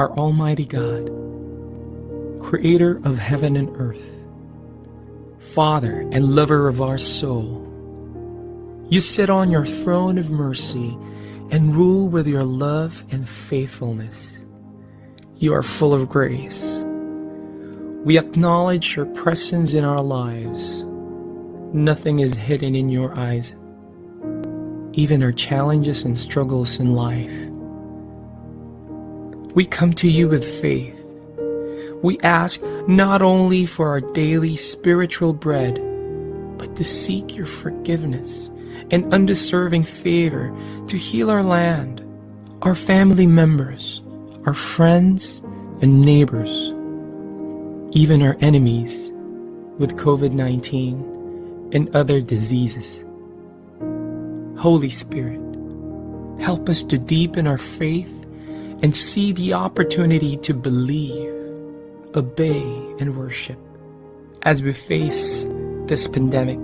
our Almighty God, Creator of heaven and earth, Father and lover of our soul. You sit on your throne of mercy and rule with your love and faithfulness. You are full of grace. We acknowledge your presence in our lives. Nothing is hidden in your eyes, even our challenges and struggles in life. We come to you with faith. We ask not only for our daily spiritual bread, but to seek your forgiveness and undeserving favor to heal our land, our family members, our friends and neighbors, even our enemies with COVID-19 and other diseases. Holy Spirit, help us to deepen our faith and see the opportunity to believe, obey, and worship. As we face this pandemic,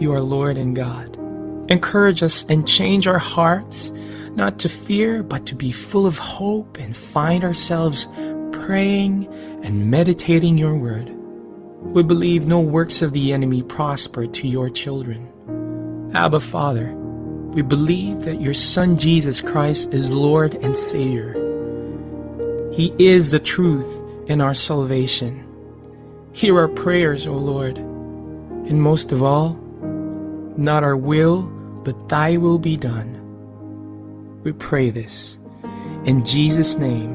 you are Lord and God. Encourage us and change our hearts, not to fear, but to be full of hope and find ourselves praying and meditating your word. We believe no works of the enemy prosper to your children. Abba, Father, we believe that your Son Jesus Christ is Lord and Savior. He is the truth and our salvation. Hear our prayers, O Lord, and most of all, not our will, but thy will be done. We pray this in Jesus' name,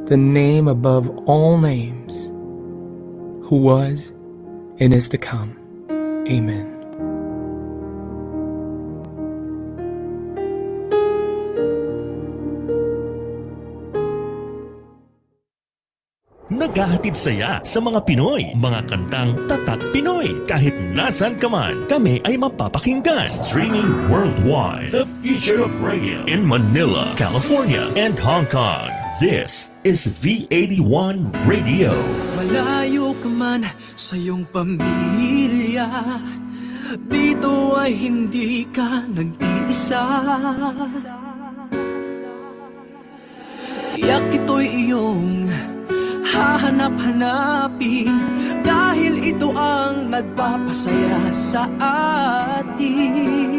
the name above all names, who was and is to come. Amen. Naghahatid saya sa mga Pinoy, mga kantang tatak Pinoy. Kahit nasan ka man, kami ay mapapakinggan. Streaming worldwide, the future of radio in Manila, California, and Hong Kong. This is V81 Radio. Malayo ka man sa iyong pamilya, dito ay hindi ka nag-iisa. Tiyak ito'y iyong hahanap-hanapin, dahil ito ang nagpapasaya sa atin.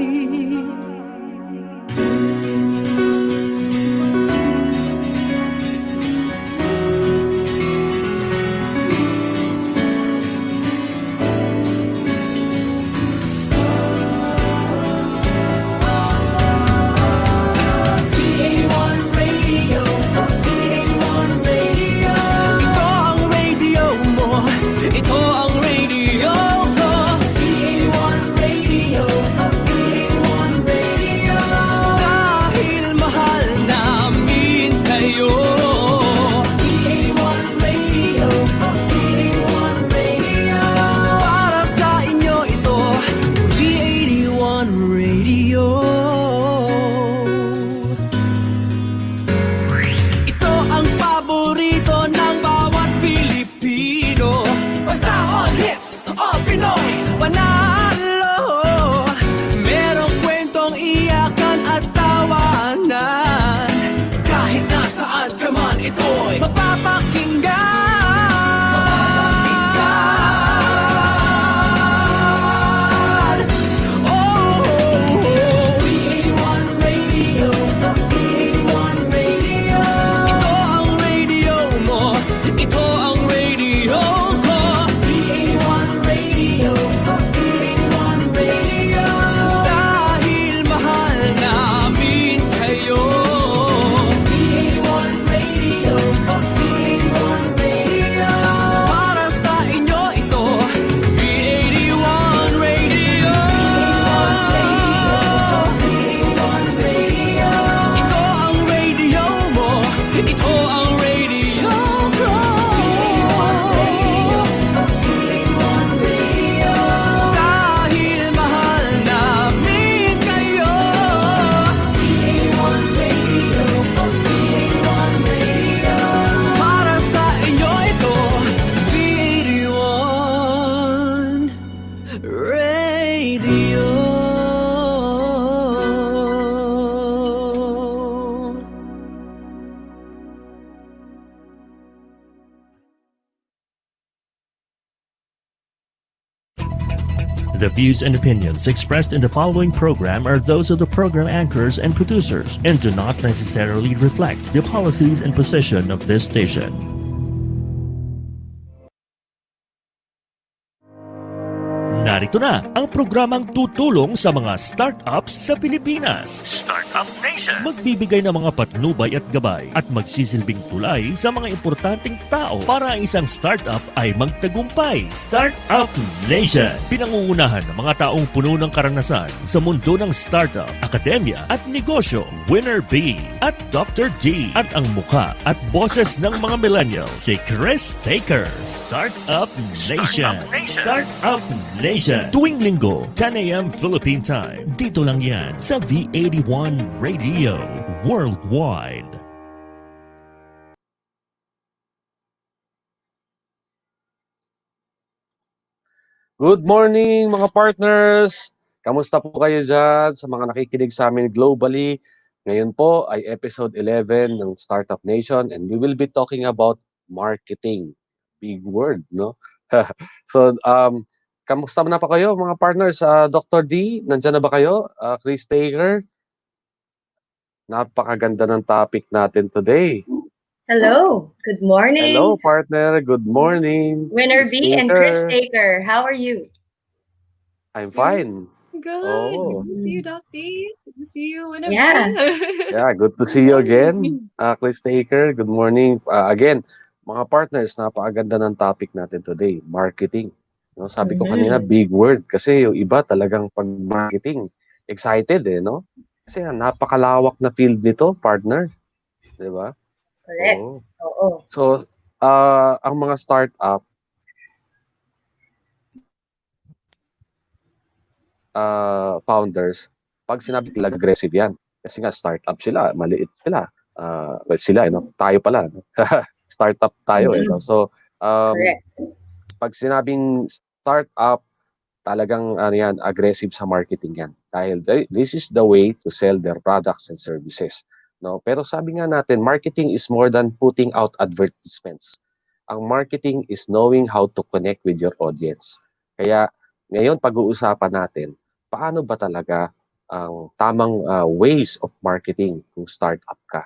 The views and opinions expressed in the following program are those of the program anchors and producers and do not necessarily reflect the policies and position of this station. Narito na ang programang tutulong sa mga startups sa Pilipinas. Startup Nation. Magbibigay ng mga patnubay at gabay at magsisilbing tulay sa mga importanteng tao para ang isang startup ay magtagumpay. Startup Nation. Pinangungunahan ng mga taong puno ng karanasan sa mundo ng startup, akademya at negosyo. Winner B at Dr. D at ang mukha at boses ng mga millennials, si Kris-taker. Startup Nation. Startup Nation. Tuwing linggo, 10 a.m. Philippine Time. Dito lang yan sa V81 Radio Worldwide. Good morning mga partners! Kamusta po kayo dyan sa mga nakikinig sa amin globally? Ngayon po ay episode 11 ng Startup Nation and we will be talking about marketing. Big word, no? So, kamusta na pa kayo mga partners? Dr. D, nandyan na ba kayo? Kris-taker? Napakaganda ng topic natin today. Hello, good morning. Hello partner, good morning. Winner B and Kris-taker, how are you? I'm fine. Good. Oh. Good to see you, Doc D. Good to see you, Winner B. Yeah, good to see you again, Kris-taker. Good morning. Again, mga partners, napakaganda ng topic natin today, marketing. No, sabi ko kanina, big word. Kasi yung iba talagang pag-marketing, excited no? Kasi napakalawak na field nito, partner. Diba? Correct. Oo. So, ang mga startup, founders, pag sinabi talaga aggressive yan. Kasi nga, startup sila, maliit sila. Sila, tayo pala. No? Startup tayo. No? So, correct. pag sinabing startup, talagang aggressive sa marketing yan. Dahil this is the way to sell their products and services. No? Pero sabi nga natin, marketing is more than putting out advertisements. Ang marketing is knowing how to connect with your audience. Kaya ngayon pag-uusapan natin, paano ba talaga ang tamang ways of marketing kung startup ka?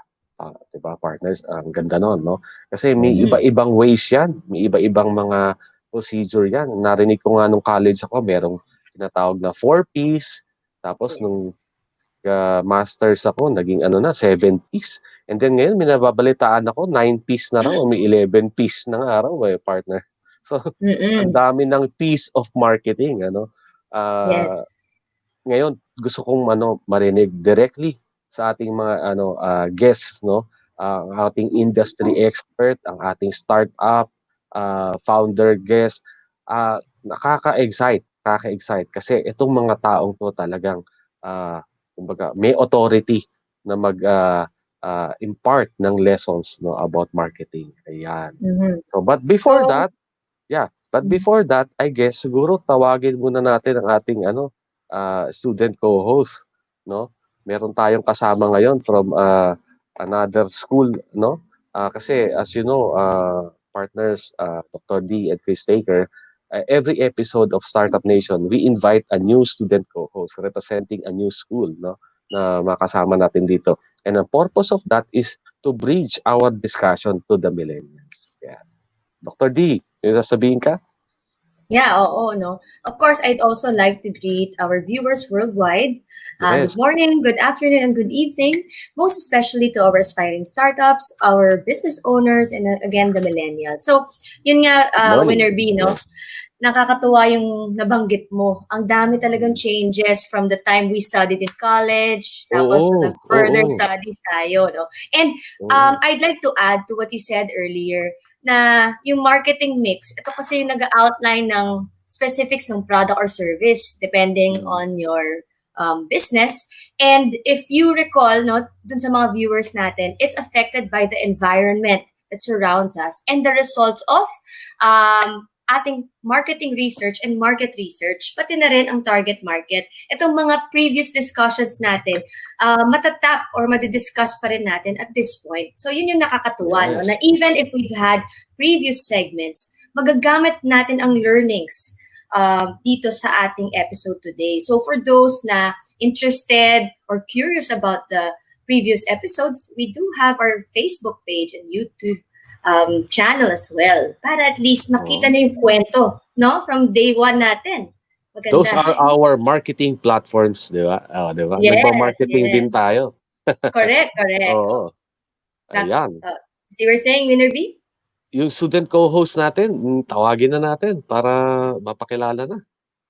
Diba partners? Ang ganda nun, no? Kasi may iba-ibang ways yan. May iba-ibang mga procedure yan. Narinig ko nga nung college ako, merong tinatawag na 4Ps. Tapos nung masters ako, naging 7Ps. And then ngayon, minababalitaan ako, 9Ps na raw, may 11Ps na nga raw, partner. So, ang dami ng piece of marketing, Yes. Ngayon, gusto kong marinig directly sa ating mga guests, no? Ang ating industry expert, ang ating startup founder guest, nakaka-excite kasi itong mga taong to talagang kumbaga may authority na impart ng lessons about marketing. Ayan. So but before that, I guess siguro tawagin muna natin ang ating student co-host, no? Meron tayong kasama ngayon from another school, no? Kasi as you know, partners, Dr. D and Kris-taker, every episode of Startup Nation, we invite a new student co-host representing a new school, no, na makasama natin dito. And the purpose of that is to bridge our discussion to the millennials. Yeah. Dr. D, may sasabihin ka? Yeah, no. Of course, I'd also like to greet our viewers worldwide. Yes. Good morning, good afternoon, and good evening. Most especially to our aspiring startups, our business owners, and again, the millennials. So, yun nga, Winner B, no? Nakakatuwa yung nabanggit mo. Ang dami talagang changes from the time we studied in college, tapos nag-further studies tayo, no? And I'd like to add to what you said earlier, na yung marketing mix, ito kasi yung nag-outline ng specifics ng product or service depending on your business. And if you recall, no, dun sa mga viewers natin, it's affected by the environment that surrounds us and the results of ating marketing research and market research, pati na rin ang target market. Itong mga previous discussions natin, matatap or madidiscuss pa rin natin at this point. So yun yung nakakatuwa, no? Na even if we've had previous segments, magagamit natin ang learnings dito sa ating episode today. So for those na interested or curious about the previous episodes, we do have our Facebook page and YouTube channel as well. Para at least makita nyo yung kwento, no? From day one natin. Maganda. Those are our marketing platforms, di ba? Di ba? Yes, Nagpa-marketing din tayo. Correct. Oo. Ayan. So you were saying, Winner B? Yung student co-host natin, tawagin na natin para mapakilala na.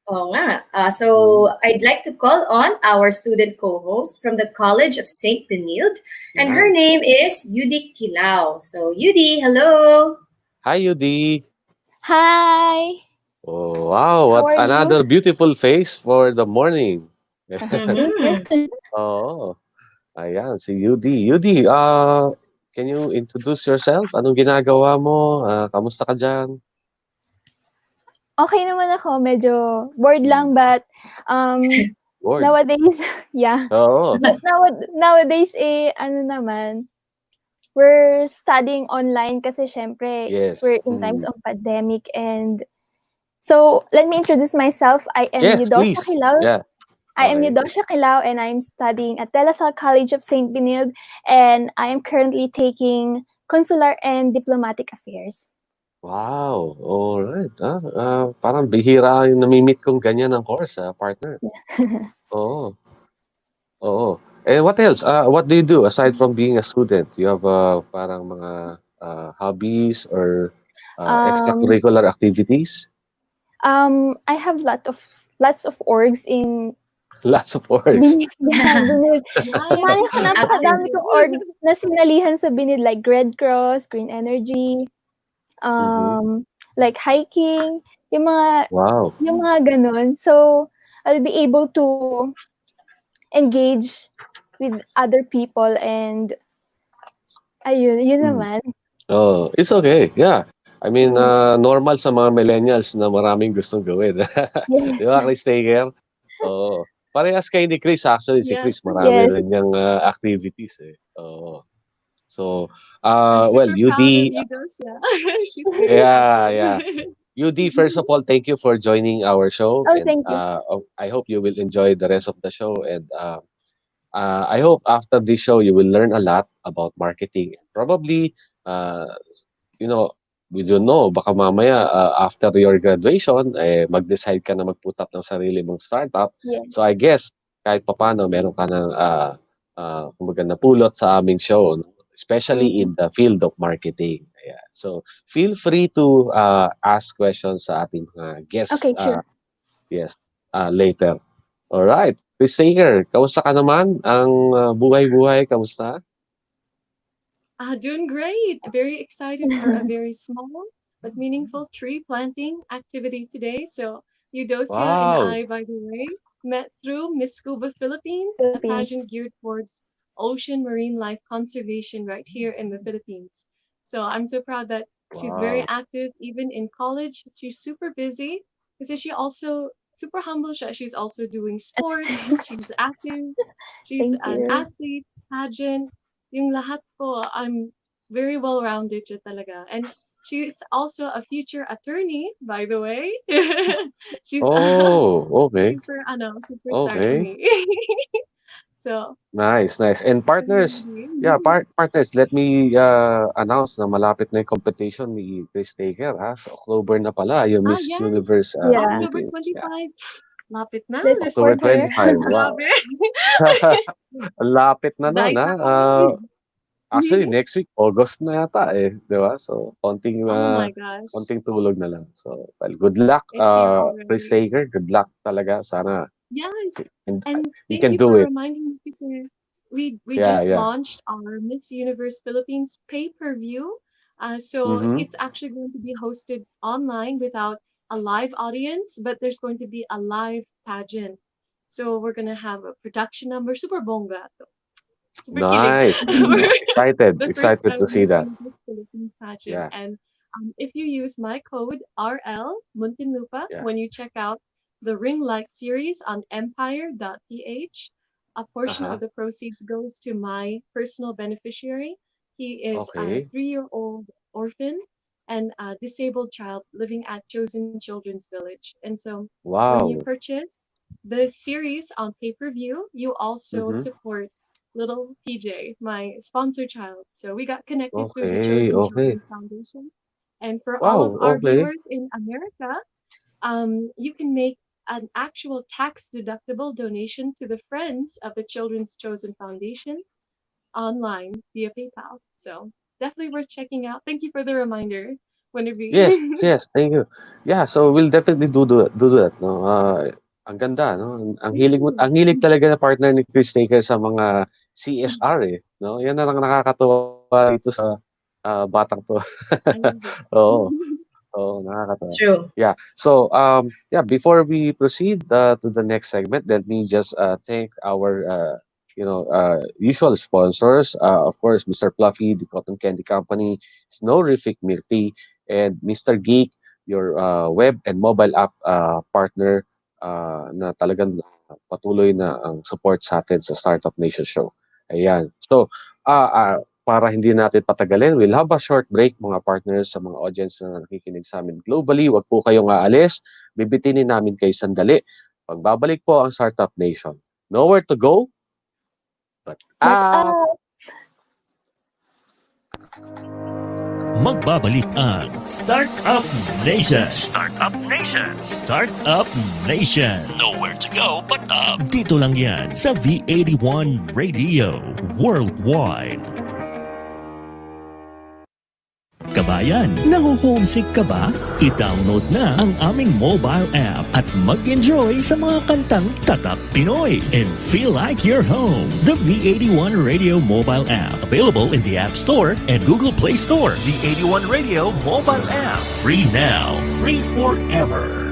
Oo nga. So I'd like to call on our student co-host from the College of St. Benilde, and her name is Yudi Kilao. So Yudi, hello. Hi, Yudi. Hi. Oh, wow. What another beautiful face for the morning. Oo. Ayan, si Yudi. Yudi, can you introduce yourself? Anong ginagawa mo? Kamusta ka dyan? Okay naman ako. Medyo bored lang, but Bored? nowadays, yeah. Oo. But nowadays, ano naman, we're studying online kasi syempre, Yes. we're in times of pandemic. And so, let me introduce myself. I am Eudosha Kilao. Yeah. I am Eudosha Kilao, and I'm studying at De La Salle College of St. Benilde, and I am currently taking Consular and Diplomatic Affairs. Wow. Alright. Parang bihira yung namimit kong ganyan ng course, partner. Oo. What else? What do you do aside from being a student? You have parang mga hobbies or extracurricular activities? I have lots of orgs in Lots of orgs. Sumali ko, napakadami kong org na sinalihan sa Benilde, like Red Cross, Green Energy, like hiking, yung mga ganun. So, I'll be able to engage with other people and yun naman. Oh, it's okay. Yeah. I mean, normal sa mga millennials na maraming gustong gawin. Yes. Di ba, Kris-taker? Oo. Parehas kayo ni Kris. Actually, si Kris marami rin niyang activities. Oo. So, well, UD... She's very yeah. UD, first of all, thank you for joining our show. Oh, thank you. I hope you will enjoy the rest of the show. And I hope after this show, you will learn a lot about marketing. Probably, we don't know, baka mamaya after your graduation, mag-decide ka na mag-put up ng sarili mong startup. Yes. So I guess, kahit papano, meron ka ng kumbaga napulot sa aming show, especially in the field of marketing. Yeah. So feel free to ask questions sa ating mga guests. Okay, sure. Yes, later. Alright. Kris-taker, kamusta ka naman? Ang buhay-buhay, kamusta? Doing great. Very excited for a very small but meaningful tree planting activity today. So Eudocia and I, by the way, met through Miss Scuba Philippines, a pageant geared towards ocean marine life conservation right here in the Philippines. So I'm so proud that she's very active even in college. She's super busy because she also super humble. She's also doing sports. She's active. She's an athlete, pageant. Yung lahat po, I'm very well-rounded siya talaga. And she's also a future attorney, by the way. She's okay. super star to me. So nice. And partners, partners, let me announce na malapit na yung competition ni Kris-taker. So October na pala yung Miss Universe. October 25. Lapit na. October 25. Wow. Lapit na nun, actually, next week, August na yata di ba? So, konting tulog na lang. So, well, good luck, Kris-taker. Good luck talaga. Sana and you thank can you do for it. reminding me because we just launched our Miss Universe Philippines pay-per-view. So it's actually going to be hosted online without a live audience, but there's going to be a live pageant. So we're gonna have a production number, super bongga. Super nice. Excited to see that. Miss Philippines pageant. And if you use my code RL Muntinlupa when you check out the Ring Light series on empire.ph, a portion of the proceeds goes to my personal beneficiary. He is a 3-year-old orphan and a disabled child living at Chosen Children's Village. And so when you Wow. purchase the series on pay-per-view, you also Mm-hmm. support little PJ, my sponsor child. So we got connected through the Okay, Chosen okay. Children's Foundation. And for all of Wow, our okay. viewers in America, you can make an actual tax deductible donation to the Friends of the Children's Chosen Foundation online via PayPal. So definitely worth checking out. Thank you for the reminder, Yes, Winnerby. yes, thank you. Yeah, so we'll definitely do that, no? Ang ganda, no? Ang hilig talaga na partner ni Kris-taker sa mga CSR eh, no? Yan na lang nakakatuwa dito sa batang to. I love it. Oo, oo, nakakatuwa. True. Yeah. So, yeah, before we proceed to the next segment, let me just thank our usual sponsors. Of course, Mr. Fluffy, the Cotton Candy Company, Snowrific Milk Tea, and Mr. Geek, your web and mobile app partner na talagang patuloy na ang support sa atin sa Startup Nation Show. Ayan. So, para hindi natin patagalin, we'll have a short break mga partners sa mga audience na nakikinig sa amin globally. Huwag po kayong aalis. Bibitinin namin kayo sandali. Pagbabalik po ang Startup Nation. Nowhere to go, but But Magbabalik ang Startup Nation. Startup Nation. Startup Nation. Nowhere to go but up. Dito lang yan sa V81 Radio Worldwide. Kabayan, naho-homesick ka ba? I-download na ang aming mobile app at mag-enjoy sa mga kantang Tatak Pinoy and feel like you're home. The V81 Radio mobile app, available in the App Store and Google Play Store. V81 Radio mobile app, free now, free forever.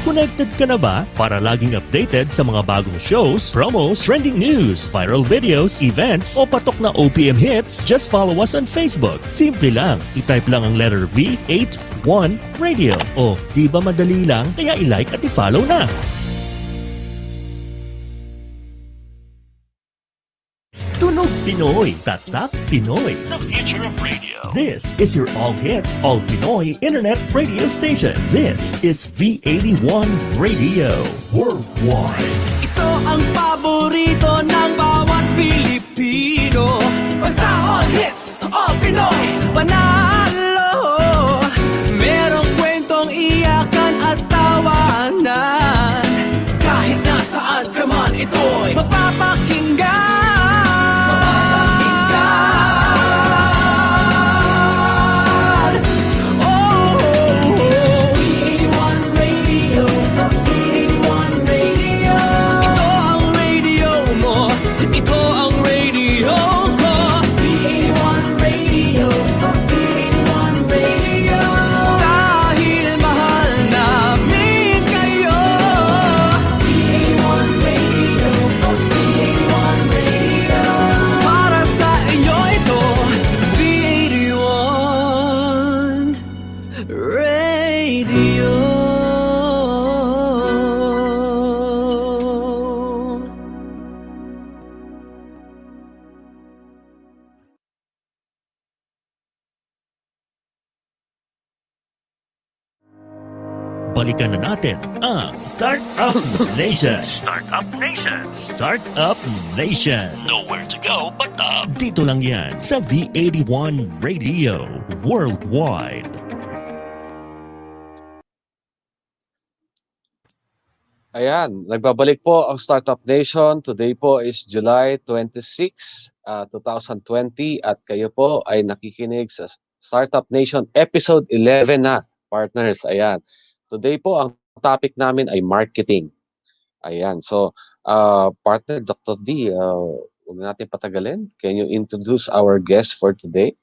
Connected ka na ba para laging updated sa mga bagong shows, promos, trending news, viral videos, events, o patok na OPM hits? Just follow us on Facebook. Simple lang. I-type lang ang letter V81 Radio. O, di ba madali lang? Kaya i-like at i-follow na. Tunog Pinoy, Tatak Pinoy, the future of radio. This is your all-hits, all-Pinoy internet radio station. This is V81 Radio Worldwide. Ito ang paborito ng bawat Pilipino. Basta all hits, all Pinoy, panalo. Merong kwentong iyakan at tawanan. Kahit nasaan ka man, ito'y mapapakinggan. Balikan na natin ang Startup Nation. Startup Nation. Startup Nation. Nowhere to go but up. Dito lang yan sa V81 Radio Worldwide. Ayan, nagbabalik po ang Startup Nation. Today po is July 26, 2020 at kayo po ay nakikinig sa Startup Nation Episode 11 na, partners. Ayan. Today po, ang topic namin ay marketing. Ayan. So, partner Dr. D, huwag natin patagalin. Can you introduce our guest for today?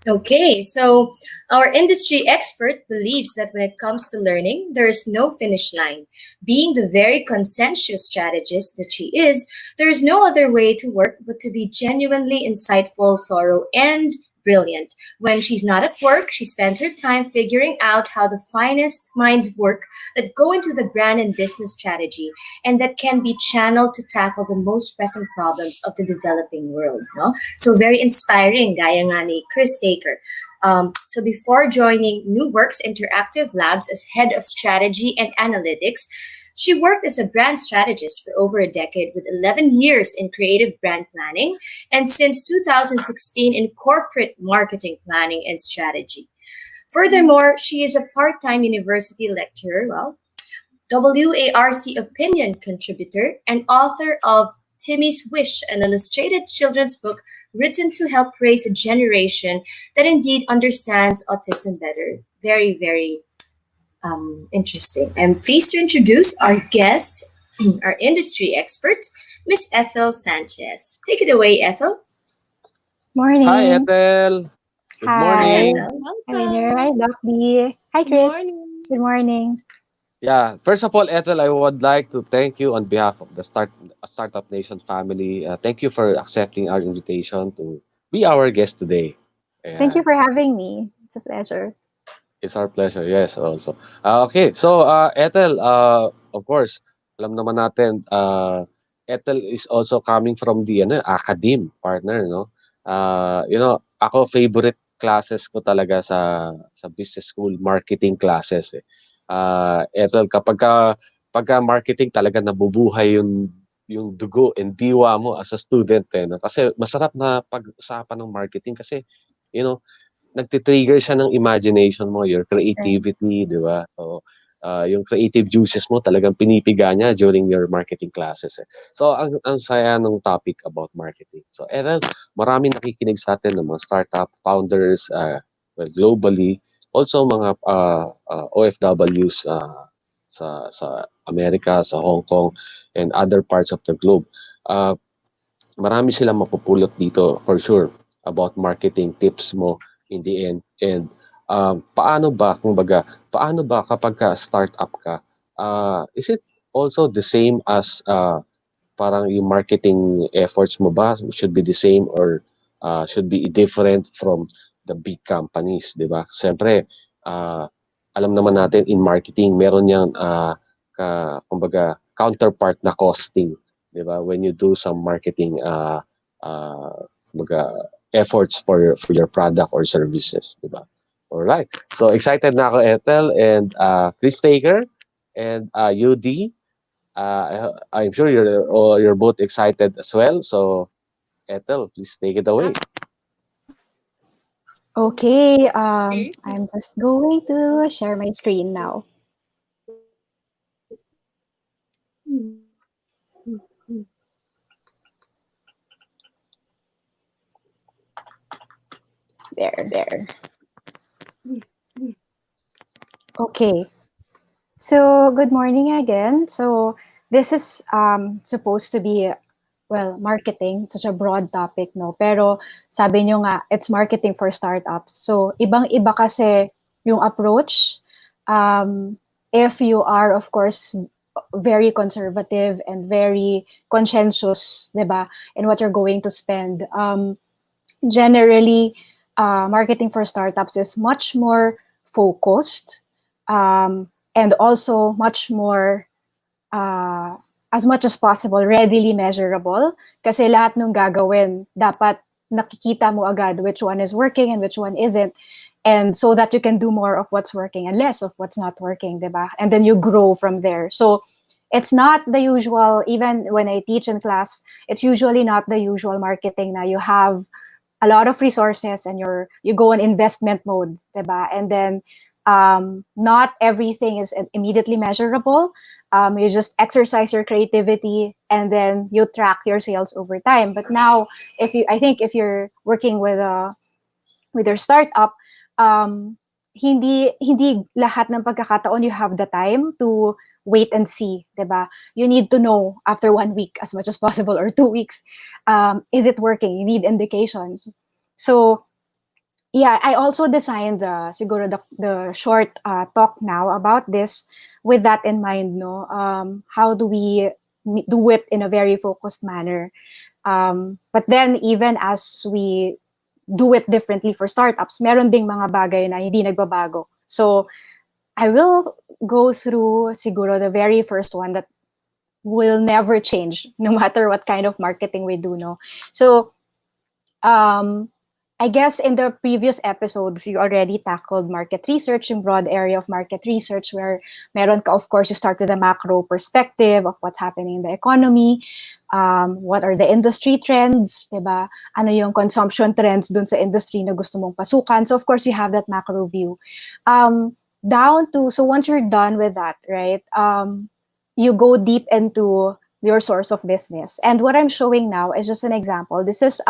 Okay, so our industry expert believes that when it comes to learning, there is no finish line. Being the very conscientious strategist that she is, there is no other way to work but to be genuinely insightful, thorough, and brilliant. When she's not at work, she spends her time figuring out how the finest minds work that go into the brand and business strategy and that can be channeled to tackle the most pressing problems of the developing world. No? So very inspiring, gaya nga ni Kris-taker. So before joining New Works Interactive Labs as head of strategy and analytics, she worked as a brand strategist for over a decade with 11 years in creative brand planning and since 2016 in corporate marketing planning and strategy. Furthermore, she is a part-time university lecturer, WARC opinion contributor, and author of Timmy's Wish, an illustrated children's book written to help raise a generation that indeed understands autism better. Very, very interesting. I'm pleased to introduce our guest, our industry expert, Miss Ethel Sanchez. Take it away, Ethel. Morning. Hi, Ethel. Good morning. Hi, Ethel. Hi, Winner. Hi, Doc B. Hi, Chris. Morning. Good morning. Yeah, first of all, Ethel, I would like to thank you on behalf of the Startup Nation family. Thank you for accepting our invitation to be our guest today. Thank you Yeah, for having me. It's a pleasure. it's our pleasure. Yes, also. Okay, so Ethel, of course, alam naman natin, Ethel is also coming from the academe partner, no? Ako favorite classes ko talaga sa business school marketing classes eh. Ethel, pagka marketing talaga nabubuhay yung dugo and diwa mo as a student eh, no? Kasi masarap na pag-usapan ng marketing kasi you know nagti-trigger siya ng imagination mo, your creativity, di ba? So, yung creative juices mo talagang pinipiga niya during your marketing classes. Eh. So, ang saya ng topic about marketing. So, Ethel, marami nakikinig sa atin ng mga startup founders globally, also mga OFWs sa Amerika, sa Hong Kong, and other parts of the globe. Marami silang mapupulot dito for sure about marketing tips mo in the end. And paano ba kapag startup ka, is it also the same as parang yung marketing efforts mo ba should be the same or should be different from the big companies, di ba? Siyempre, alam naman natin in marketing, meron yang kumbaga counterpart na costing, di ba? When you do some marketing efforts for your product or services, di ba? All right. So excited na ako, Ethel and Kris-taker and UD. I'm sure you're both excited as well. So Ethel, please take it away. Okay. I'm just going to share my screen now. There. Okay. So, good morning again. So, this is supposed to be, marketing, such a broad topic, no? Pero sabi nyo nga, it's marketing for startups. So, ibang-iba kasi yung approach. If you are, of course, very conservative and very conscientious, diba, in what you're going to spend. Generally, marketing for startups is much more focused and also much more, as much as possible, readily measurable. Kasi lahat ng gagawin, dapat nakikita mo agad which one is working and which one isn't. And so that you can do more of what's working and less of what's not working, diba? And then you grow from there. So it's not the usual, even when I teach in class, it's usually not the usual marketing na you have a lot of resources and you go in investment mode, diba? And then not everything is immediately measurable. You just exercise your creativity and then you track your sales over time. But now, I think if you're working with your startup, hindi lahat ng pagkakataon you have the time to wait and see, diba? You need to know after 1 week as much as possible or 2 weeks, is it working? You need indications. So yeah, I also designed the short talk now about this with that in mind, no? How do we do it in a very focused manner? But then even as we do it differently for startups, meron ding mga bagay na hindi nagbabago. So I will go through siguro the very first one that will never change no matter what kind of marketing we do, no? So I guess in the previous episodes, you already tackled market research, yung broad area of market research, where meron ka, of course, you start with a macro perspective of what's happening in the economy, what are the industry trends, diba? Ano yung consumption trends dun sa industry na gusto mong pasukan. So, of course, you have that macro view. So once you're done with that, right, you go deep into your source of business. And what I'm showing now is just an example. This is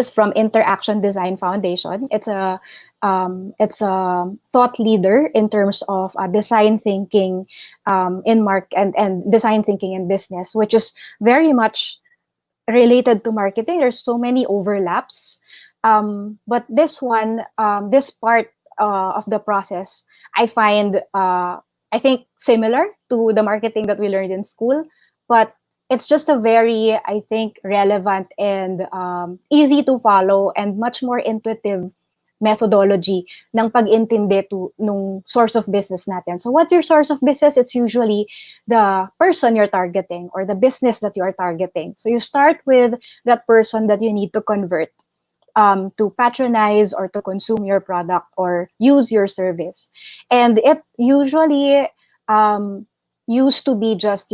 from Interaction Design Foundation. It's a thought leader in terms of design thinking and design thinking in business, which is very much related to marketing. There's so many overlaps, but this part of the process, I find I think similar to the marketing that we learned in school, but it's just a very, I think, relevant and easy to follow and much more intuitive methodology ng pag-intindi nung source of business natin. So what's your source of business? It's usually the person you're targeting or the business that you are targeting. So you start with that person that you need to convert to patronize or to consume your product or use your service. And it usually used to be just,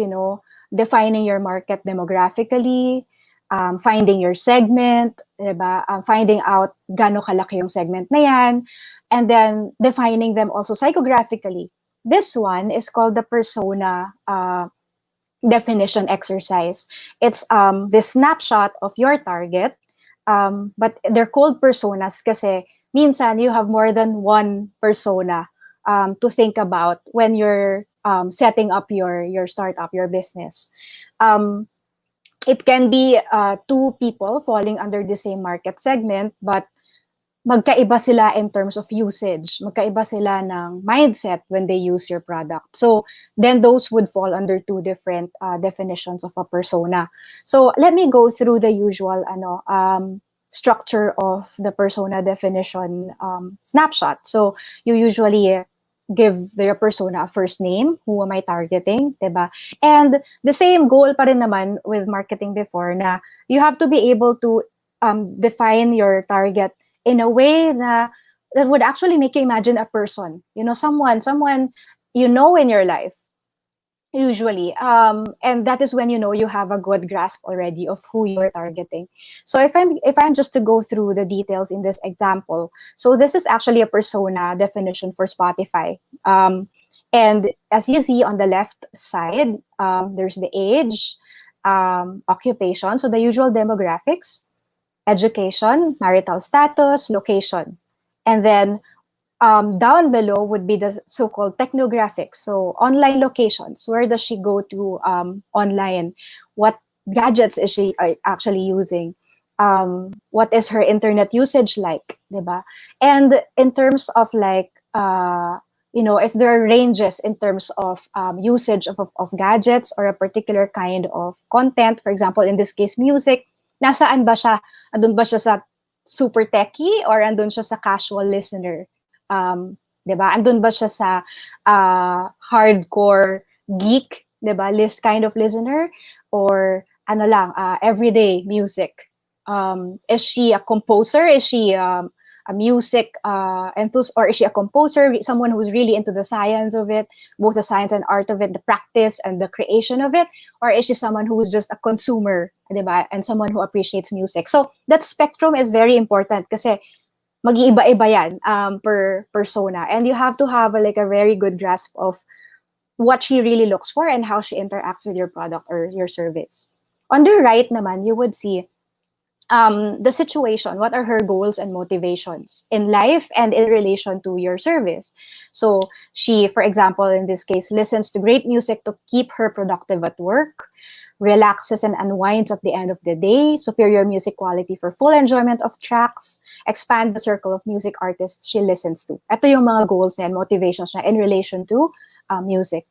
defining your market demographically, finding your segment, diba? Finding out gaano kalaki yung segment na yan, and then defining them also psychographically. This one is called the persona definition exercise. It's this snapshot of your target, but they're called personas kasi minsan you have more than one persona to think about when you're setting up your startup, your business. It can be two people falling under the same market segment, but magkaiba sila in terms of usage. Magkaiba sila ng mindset when they use your product. So then those would fall under two different definitions of a persona. So let me go through the usual structure of the persona definition snapshot. So you usually give your persona a first name, who am I targeting, diba? And the same goal pa rin naman with marketing before na you have to be able to define your target in a way that would actually make you imagine a person, someone in your life, usually. And that is when you have a good grasp already of who you're targeting. So if I'm just to go through the details in this example, so this is actually a persona definition for Spotify. And as you see on the left side, there's the age, occupation, so the usual demographics, education, marital status, location. And then down below would be the so-called technographics. So online locations, where does she go to online? What gadgets is she actually using? What is her internet usage like? Diba? And in terms of if there are ranges in terms of usage of gadgets or a particular kind of content, for example, in this case, music, nasaan ba siya? Andun ba siya sa super techie or andun siya sa casual listener? Diba? Andun ba siya sa hardcore geek, diba? List kind of listener, or everyday music? Is she a composer? Is she a music enthusiast, or is she a composer, someone who's really into the science of it, both the science and art of it, the practice and the creation of it? Or is she someone who's just a consumer, diba? And someone who appreciates music? So that spectrum is very important kasi mag-iiba-iba yan per persona, and you have to have a very good grasp of what she really looks for and how she interacts with your product or your service. On the right naman, you would see the situation. What are her goals and motivations in life and in relation to your service? So she, for example, in this case, listens to great music to keep her productive at work, relaxes and unwinds at the end of the day, superior music quality for full enjoyment of tracks, expand the circle of music artists she listens to. Ito yung mga goals and motivations niya in relation to music.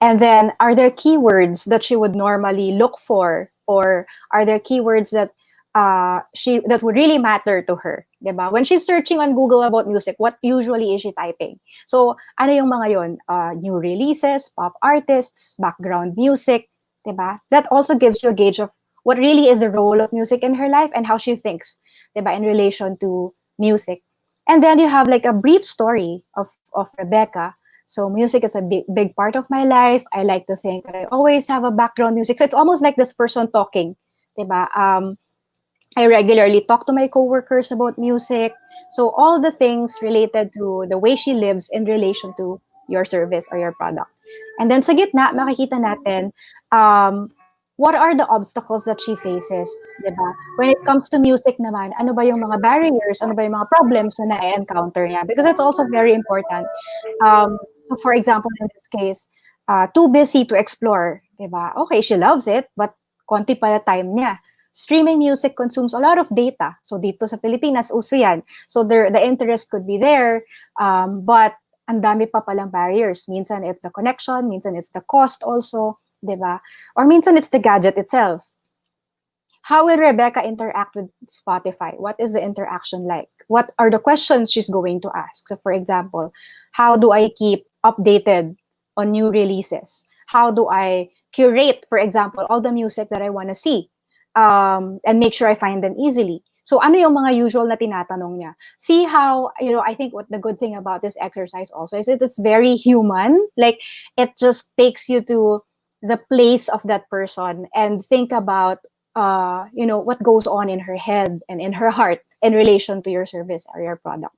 And then, are there keywords that she would normally look for? Or are there keywords that that would really matter to her, diba? When she's searching on Google about music, what usually is she typing? So, ano yung mga yon? New releases, pop artists, background music, diba? That also gives you a gauge of what really is the role of music in her life and how she thinks, diba, in relation to music. And then you have like a brief story of Rebecca. So music is a big part of my life. I like to think that I always have a background music. So it's almost like this person talking, diba? I regularly talk to my coworkers about music. So all the things related to the way she lives in relation to your service or your product. And then sa gitna, makikita natin what are the obstacles that she faces, di ba? When it comes to music naman, ano ba yung mga barriers, ano ba yung mga problems na na-encounter niya? Because it's also very important. So for example, in this case, too busy to explore, di ba? Okay, she loves it, but konti pala time niya. Streaming music consumes a lot of data. So dito sa Pilipinas, uso yan. So the interest could be there, but ang dami pa palang barriers. Minsan it's the connection, minsan it's the cost also, di ba? Or minsan it's the gadget itself. How will Rebecca interact with Spotify? What is the interaction like? What are the questions she's going to ask? So for example, how do I keep updated on new releases? How do I curate, for example, all the music that I want to see? And make sure I find them easily. So ano yung mga usual na tinatanong niya? See how, I think what the good thing about this exercise also is it's very human. Like, it just takes you to the place of that person and think about, what goes on in her head and in her heart in relation to your service or your product.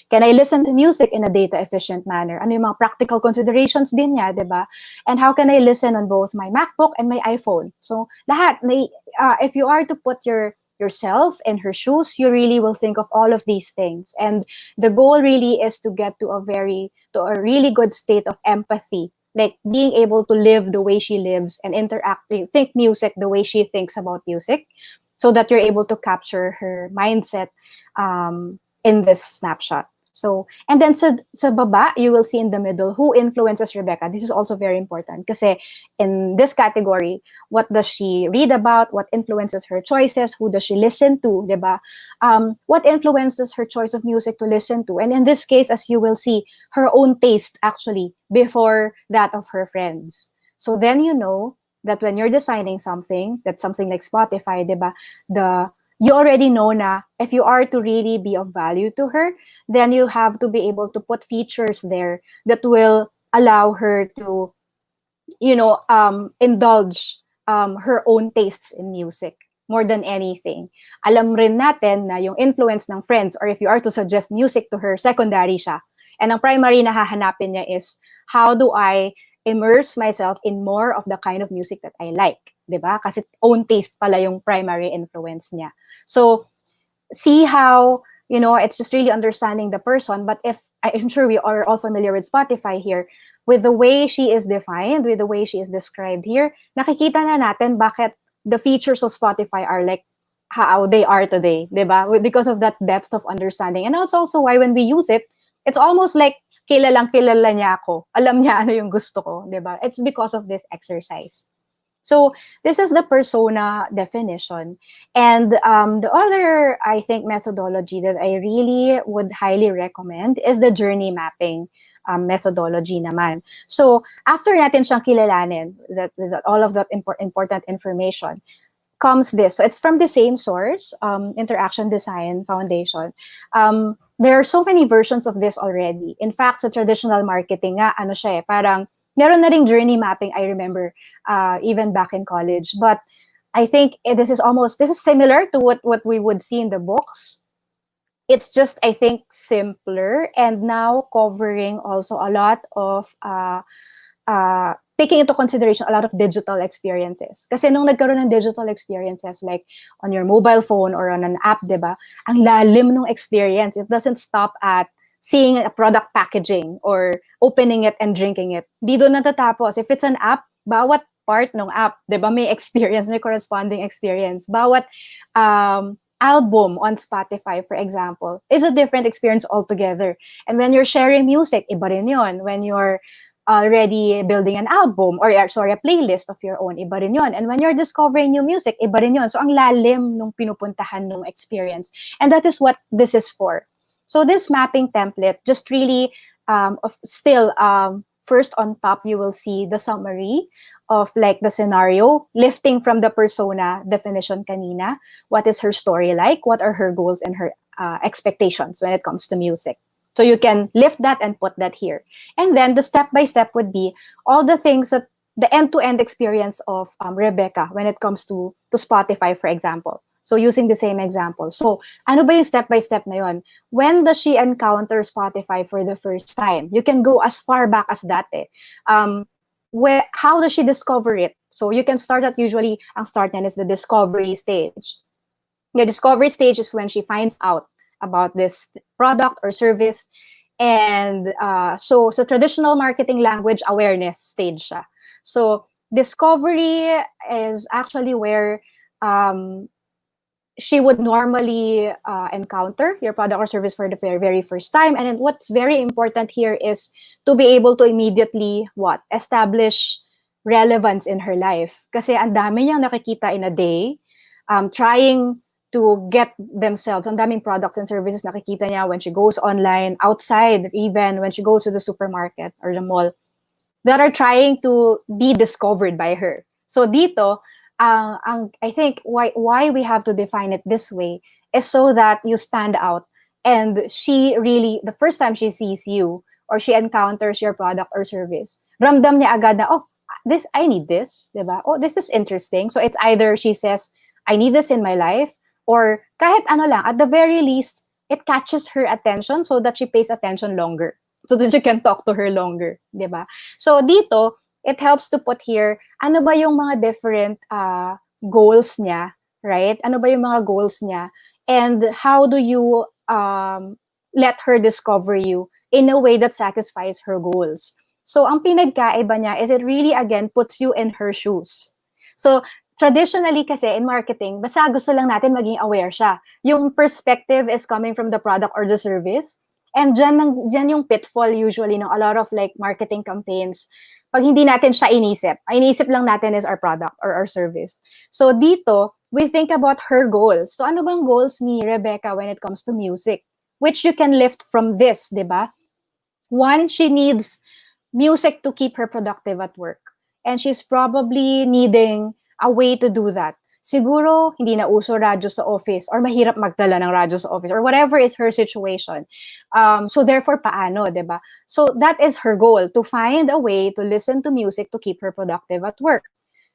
Can I listen to music in a data-efficient manner? Ano yung mga practical considerations din niya, di ba? And how can I listen on both my MacBook and my iPhone? So, lahat. If you are to put yourself in her shoes, you really will think of all of these things. And the goal really is to get to a really good state of empathy, like being able to live the way she lives and think music the way she thinks about music, so that you're able to capture her mindset in this snapshot. So, and then sa baba, you will see in the middle who influences Rebecca. This is also very important kasi in this category, what does she read about? What influences her choices? Who does she listen to? Diba? What influences her choice of music to listen to? And in this case, as you will see, her own taste actually before that of her friends. So then you know that when you're designing something, that's something like Spotify, diba? You already know na if you are to really be of value to her, then you have to be able to put features there that will allow her to, indulge her own tastes in music more than anything. Alam rin natin na yung influence ng friends, or if you are to suggest music to her, secondary siya. And ang primary na hahanapin niya is, how do I immerse myself in more of the kind of music that I like? Diba? Kasi own taste pala yung primary influence niya. So, see how, it's just really understanding the person. But I'm sure we are all familiar with Spotify here, with the way she is defined, with the way she is described here, nakikita na natin bakit the features of Spotify are like how they are today, diba? Because of that depth of understanding. And that's also why when we use it, it's almost like kilala niya ako. Alam niya ano yung gusto ko, diba? It's because of this exercise. So this is the persona definition. And the other, I think, methodology that I really would highly recommend is the journey mapping methodology naman. So after natin siyang kilalanin, that all of that important information, comes this. So it's from the same source, Interaction Design Foundation. There are so many versions of this already. In fact, sa traditional marketing nga, parang meron na ring journey mapping, I remember, even back in college. But I think this is similar to what we would see in the books. It's just, I think, simpler and now covering also a lot of, taking into consideration a lot of digital experiences. Kasi nung nagkaroon ng digital experiences, like on your mobile phone or on an app, diba? Ang lalim ng experience. It doesn't stop at seeing a product packaging or opening it and drinking it. Di doon natatapos. If it's an app, bawat part ng app, diba, may experience, may corresponding experience. Bawat album on Spotify, for example, is a different experience altogether. And when you're sharing music, iba rin yun. When you're already building an album or sorry, a playlist of your own, iba rin yun. And when you're discovering new music, iba rin yun. So ang lalim nung pinupuntahan nung experience. And that is what this is for. So this mapping template just really first on top, you will see the summary of like the scenario, lifting from the persona definition kanina. What is her story like? What are her goals and her expectations when it comes to music? So you can lift that and put that here. And then the step-by-step would be all the things that the end-to-end experience of Rebecca when it comes to Spotify, for example. So using the same example. So ano ba yung step-by-step na yun? When does she encounter Spotify for the first time? You can go as far back as that. How does she discover it? So you can start at usually, ang start niyan is the discovery stage. The discovery stage is when she finds out about this product or service. And so traditional marketing language, awareness stage siya. So discovery is actually where she would normally encounter your product or service for the very, very first time. And then what's very important here is to be able to immediately, establish relevance in her life. Kasi ang dami niyang nakikita in a day, trying to get themselves, ang daming products and services nakikita niya when she goes online, outside, even when she goes to the supermarket or the mall, that are trying to be discovered by her. So dito, I think why we have to define it this way is so that you stand out. And she really, the first time she sees you or she encounters your product or service, ramdam niya agad na, I need this, diba? Oh, this is interesting. So it's either she says, I need this in my life, or kahit ano lang, at the very least, it catches her attention so that she pays attention longer. So that you can talk to her longer, diba? So dito, it helps to put here, ano ba yung mga different goals niya, right? Ano ba yung mga goals niya? And how do you let her discover you in a way that satisfies her goals? So ang pinagkaiba niya is it really, again, puts you in her shoes. So traditionally kasi in marketing, basta gusto lang natin maging aware siya. Yung perspective is coming from the product or the service. And dyan yung pitfall usually ng a lot of like marketing campaigns. Pag hindi natin siya inisip lang natin is our product or our service. So dito, we think about her goals. So ano bang goals ni Rebecca when it comes to music? Which you can lift from this, diba? One, she needs music to keep her productive at work. And she's probably needing a way to do that. Siguro, hindi na uso radyo sa office or mahirap magdala ng radyo sa office or whatever is her situation. So therefore, paano, diba? So that is her goal, to find a way to listen to music to keep her productive at work.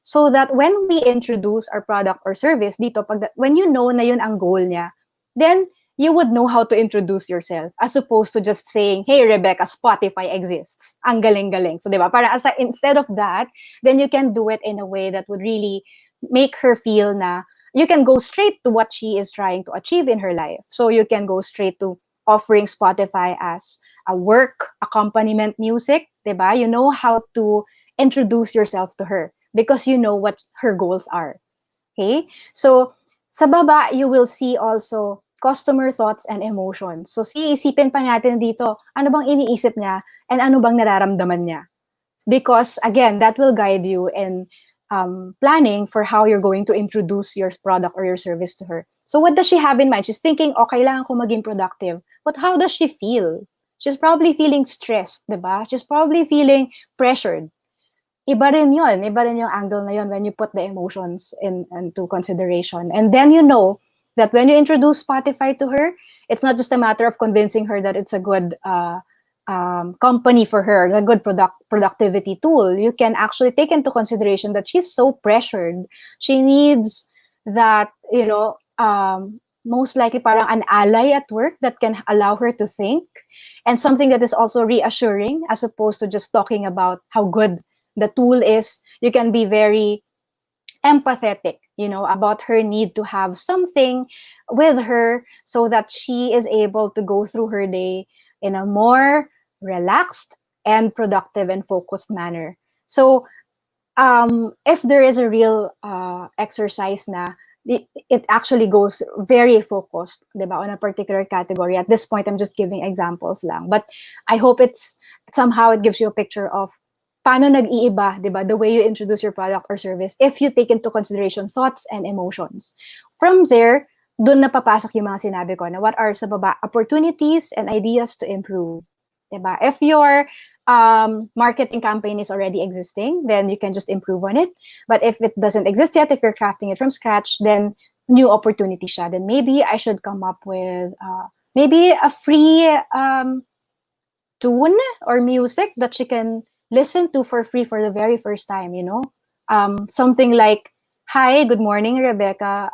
So that when we introduce our product or service dito, when you know na yun ang goal niya, then you would know how to introduce yourself as opposed to just saying, hey, Rebecca, Spotify exists. Ang galing-galing. So, diba? Para instead of that, then you can do it in a way that would really make her feel na you can go straight to what she is trying to achieve in her life. So you can go straight to offering Spotify as a work accompaniment music, diba? You know how to introduce yourself to her because you know what her goals are. Okay? So, sa baba, you will see also customer thoughts and emotions. So, iisipin pa natin dito, ano bang iniisip niya and ano bang nararamdaman niya. Because, again, that will guide you in planning for how you're going to introduce your product or your service to her. So, what does she have in mind? She's thinking, kailangan ko maging productive. But how does she feel? She's probably feeling stressed, diba? She's probably feeling pressured. Iba rin yun. Iba rin yung angle na yun when you put the emotions into consideration. And then you know that when you introduce Spotify to her, it's not just a matter of convincing her that it's a good company for her, a good productivity tool. You can actually take into consideration that she's so pressured. She needs that, most likely parang an ally at work that can allow her to think, and something that is also reassuring as opposed to just talking about how good the tool is. You can be very empathetic, about her need to have something with her so that she is able to go through her day in a more relaxed and productive and focused manner. So if there is a real exercise na it actually goes very focused, diba, on a particular category. At this point, I'm just giving examples lang. But I hope somehow it gives you a picture of paano nag-iiba, diba, the way you introduce your product or service if you take into consideration thoughts and emotions. From there, dun na papasok yung mga sinabi ko na what are sa baba opportunities and ideas to improve. Diba? If your marketing campaign is already existing, then you can just improve on it. But if it doesn't exist yet, if you're crafting it from scratch, then new opportunity siya. Then maybe I should come up with maybe a free tune or music that she can listen to for free for the very first time, you know? Something like, "Hi, good morning, Rebecca.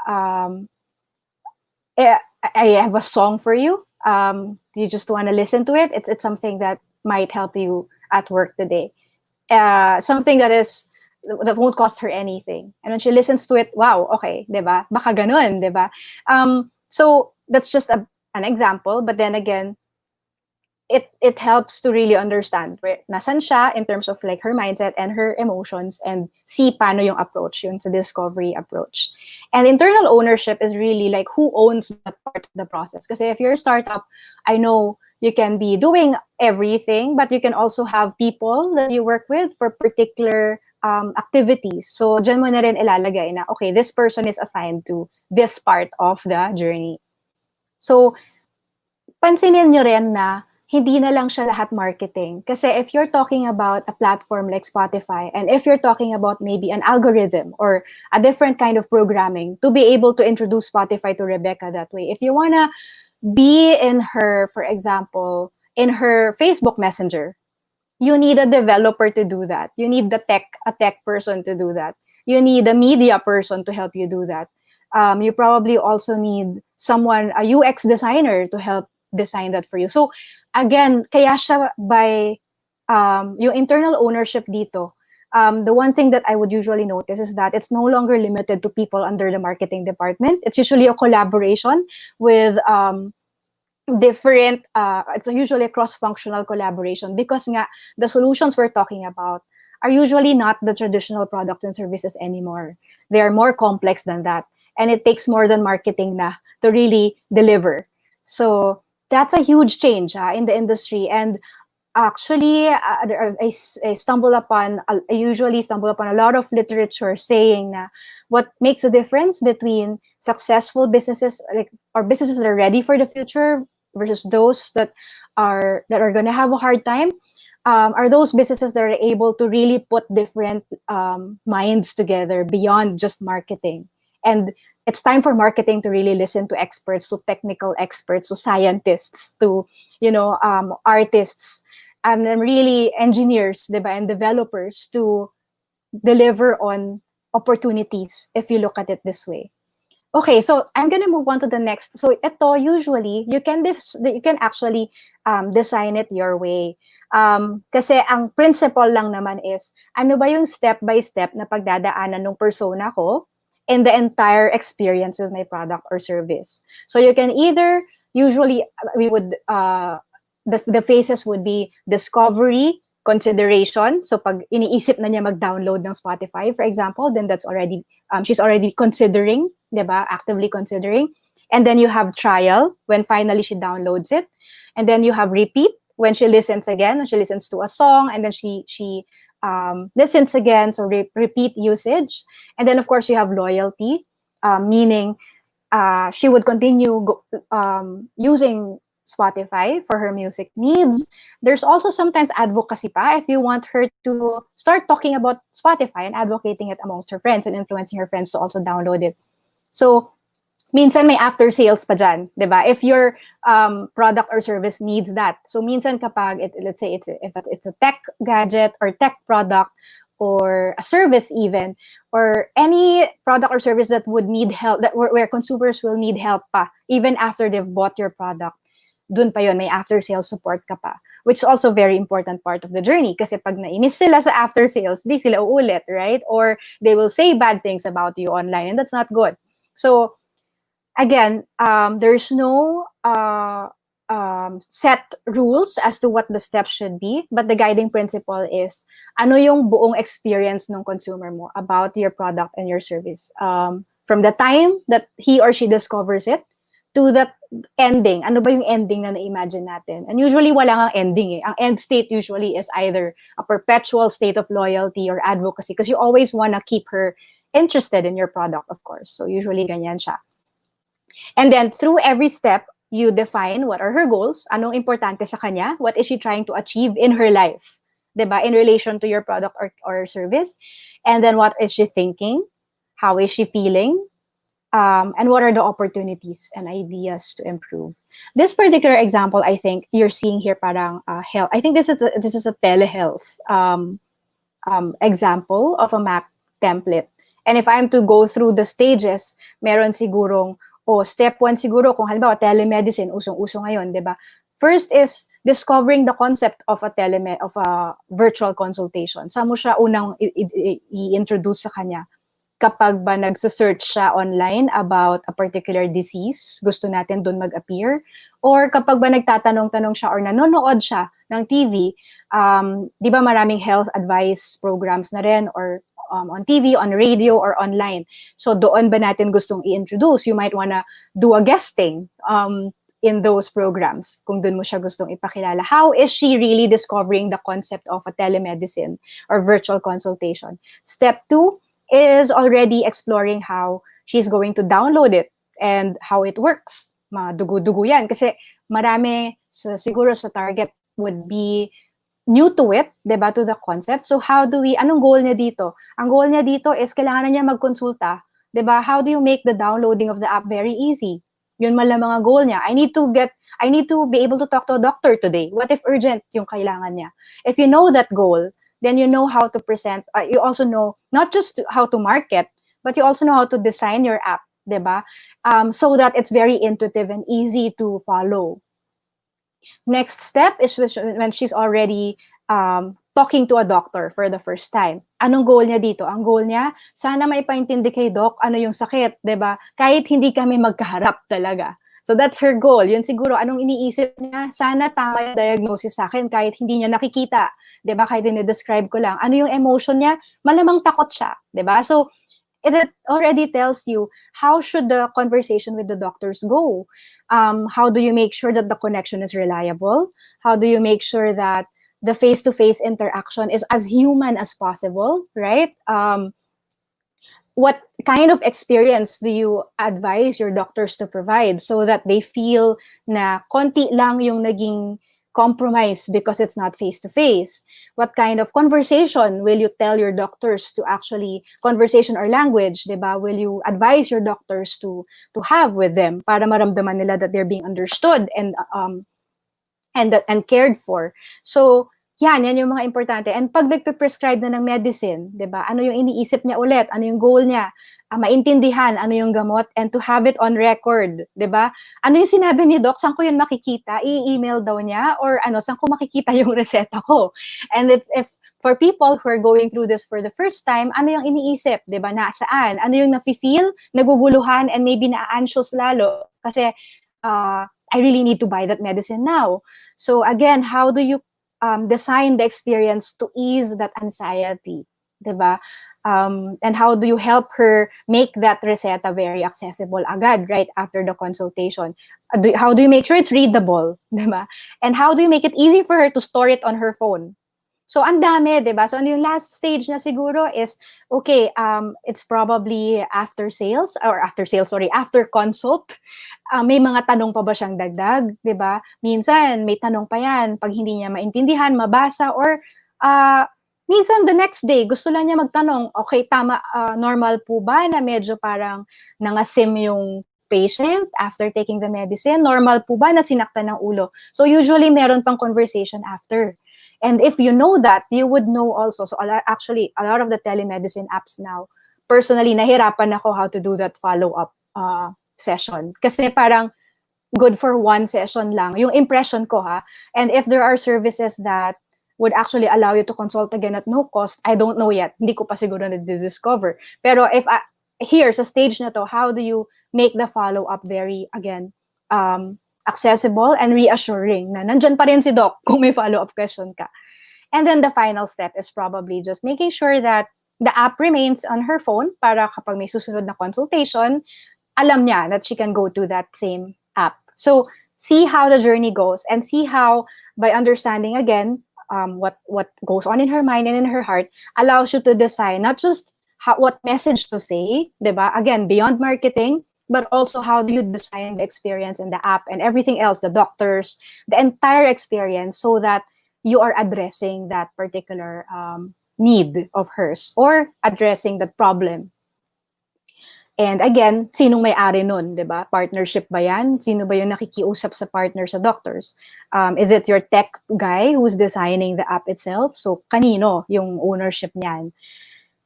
I have a song for you. Do you just want to listen to it? It's something that might help you at work today. Something that won't cost her anything." And when she listens to it, wow, okay, diba? Baka ganun, diba? So that's just an example. But then again, it helps to really understand where nasan siya in terms of like her mindset and her emotions, and see paano yung approach yun sa discovery approach. And internal ownership is really like who owns that part of the process. Because if you're a startup, I know you can be doing everything, but you can also have people that you work with for particular activities. So dyan mo na rin ilalagay na, okay, this person is assigned to this part of the journey. So pansinin nyo rin na hindi na lang siya lahat marketing. Kasi if you're talking about a platform like Spotify, and if you're talking about maybe an algorithm or a different kind of programming to be able to introduce Spotify to Rebecca that way, if you wanna be in her, for example, in her Facebook Messenger, you need a developer to do that. You need a tech person to do that. You need a media person to help you do that. You probably also need someone, a UX designer, to help design that for you. So again, kaya siya by yung internal ownership dito. The one thing that I would usually notice is that it's no longer limited to people under the marketing department. It's usually a collaboration with different, it's usually a cross-functional collaboration, because nga, the solutions we're talking about are usually not the traditional products and services anymore. They are more complex than that. And it takes more than marketing na to really deliver. So that's a huge change in the industry. And actually, I usually stumble upon a lot of literature saying na what makes a difference between successful businesses, like, or businesses that are ready for the future, versus those that are going to have a hard time, are those businesses that are able to really put different minds together beyond just marketing. And it's time for marketing to really listen to experts, to technical experts, to scientists, to, you know, artists, and really engineers, diba, and developers to deliver on opportunities, if you look at it this way. Okay, so I'm gonna move on to the next. So ito, usually, you can actually design it your way. Kasi ang principle lang naman is, ano ba yung step-by-step na pagdadaanan ng persona ko in the entire experience with my product or service. So you can either, usually, we would, the phases would be discovery, consideration. So pag iniisip na niya mag-download ng Spotify, for example, then that's already, she's already considering, diba? Actively considering. And then you have trial, when finally she downloads it. And then you have repeat, when she listens again, when she listens to a song, and then she listens again, so repeat usage. And then, of course, you have loyalty, meaning she would continue using Spotify for her music needs. There's also sometimes advocacy pa, if you want her to start talking about Spotify and advocating it amongst her friends and influencing her friends to also download it. So minsan may after sales pa dyan, diba? If your product or service needs that. So minsan kapag, let's say if it's a tech gadget or tech product or a service even, or any product or service that would need help, where consumers will need help pa, even after they've bought your product, dun pa yun, may after sales support ka pa. Which is also a very important part of the journey. Kasi pag nainis sila sa after sales, di sila uulit, right? Or they will say bad things about you online, and that's not good. So again, there's no set rules as to what the steps should be, but the guiding principle is, ano yung buong experience ng consumer mo about your product and your service. From the time that he or she discovers it to the ending. Ano ba yung ending na na-imagine natin? And usually, wala nga ending eh. Ang end state usually is either a perpetual state of loyalty or advocacy because you always want to keep her interested in your product, of course. So usually, ganyan siya. And then, through every step, you define what are her goals, anong importante sa kanya, what is she trying to achieve in her life, diba? In relation to your product or service. And then, what is she thinking? How is she feeling? And what are the opportunities and ideas to improve? This particular example, I think you're seeing here parang health. I think this is a telehealth example of a Mac template. And if I'm to go through the stages, meron sigurong, step 1 siguro, kung halimbawa telemedicine, usong-uso ngayon, di ba? First is discovering the concept of a virtual consultation. Saan mo siya unang i-introduce sa kanya? Kapag ba nagsa-search siya online about a particular disease, gusto natin doon mag-appear, or kapag ba nagtatanong-tanong siya or nanonood siya ng TV, di ba maraming health advice programs na rin or on TV, on radio, or online. So doon ba natin gustong i-introduce? You might wanna do a guesting in those programs kung doon mo siya gustong ipakilala. How is she really discovering the concept of a telemedicine or virtual consultation? Step 2 is already exploring how she's going to download it and how it works. Madugo-dugo yan. Kasi marami siguro sa target would be new to it, diba, to the concept. So anong goal niya dito? Ang goal niya dito is kailangan niya magkonsulta. Diba? How do you make the downloading of the app very easy? Yun man lang mga goal niya. I need to be able to talk to a doctor today. What if urgent yung kailangan niya? If you know that goal, then you know how to present. You also know not just how to market, but you also know how to design your app, diba? So that it's very intuitive and easy to follow. Next step is when she's already talking to a doctor for the first time. Anong goal niya dito? Ang goal niya, sana maipaintindi kay doc ano yung sakit, diba? Kahit hindi kami magkaharap talaga. So that's her goal. Yun siguro, anong iniisip niya? Sana tama yung diagnosis sa akin kahit hindi niya nakikita. Diba? Kahit dinidescribe ko lang. Ano yung emotion niya? Malamang takot siya. Diba? So, it already tells you how should the conversation with the doctors go. How do you make sure that the connection is reliable? How do you make sure that the face-to-face interaction is as human as possible, right? What kind of experience do you advise your doctors to provide so that they feel na konti lang yung naging compromise because it's not face-to-face? What kind of conversation will you tell your doctors to actually, conversation or language, diba? Will you advise your doctors to have with them para maramdaman nila that they're being understood and cared for? So, yan yung mga importante. And pag nagpe-prescribe na ng medicine, diba? Ano yung iniisip niya ulit? Ano yung goal niya? Maintindihan ano yung gamot and to have it on record, diba? Ano yung sinabi ni doc? Saan ko yun makikita? I-email daw niya? Or saan ko makikita yung reseta ko? And if for people who are going through this for the first time, ano yung iniisip? Diba? Nasaan? Ano yung nafe-feel? Naguguluhan and maybe na-anxious lalo? Kasi I really need to buy that medicine now. So again, how do you design the experience to ease that anxiety, diba? And how do you help her make that reseta very accessible agad, right after the consultation? How do you make sure it's readable, diba? And how do you make it easy for her to store it on her phone? So, ang dami, diba? So, yung last stage na siguro is, okay, it's probably after consult. May mga tanong pa ba siyang dagdag, diba? Minsan, may tanong pa yan. Pag hindi niya maintindihan, mabasa, or minsan the next day, gusto lang niya magtanong, okay, tama, normal po ba na medyo parang nangasim yung patient after taking the medicine? Normal po ba na sinaktan ng ulo? So, usually, meron pang conversation after. And if you know that, you would know also. So actually, a lot of the telemedicine apps now, personally, nahirapan ako how to do that follow-up session. Kasi parang good for one session lang. Yung impression ko ha. And if there are services that would actually allow you to consult again at no cost, I don't know yet. Hindi ko pa siguro na-discover. Pero if here, sa stage na to, how do you make the follow-up very, again, accessible and reassuring na nandyan pa rin si doc kung may follow-up question ka. And then the final step is probably just making sure that the app remains on her phone para kapag may susunod na consultation, alam niya that she can go to that same app. So see how the journey goes and see how, by understanding again what goes on in her mind and in her heart, allows you to decide not just what message to say, diba? Again, beyond marketing, but also how do you design the experience in the app and everything else, the doctors, the entire experience, so that you are addressing that particular need of hers or addressing that problem. And again, sinong may-ari nun, di ba? Partnership ba yan? Sino ba yung nakikiusap sa partner sa doctors? Is it your tech guy who's designing the app itself? So, kanino yung ownership niyan?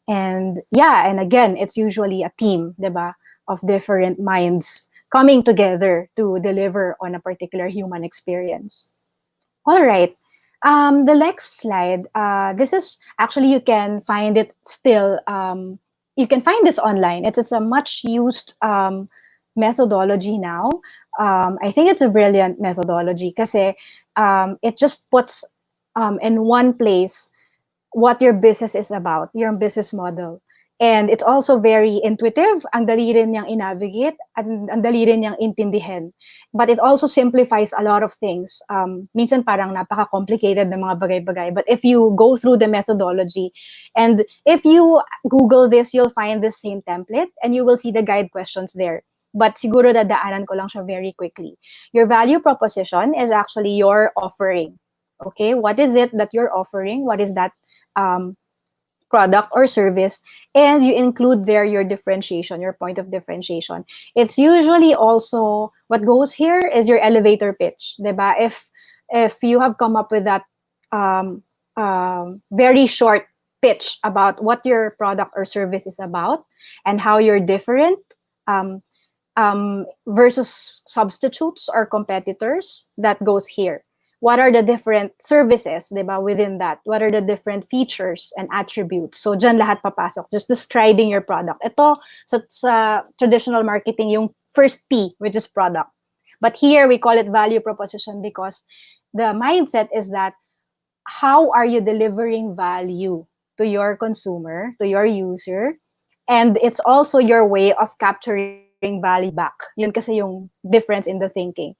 And yeah, and again, it's usually a team, di ba, of different minds coming together to deliver on a particular human experience. All right. The next slide, this is actually, you can find it still, you can find this online. It's a much used methodology now. I think it's a brilliant methodology kasi it just puts in one place what your business is about, your business model. And it's also very intuitive. Ang dali rin niyang i-navigate at ang dali rin niyang intindihin. But it also simplifies a lot of things. Minsan parang napaka-complicated ng mga bagay-bagay. But if you go through the methodology, and if you Google this, you'll find the same template and you will see the guide questions there. But siguro dadaanan ko lang siya very quickly. Your value proposition is actually your offering. Okay, what is it that you're offering? What is that product or service? And you include there your differentiation, your point of differentiation. It's usually also, what goes here is your elevator pitch, diba? If you have come up with that very short pitch about what your product or service is about and how you're different versus substitutes or competitors, that goes here. What are the different services, diba, within that? What are the different features and attributes? So, dyan lahat papasok. Just describing your product. Ito, sa traditional marketing, yung first P, which is product. But here, we call it value proposition because the mindset is that how are you delivering value to your consumer, to your user? And it's also your way of capturing value back. Yun kasi yung difference in the thinking.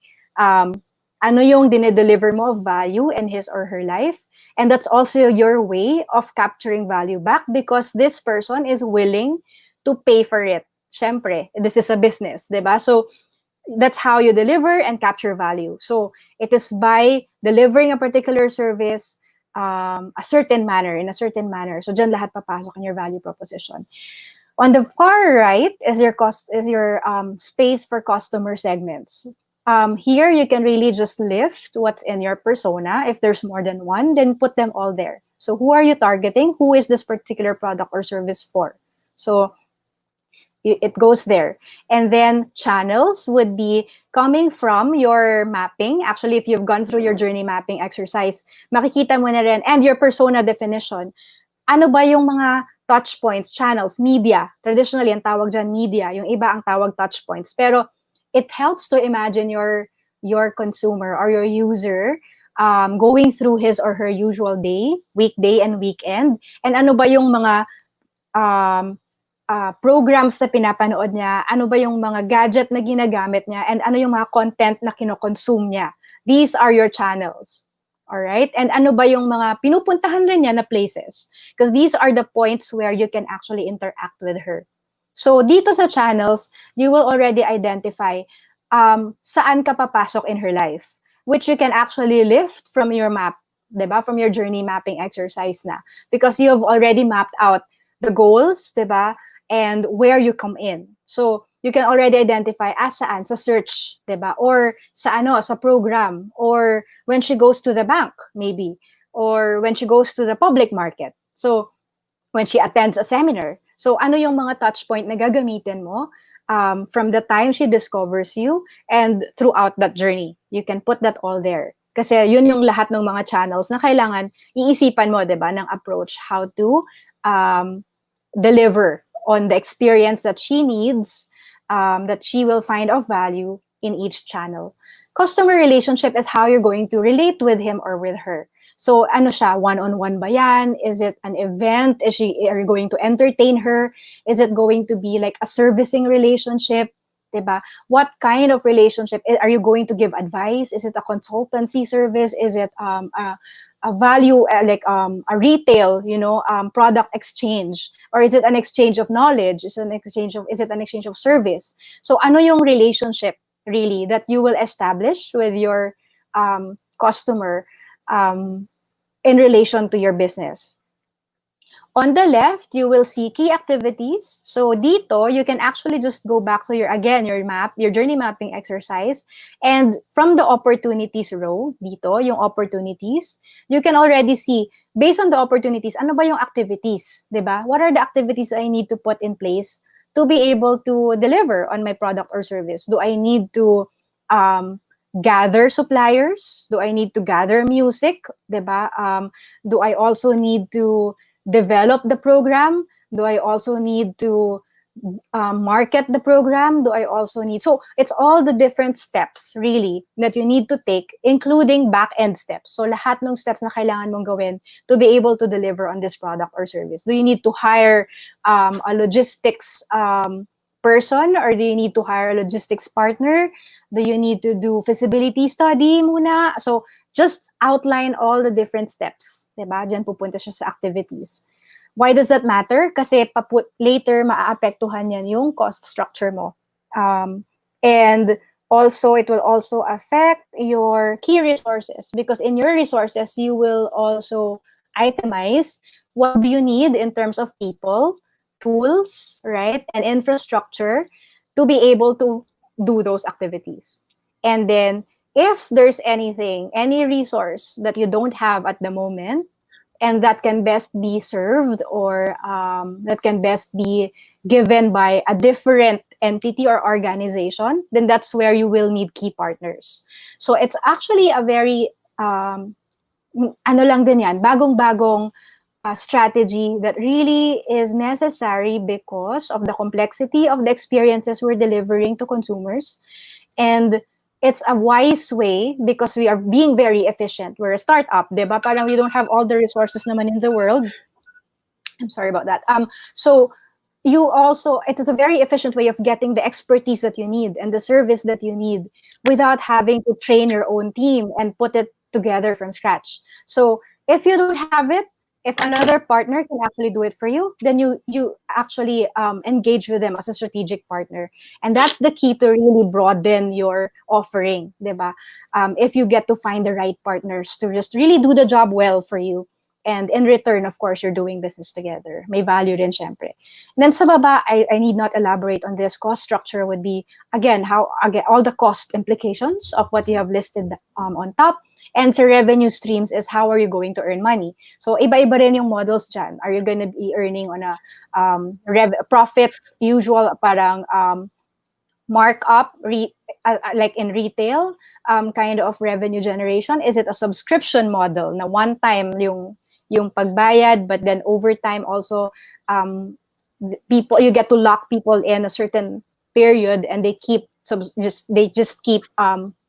Ano yung dinedeliver mo of value in his or her life. And that's also your way of capturing value back because this person is willing to pay for it. Siyempre, this is a business, diba? So, that's how you deliver and capture value. So, it is by delivering a particular service in a certain manner. So, dyan lahat papasok in your value proposition. On the far right is your space for customer segments. Here, you can really just lift what's in your persona. If there's more than one, then put them all there. So who are you targeting? Who is this particular product or service for? So it goes there. And then channels would be coming from your mapping. Actually, if you've gone through your journey mapping exercise, makikita mo na rin. And your persona definition. Ano ba yung mga touch points, channels, media? Traditionally, ang tawag dyan media. Yung iba ang tawag touch points. Pero it helps to imagine your consumer or your user going through his or her usual day, weekday and weekend. And ano ba yung mga programs na pinapanood niya, ano ba yung mga gadget na ginagamit niya, and ano yung mga content na kinokonsume niya. These are your channels. All right? And ano ba yung mga pinupuntahan rin niya na places? Because these are the points where you can actually interact with her. So, dito sa channels, you will already identify saan ka papasok in her life, which you can actually lift from your map, diba? From your journey mapping exercise na. Because you have already mapped out the goals, diba? And where you come in. So, you can already identify saan, sa search, diba? Or sa program, or when she goes to the bank, maybe, or when she goes to the public market. So, when she attends a seminar. So, ano yung mga touch point na gagamitin mo from the time she discovers you and throughout that journey? You can put that all there. Kasi yun yung lahat ng mga channels na kailangan iisipan mo, diba, ng approach, how to deliver on the experience that she needs, that she will find of value in each channel. Customer relationship is how you're going to relate with him or with her. So ano siya, one-on-one ba yan? Is it an event? Are you going to entertain her? Is it going to be like a servicing relationship? Diba? What kind of relationship? Are you going to give advice? Is it a consultancy service? Is it a value, a retail, product exchange? Or is it an exchange of knowledge? Is it an exchange of service? So ano yung relationship really that you will establish with your customer in relation to your business? On the left, you will see key activities. So dito, you can actually just go back to your journey mapping exercise. And from the opportunities row, dito, yung opportunities, you can already see, based on the opportunities, ano ba yung activities, diba? What are the activities I need to put in place to be able to deliver on my product or service? Do I need to gather suppliers? Do I need to gather music? Diba? Do I also need to develop the program? Do I also need to market the program? Do I also need... So it's all the different steps really that you need to take, including back-end steps. So lahat ng steps na kailangan mong gawin to be able to deliver on this product or service. Do you need to hire a logistics person, or do you need to hire a logistics partner? Do you need to do feasibility study muna? So just outline all the different steps. Diba? Diyan pupunta siya sa activities. Why does that matter? Kasi later, maaapektuhan yan yung cost structure mo. And also, it will also affect your key resources, because in your resources, you will also itemize what do you need in terms of people, tools, right, and infrastructure to be able to do those activities. And then, if there's any resource that you don't have at the moment, and that can best be served, or that can best be given by a different entity or organization, then that's where you will need key partners. So it's actually a very, bagong-bagong strategy that really is necessary because of the complexity of the experiences we're delivering to consumers. And it's a wise way because we are being very efficient. We're a startup, diba? Parang we don't have all the resources naman in the world. I'm sorry about that. So it is a very efficient way of getting the expertise that you need and the service that you need without having to train your own team and put it together from scratch. So if you don't have it, if another partner can actually do it for you, then you actually engage with them as a strategic partner. And that's the key to really broaden your offering, diba? If you get to find the right partners to just really do the job well for you. And in return, of course, you're doing business together. May value din, syempre. And then sa baba, I need not elaborate on this. Cost structure would be, again, all the cost implications of what you have listed on top. And sa revenue streams is how are you going to earn money. So iba-iba rin yung models dyan. Are you going to be earning on a profit, usual parang markup, like in retail, kind of revenue generation? Is it a subscription model na one time yung pagbayad, but then over time also you get to lock people in a certain period, and they just keep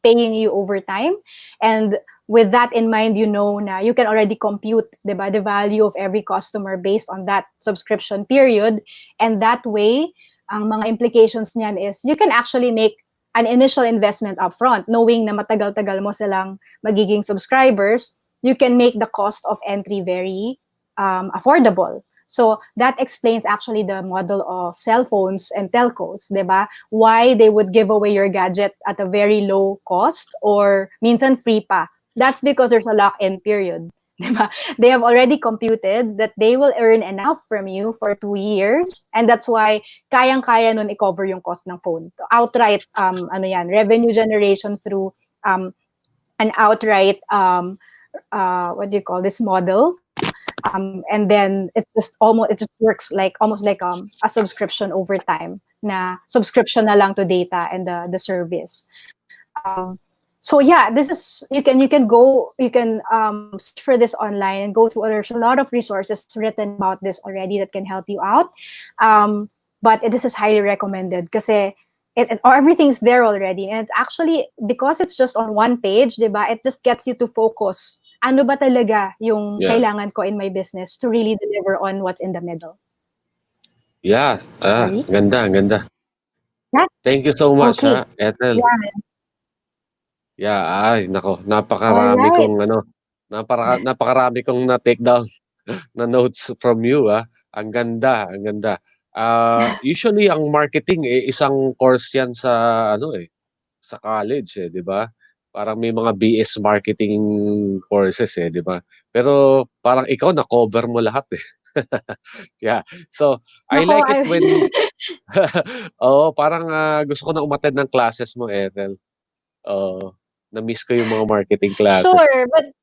paying you over time. And with that in mind, na you can already compute, diba, the value of every customer based on that subscription period. And that way, ang mga implications niyan is you can actually make an initial investment upfront, knowing na matagal-tagal mo silang magiging subscribers. You can make the cost of entry very affordable. So that explains actually the model of cell phones and telcos, diba? Why they would give away your gadget at a very low cost or minsan free pa. That's because there's a lock-in period, diba? They have already computed that they will earn enough from you for 2 years, and that's why kayang-kaya nun i-cover yung cost ng phone. Outright, revenue generation through an outright, what do you call this model? And then it just works almost like a subscription over time. Na subscription na lang to data and the service. So yeah, this is you can search for this online and go through. There's a lot of resources written about this already that can help you out. But this is highly recommended kasi everything's there already, and actually because it's just on one page, diba, it just gets you to focus ano ba talaga yung Yeah. kailangan ko in my business to really deliver on what's in the middle. Yeah. Sorry? Ganda. Yeah. Thank you so much, Okay. Ethel. Yeah. Yeah, nako, All right. napakarami kong na-take down na notes from you, Ang ganda, ang ganda. Usually ang marketing isang course 'yan sa sa college, 'di ba? Parang may mga BS marketing courses, 'di ba? Pero parang ikaw na-cover mo lahat, eh. Yeah. So, I Nako, like it when oo, parang, gusto ko na umattend ng classes mo, Ethel. Oo, na-miss ko yung mga marketing classes. sure, but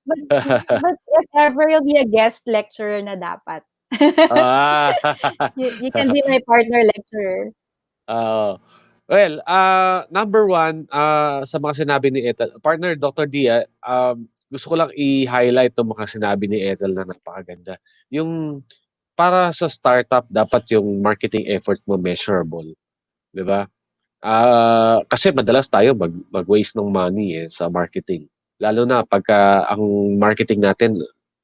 if ever you'll be a guest lecturer na dapat. Ah. You can be my partner lecturer. Oo. Well, number one, sa mga sinabi ni Ethel, partner Dr. Dia, gusto ko lang i-highlight 'tong mga sinabi ni Ethel na napakaganda. Yung para sa startup dapat yung marketing effort mo measurable, 'di ba? Kasi madalas tayo mag-waste ng money, sa marketing. Lalo na pagka ang marketing natin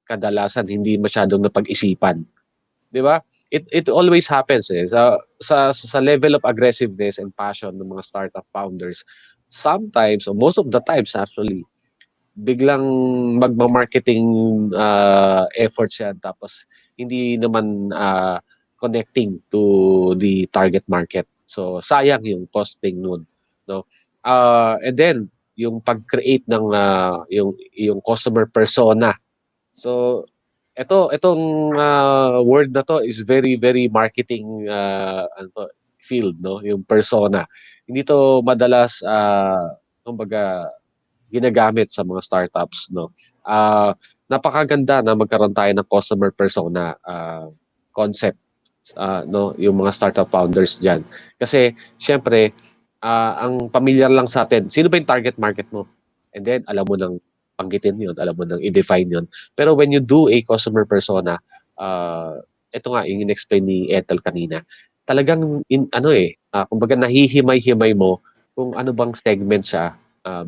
kadalasan hindi masyadong napag-isipan. 'Di ba? It always happens, sa level of aggressiveness and passion ng mga startup founders. Sometimes or most of the times actually, biglang magma-marketing efforts yan tapos hindi naman connecting to the target market. So sayang yung costing nun, no? And then yung pag-create ng yung customer persona. So itong word na to is very very marketing field, no, yung persona. Hindi to madalas kumbaga ginagamit sa mga startups, no. Napakaganda na magkaroon tayo ng customer persona concept, no, yung mga startup founders diyan. Kasi syempre ang familiar lang sa atin, sino ba yung target market mo? And then alam mo nang banggitin yun, alam mo nang i-define yun. Pero when you do a customer persona, ito nga yung in-explain ni Ethel kanina, talagang kumbaga nahihimay-himay mo kung ano bang segment siya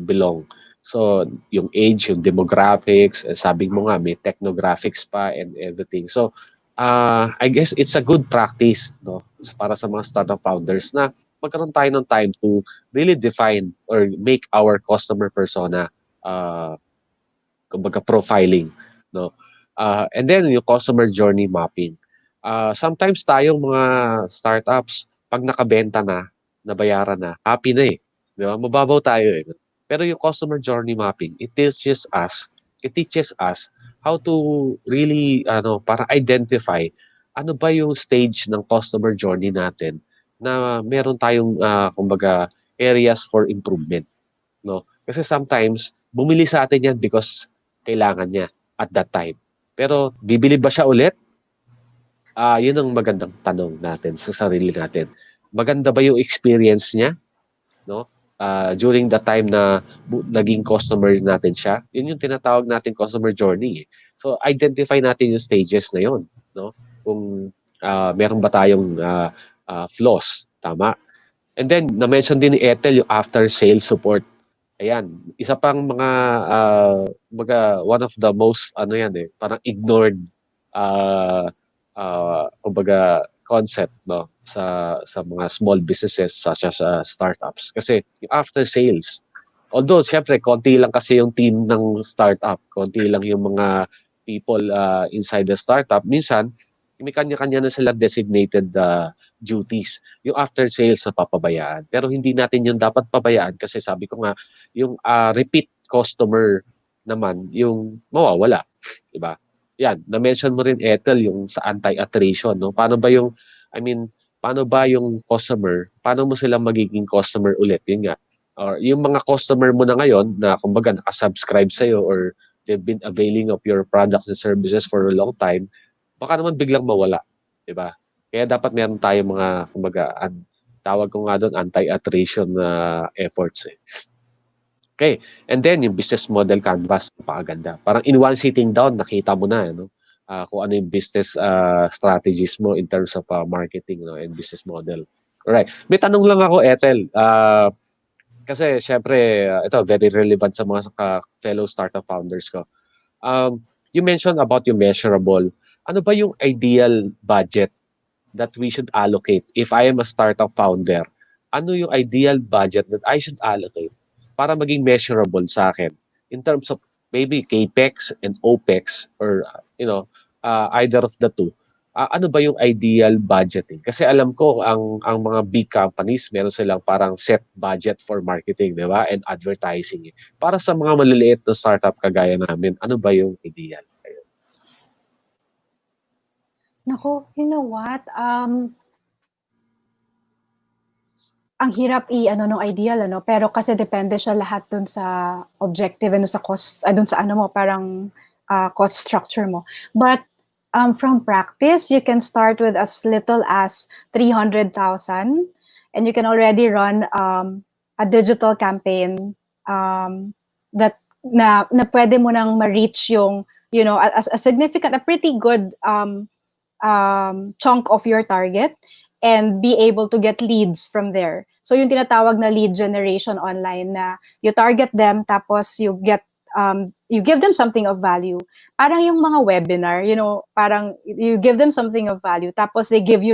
belong. So, yung age, yung demographics, sabi mo nga may technographics pa and everything. So, I guess it's a good practice, no, para sa mga startup founders na magkaroon tayo ng time to really define or make our customer persona kumbaga profiling, no. And then yung customer journey mapping. Sometimes tayong mga startups pag nakabenta na, nabayaran na, happy na, eh. 'Di ba? Mababaw tayo, eh. Pero yung customer journey mapping, it teaches us how to really para identify ano ba yung stage ng customer journey natin na meron tayong kumbaga areas for improvement, no? Kasi sometimes bumili sa atin 'yan because kailangan niya at that time. Pero bibili ba siya ulit? Yun ang magandang tanong natin sa sarili natin. Maganda ba yung experience niya, no? During the time na naging customer natin siya, yun yung tinatawag natin customer journey, eh. So identify natin yung stages na yun, no? Kung meron ba tayong flaws, tama? And then na-mention din ni Ethel yung after sales support. Ayan, isa pang one of the most parang ignored kumbaga concept, no, sa mga small businesses such as startups. Kasi yung after sales, although syempre konti lang kasi yung team ng startup, konti lang yung mga people inside the startup, minsan may kanya-kanya na sila designated duties. Yung after sales na papabayaan. Pero hindi natin yung dapat pabayaan kasi sabi ko nga, yung repeat customer naman, yung mawawala. Diba? Yan, na-mention mo rin, Ethel, yung sa anti-attrition. No? Paano ba yung customer, paano mo sila magiging customer ulit? Yun nga. Or yung mga customer mo na ngayon na kumbaga nakasubscribe sa'yo or they've been availing of your products and services for a long time, baka naman biglang mawala, 'di ba? Kaya dapat meron tayong mga kumbaga tawag ko nga doon anti-attrition efforts, eh. Okay, and then yung business model canvas, napakaganda. Parang in one sitting down nakita mo na kung ano yung business strategies mo in terms of marketing, no, and business model. Alright. May tanong lang ako, Ethel. Kasi syempre ito very relevant sa mga fellow startup founders ko. You mentioned about yung measurable. Ano ba yung ideal budget that we should allocate? If I am a startup founder, ano yung ideal budget that I should allocate para maging measurable sa akin in terms of maybe capex and opex, or either of the two. Ano ba yung ideal budgeting? Kasi alam ko ang mga big companies meron silang parang set budget for marketing, di ba? And advertising. Para sa mga maliliit na startup kagaya namin, ano ba yung ideal? Nako, you know what? Ang hirap nung ideal, pero kasi depende siya lahat dun sa objective, sa cost, dun sa parang cost structure mo. But from practice, you can start with as little as 300,000, and you can already run a digital campaign that na pwede mo nang ma-reach yung, a pretty good chunk of your target, and be able to get leads from there. So yung tinatawag na lead generation online, na you target them, tapos you give them something of value. Parang yung mga webinar, parang you give them something of value, tapos they give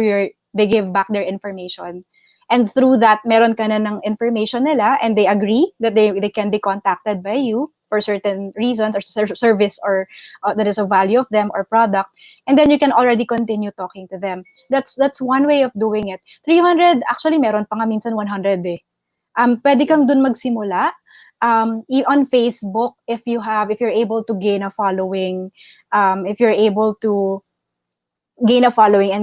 back their information. And through that, meron ka na ng information nila, and they agree that they can be contacted by you for certain reasons, or service, or that is of value of them, or product. And then you can already continue talking to them. That's one way of doing it. 300, actually meron pa nga minsan 100 eh. Pwede kang dun magsimula. On Facebook, if you're able to gain a following, and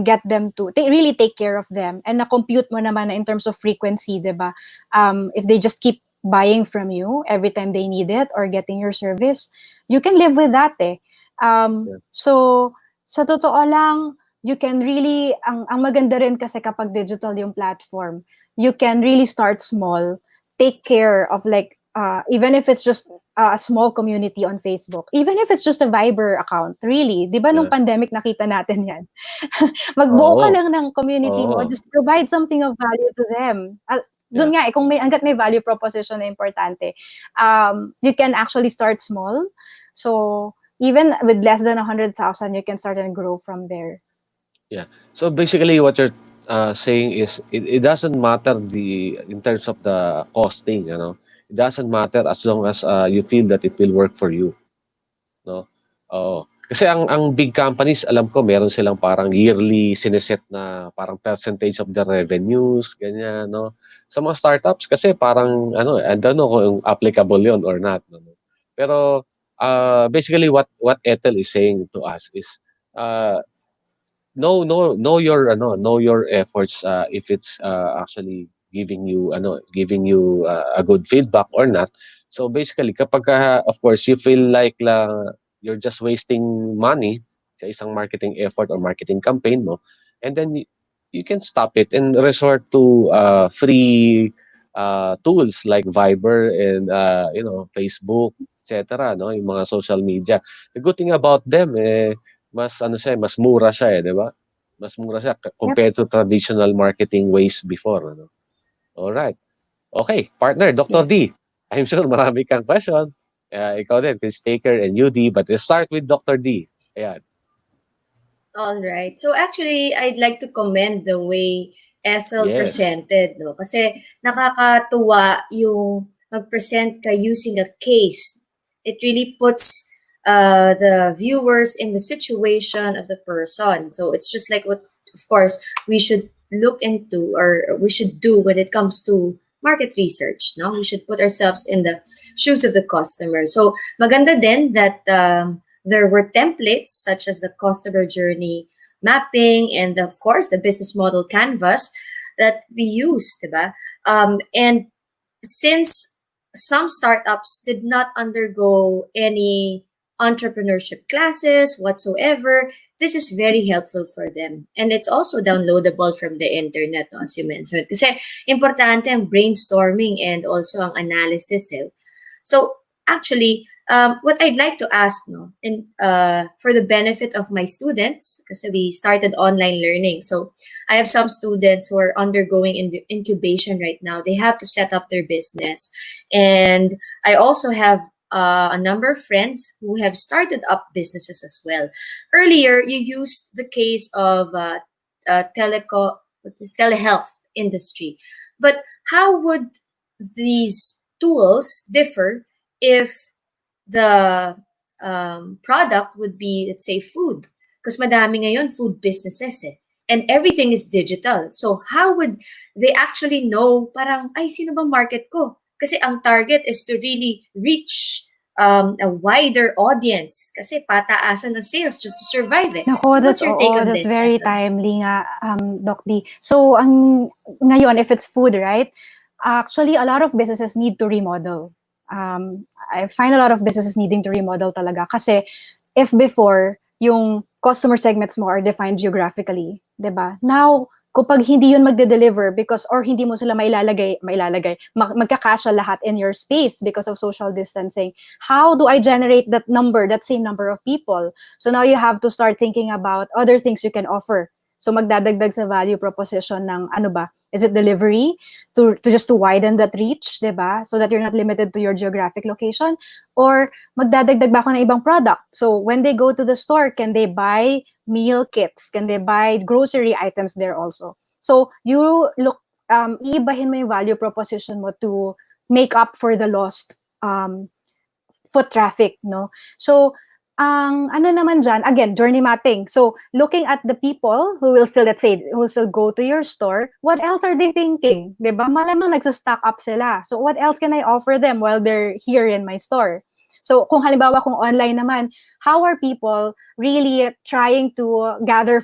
get them to really take care of them, and na-compute mo naman na in terms of frequency, diba? If they just keep buying from you every time they need it, or getting your service, you can live with that eh. So, sa totoo lang, you can really, ang maganda rin kasi kapag digital yung platform, you can really start small, take care of even if it's just a small community on Facebook, even if it's just a Viber account, really. Di ba nung pandemic nakita natin yan? Magbuo ka lang ng community mo, just provide something of value to them. Doon nga, kung hanggat may value proposition na importante, you can actually start small. So, even with less than 100,000, you can start and grow from there. Yeah. So basically what you're saying is it doesn't matter in terms of the costing, It doesn't matter as long as you feel that it will work for you. No? Kasi ang big companies, alam ko meron silang parang yearly sineset na parang percentage of the revenues, ganyan, no? Sa mga startups kasi parang I don't know kung applicable yon or not, no? Pero basically what Ethel is saying to us is know your efforts, if it's actually giving you a good feedback or not. So basically kapag of course you feel like you're just wasting money sa isang marketing effort or marketing campaign mo, and then you can stop it and resort to free tools like Viber and Facebook, etc., no, yung mga social media. The good thing about them mas mura siya, di ba? Mas mura siya compared to traditional marketing ways before, All right. Okay, partner, Dr. D. I'm sure marami kang question. Ikaw din, Kris-taker and UD, but let's start with Dr. D. Ayan. All right. So actually, I'd like to commend the way Ethel presented, no? Kasi nakakatuwa yung mag-present ka using a case. It really puts the viewers in the situation of the person. So it's just like what, of course, we should look into, or we should do when it comes to market research, no? We should put ourselves in the shoes of the customer. So maganda din that there were templates such as the customer journey mapping and of course the business model canvas that we use, diba? And since some startups did not undergo any entrepreneurship classes whatsoever, this is very helpful for them. And it's also downloadable from the internet, no, as you mentioned. Kasi importante ang brainstorming and also ang analysis. So actually, what I'd like to ask, and for the benefit of my students, kasi we started online learning. So I have some students who are undergoing incubation right now. They have to set up their business. And I also have a number of friends who have started up businesses as well. Earlier, you used the case of telehealth industry. But how would these tools differ if the product would be, let's say, food? Because madami ngayon food businesses eh. And everything is digital. So how would they actually know parang, ay, sino bang market ko? Kasi ang target is to really reach a wider audience. Kasi pataasan ng sales just to survive eh. Nako, So what's your take on that's this, very Ethel? timely nga, Doc D. So, ngayon, if it's food, right? Actually, a lot of businesses need to remodel. I find a lot of businesses needing to remodel talaga. Kasi, if before, yung customer segments mo are defined geographically, 'di ba? Now, kapag hindi yun magde-deliver because or hindi mo sila magkakasya lahat in your space because of social distancing, how do I generate that same number of people? So now you have to start thinking about other things you can offer. So magdadagdag sa value proposition ng ano ba? Is it delivery to widen that reach, 'di ba? So that you're not limited to your geographic location, or magdadagdag ba ako ng ibang product? So when they go to the store, can they buy meal kits? Can they buy grocery items there also? So you look, iibahin mo yung value proposition mo to make up for the lost foot traffic, no? So ang ano naman dyan, again, journey mapping. So looking at the people who will still, let's say, who will still go to your store, what else are they thinking? Diba? Malamang nagsa-stock up sila. So what else can I offer them while they're here in my store? So kung halimbawa kung online naman, how are people really trying to gather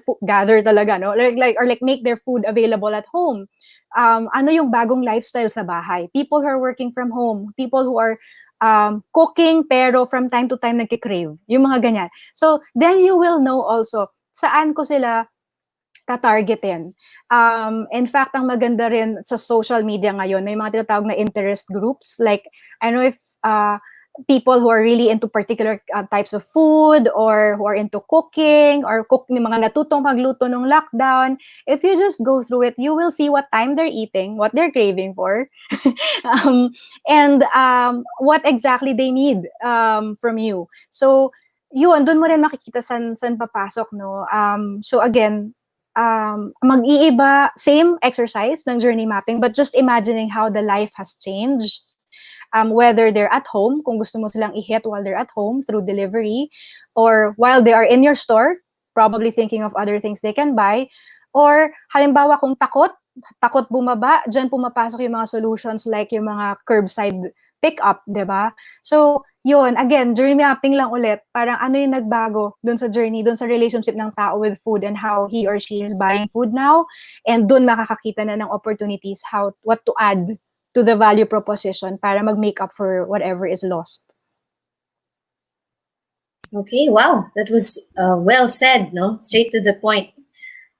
talaga, no? Like make their food available at home? Ano yung bagong lifestyle sa bahay? People who are working from home, people who are cooking pero from time to time nagki-crave. Yung mga ganyan. So then you will know also saan ko sila ka-targetin. In fact, ang maganda rin sa social media ngayon, may mga tinatawag na interest groups. Like, I know if people who are really into particular types of food or who are into cooking or yung mga natutong magluto nung lockdown, if you just go through it, you will see what time they're eating, what they're craving for, and what exactly they need from you. So, yun, dun mo rin makikita san papasok, no? So again, mag-iiba, same exercise ng journey mapping, but just imagining how the life has changed. Whether they're at home, kung gusto mo silang i-hit while they're at home through delivery, or while they are in your store, probably thinking of other things they can buy, or halimbawa kung takot bumaba, dyan pumapasok yung mga solutions like yung mga curbside pick-up, di ba? So, yun, again, journey mapping lang ulit, parang ano yung nagbago dun sa journey, dun sa relationship ng tao with food and how he or she is buying food now, and dun makakakita na ng opportunities, what to add to the value proposition para mag-make up for whatever is lost. Okay, wow. That was well said, no? Straight to the point.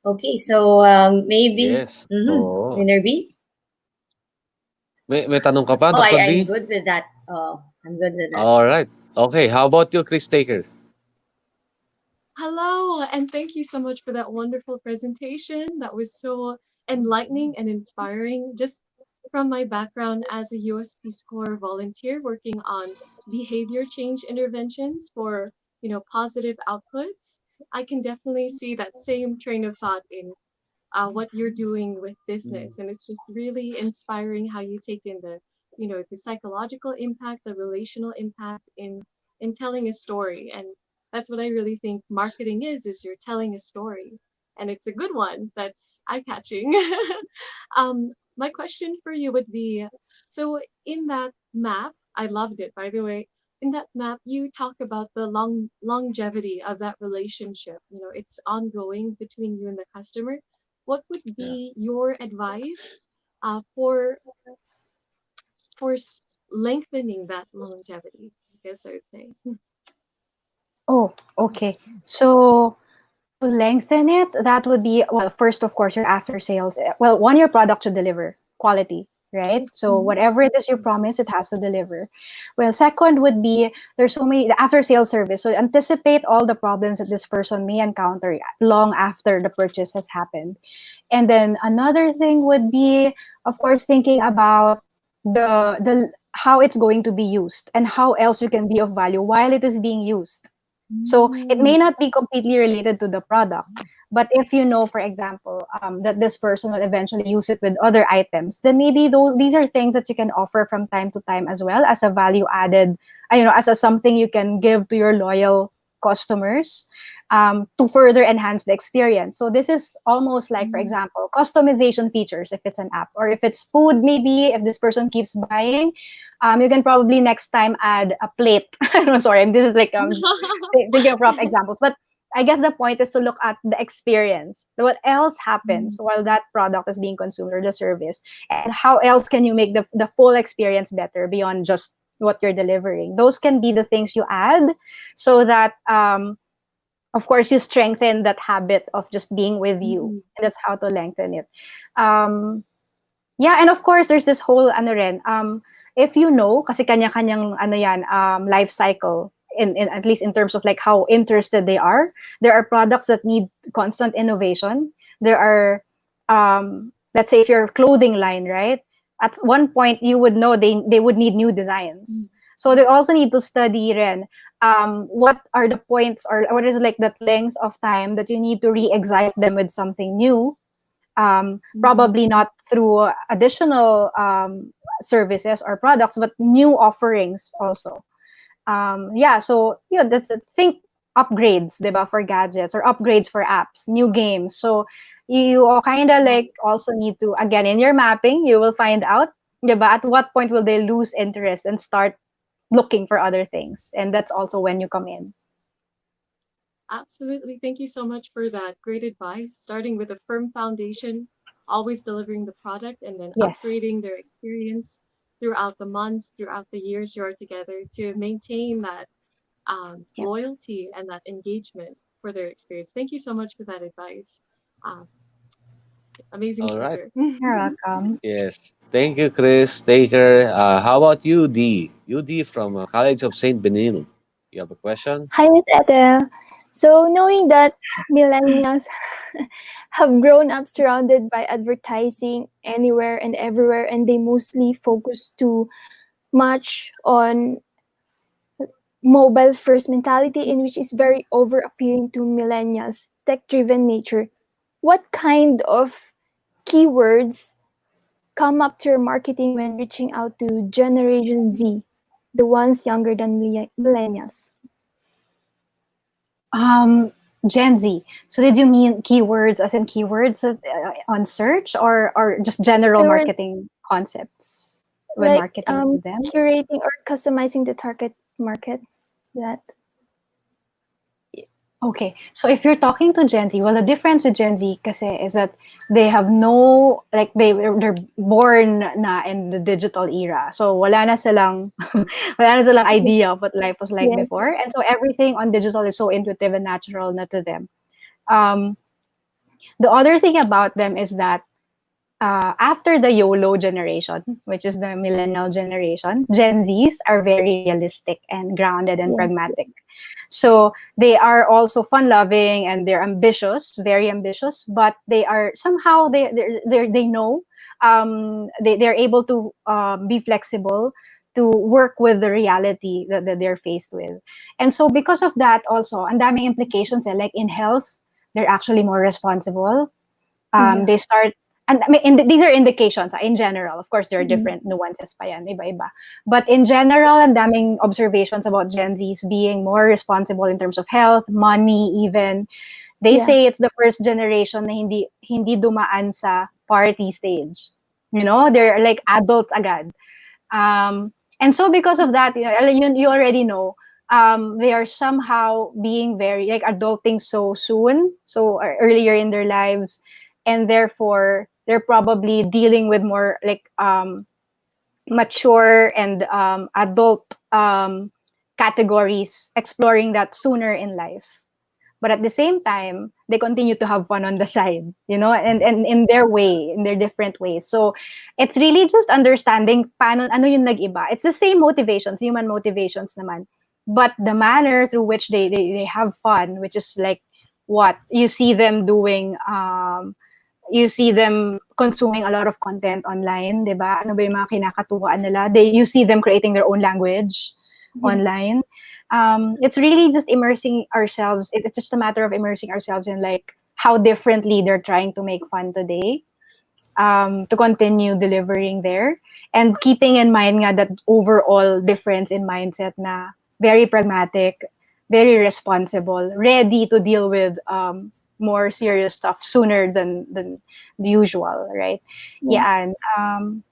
Okay, so maybe... Yes. Oo. Winner B? May tanong ka pa, Dr. D? I'm good with that. I'm good with that. All right. Okay, how about you, Kris-taker? Hello, and thank you so much for that wonderful presentation. That was so enlightening and inspiring. Just from my background as a US Peace Corps volunteer working on behavior change interventions for, positive outputs, I can definitely see that same train of thought in what you're doing with business. And it's just really inspiring how you take in the psychological impact, the relational impact in telling a story. And that's what I really think marketing is you're telling a story. And it's a good one that's eye-catching. My question for you would be, so in that map, I loved it, by the way, in that map, you talk about the longevity of that relationship. It's ongoing between you and the customer. What would be your advice for lengthening that longevity? I guess I would say. Oh, okay. So to lengthen it, that would be, well, first, of course, your after sales. Well, one, your product should deliver quality, right? So whatever it is you promise, it has to deliver. Well, second would be, there's so many, the after sales service. So anticipate all the problems that this person may encounter long after the purchase has happened. And then another thing would be, of course, thinking about the how it's going to be used and how else you can be of value while it is being used. So it may not be completely related to the product, but if you know, for example, that this person will eventually use it with other items, then maybe these are things that you can offer from time to time as well as a value added, as a something you can give to your loyal customers, to further enhance the experience. So this is almost like, for example, customization features if it's an app, or if it's food, maybe if this person keeps buying, you can probably next time add a plate. No, sorry, this is like thinking of rough examples, but I guess the point is to look at the experience. What else happens while that product is being consumed, or the service, and how else can you make the full experience better beyond just what you're delivering. Those can be the things you add, so that of course you strengthen that habit of just being with you. And that's how to lengthen it. Yeah, and of course there's this whole if you know, kasi kanya-kanyang life cycle, in at least in terms of like how interested they are. There are products that need constant innovation. There are let's say if you're a clothing line, right? At one point you would know they would need new designs. So they also need to study what are the points, or what is like that length of time that you need to re-excite them with something new. Probably not through additional services or products, but new offerings also. So that's think upgrades, diba, for gadgets, or upgrades for apps, new games. So you kind of like also need to, again, in your mapping, you will find out, diba, at what point will they lose interest and start looking for other things. And that's also when you come in. Absolutely. Thank you so much for that great advice. Starting with a firm foundation, always delivering the product, and then upgrading their experience throughout the months, throughout the years you're together, to maintain that loyalty and that engagement for their experience. Thank you so much for that advice. Amazing speaker. You're welcome. Yes. Thank you, Kris-taker. How about you, D? You, D, from College of St. Benil. You have a question? Hi, Miss Ethel. So, knowing that millennials have grown up surrounded by advertising anywhere and everywhere, and they mostly focus too much on mobile first mentality, in which is very over appealing to millennials, tech driven nature, what kind of keywords come up to your marketing when reaching out to Generation Z, the ones younger than millennials? Gen Z. So did you mean keywords as in keywords on search, or just general marketing concepts when like, marketing to them? Curating or customizing the target market. That. Okay, so if you're talking to Gen Z, well, the difference with Gen Z kasi is that they have no, like they're born na in the digital era. So wala na silang idea of what life was like before. And so everything on digital is so intuitive and natural na to them. The other thing about them is that after the YOLO generation, which is the millennial generation, Gen Zs are very realistic and grounded and pragmatic. So they are also fun-loving and they're ambitious, very ambitious, but they are somehow they know they're able to be flexible to work with the reality that they're faced with. And so because of that also, ang daming implications like in health, they're actually more responsible. They start. And I mean, these are indications in general. Of course, there are different nuances pa yan, iba-iba. But in general, ang daming observations about Gen Zs being more responsible in terms of health, money, even. They say it's the first generation na hindi dumaan sa party stage. You know, they're like adults agad. And so because of that, you already know, they are somehow being very like adulting so soon, so earlier in their lives, and therefore they're probably dealing with more like mature and adult categories, exploring that sooner in life. But at the same time, they continue to have fun on the side, you know, and in their way, in their different ways. So it's really just understanding paano, ano yung nag-iba. It's the same motivations, human motivations naman. But the manner through which they have fun, which is like what you see them doing, you see them consuming a lot of content online, di ba? Ano ba yung mga kinakatuwaan nila? You see them creating their own language online. It's really just immersing ourselves. It's just a matter of immersing ourselves in like how differently they're trying to make fun today, to continue delivering there. And keeping in mind nga that overall difference in mindset na very pragmatic, very responsible, ready to deal with more serious stuff sooner than the usual, right? Yeah, and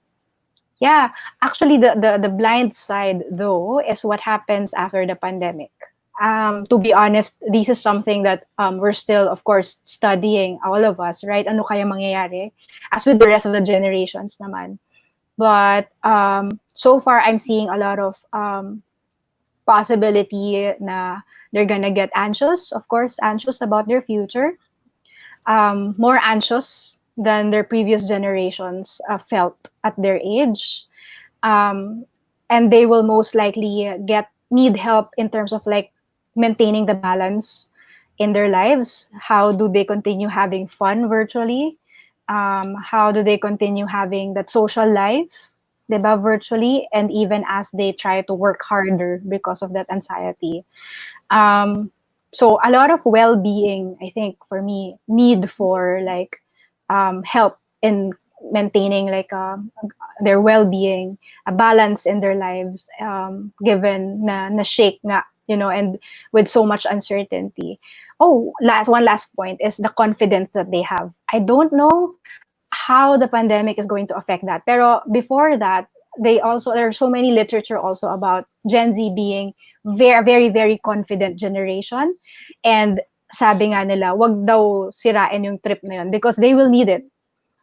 yeah, actually the blind side though is what happens after the pandemic. To be honest, this is something that we're still, of course, studying, all of us, right? Ano kaya mangyayari? As with the rest of the generations naman. But so far, I'm seeing a lot of possibility na they're gonna get anxious, of course, anxious about their future. More anxious than their previous generations felt at their age. And they will most likely need help in terms of like maintaining the balance in their lives. How do they continue having fun virtually? How do they continue having that social life, diba, virtually, and even as they try to work harder because of that anxiety. So a lot of well-being, I think, for me, need for like help in maintaining like their well-being, a balance in their lives, given na shake nga, you know, and with so much uncertainty. Oh, one last point is the confidence that they have. I don't know how the pandemic is going to affect that. Pero before that, there's so many literature also about Gen Z being very, very, very confident generation. And sabi nga nila, wag daw sirain yung trip na yun because they will need it.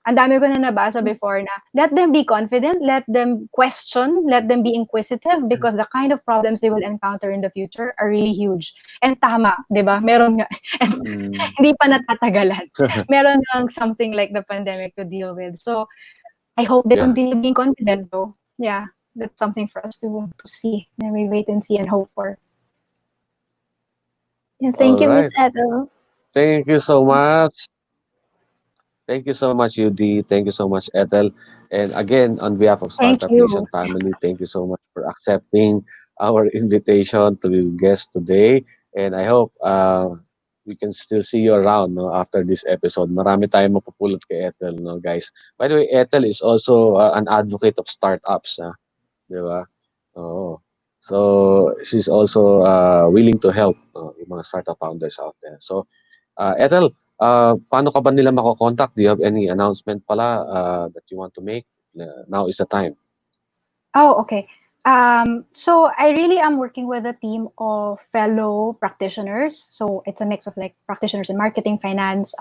Ang dami ko na nabasa before na let them be confident, let them question, let them be inquisitive because the kind of problems they will encounter in the future are really huge. And tama, di ba? Meron nga, hindi pa natatagalan. Meron lang something like the pandemic to deal with. So, I hope they continue being confident though. Yeah, that's something for us to see. And we wait and see and hope for. Yeah, thank you, Miss Ethel. Thank you so much. Thank you so much, Yudi. Thank you so much, Ethel. And again, on behalf of Startup Nation family, thank you so much for accepting our invitation to be guest today. And I hope we can still see you around after this episode. Marami tayong mapupulot kay Ethel, guys. By the way, Ethel is also an advocate of startups. Di ba? Oo. So, she's also willing to help yung mga startup founders out there. So, Ethel, paano ka ba nila mako-contact? Do you have any announcement pala that you want to make? Now is the time. Oh, okay. So I really am working with a team of fellow practitioners. So it's a mix of like practitioners in marketing, finance,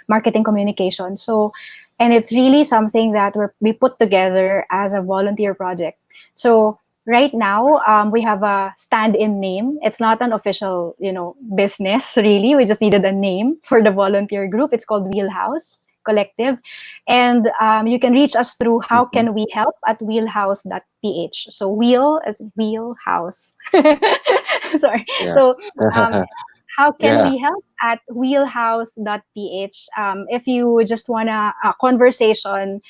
marketing communication. So, and it's really something that we put together as a volunteer project. So right now, we have a stand-in name. It's not an official, business really. We just needed a name for the volunteer group. It's called Wheelhouse Collective. And you can reach us through how can we help at wheelhouse.ph. So wheel as wheelhouse. Sorry. Yeah. So how can we help at wheelhouse.ph? If you just want a conversation,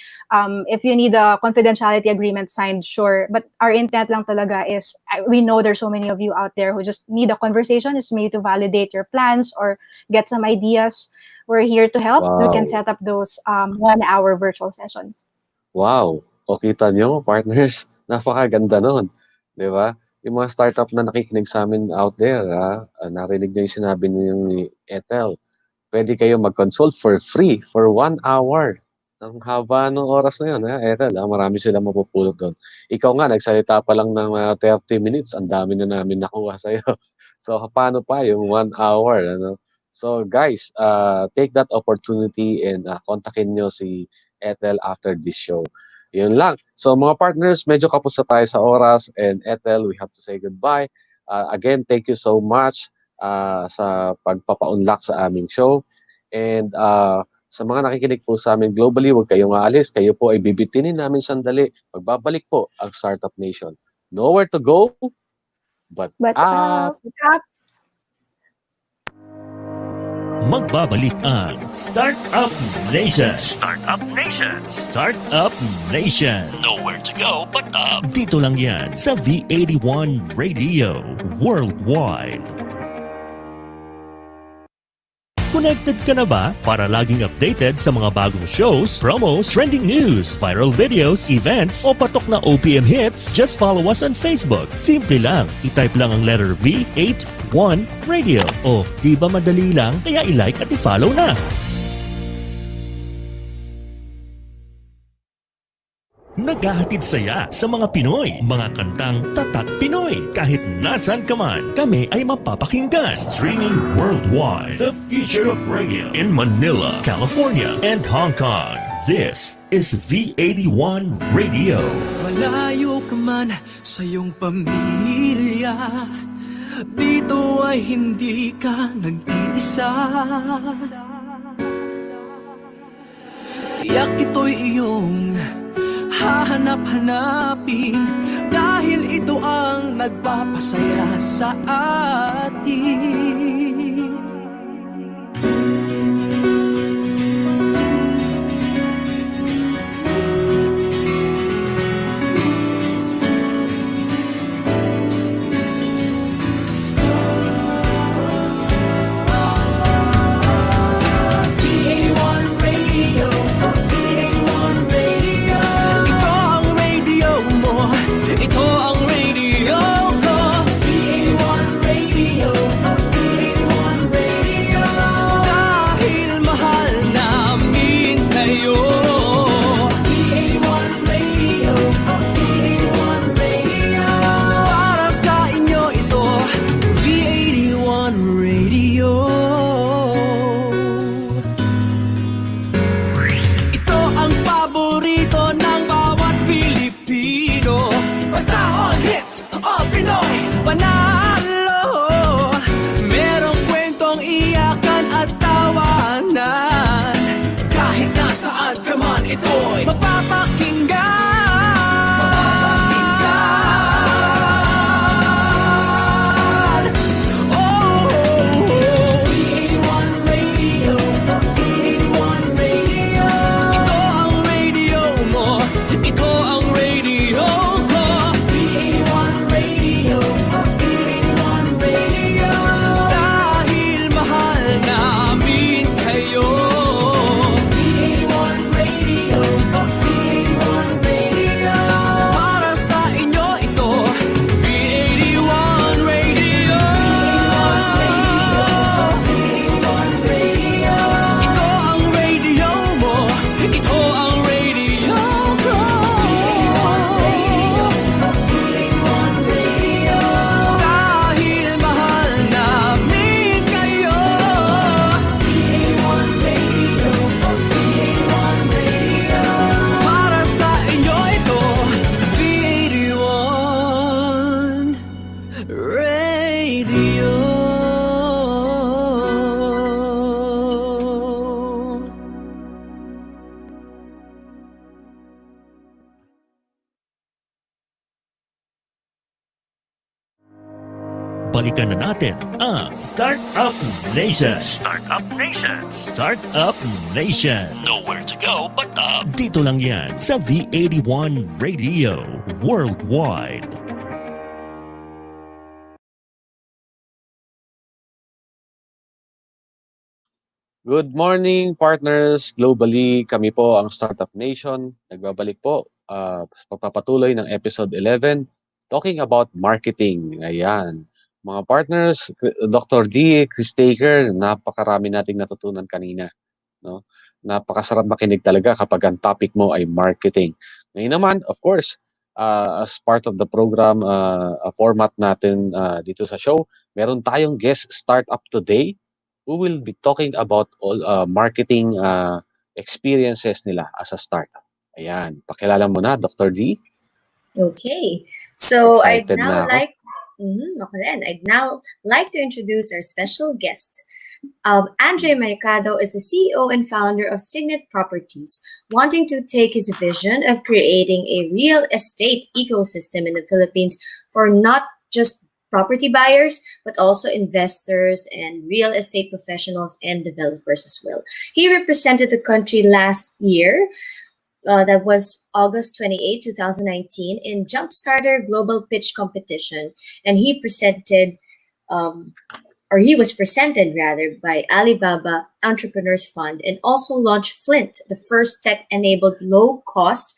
if you need a confidentiality agreement signed, sure. But our intent lang talaga is, we know there's so many of you out there who just need a conversation, just maybe to validate your plans or get some ideas. We're here to help. Wow. We can set up those 1-hour virtual sessions. Wow. O kita nyo, partners, napakaganda nun. Di ba? Yung mga startup na nakikinig sa amin out there, narinig nyo yung sinabi ni Ethel. Pwede kayo mag-consult for free for 1 hour. Ang haba ng oras na yun, Ethel. Marami sila mapupulot doon. Ikaw nga, nagsalita pa lang ng 30 minutes. Ang dami na namin nakuha sa'yo. So, paano pa yung 1 hour? So guys, take that opportunity and kontakin nyo si Ethel after this show. Yun lang. So mga partners, medyo kapos na tayo sa oras, and Ethel, we have to say goodbye. Again, thank you so much sa pagpapa-unlock sa aming show. And sa mga nakikinig po sa amin globally, huwag kayong aalis. Kayo po ay bibitinin namin sandali. Magbabalik po ang Startup Nation. Nowhere to go, but up. Magbabalik ang Startup Nation. Startup Nation. Startup Nation. Nowhere to go but up. Dito lang yan sa V81 Radio Worldwide. Connected ka na ba para laging updated sa mga bagong shows, promos, trending news, viral videos, events, o patok na OPM hits? Just follow us on Facebook. Simple lang. I-type lang ang letter V81 Radio. O, di ba madali lang? Kaya i-like at i-follow na. Naghahatid saya sa mga Pinoy, mga kantang tatak Pinoy. Kahit nasan ka man, kami ay mapapakinggan. Streaming worldwide, the future of radio in Manila, California, and Hong Kong. This is V81 Radio. Malayo ka man sa iyong pamilya, dito ay hindi ka nag-iisa. Tiyak ito'y iyong hahanap-hanapin, dahil ito ang nagpapasaya sa atin. Balikan na natin ang Startup Nation. Startup Nation. Startup Nation. Nowhere to go but up. Dito lang yan sa V81 Radio Worldwide. Good morning, partners. Globally, kami po ang Startup Nation. Nagbabalik po pagpapatuloy ng episode 11, talking about marketing. Ayan. Mga partners, Dr. D, Kris-taker, napakarami nating natutunan kanina. No? Napakasarap makinig talaga kapag ang topic mo ay marketing. Ngayon naman, of course, as part of the program, format natin dito sa show, meron tayong guest startup today who will be talking about all marketing experiences nila as a startup. Ayan, pakilala mo na, Dr. D. Okay, so Excited I'd now like to introduce our special guest. Andrea Mericado is the CEO and founder of Signet Properties, wanting to take his vision of creating a real estate ecosystem in the Philippines for not just property buyers, but also investors and real estate professionals and developers as well. He represented the country last year, that was August 28, 2019, in Jumpstarter Global Pitch Competition. And he was presented rather by Alibaba Entrepreneurs Fund, and also launched Flint, the first tech-enabled low-cost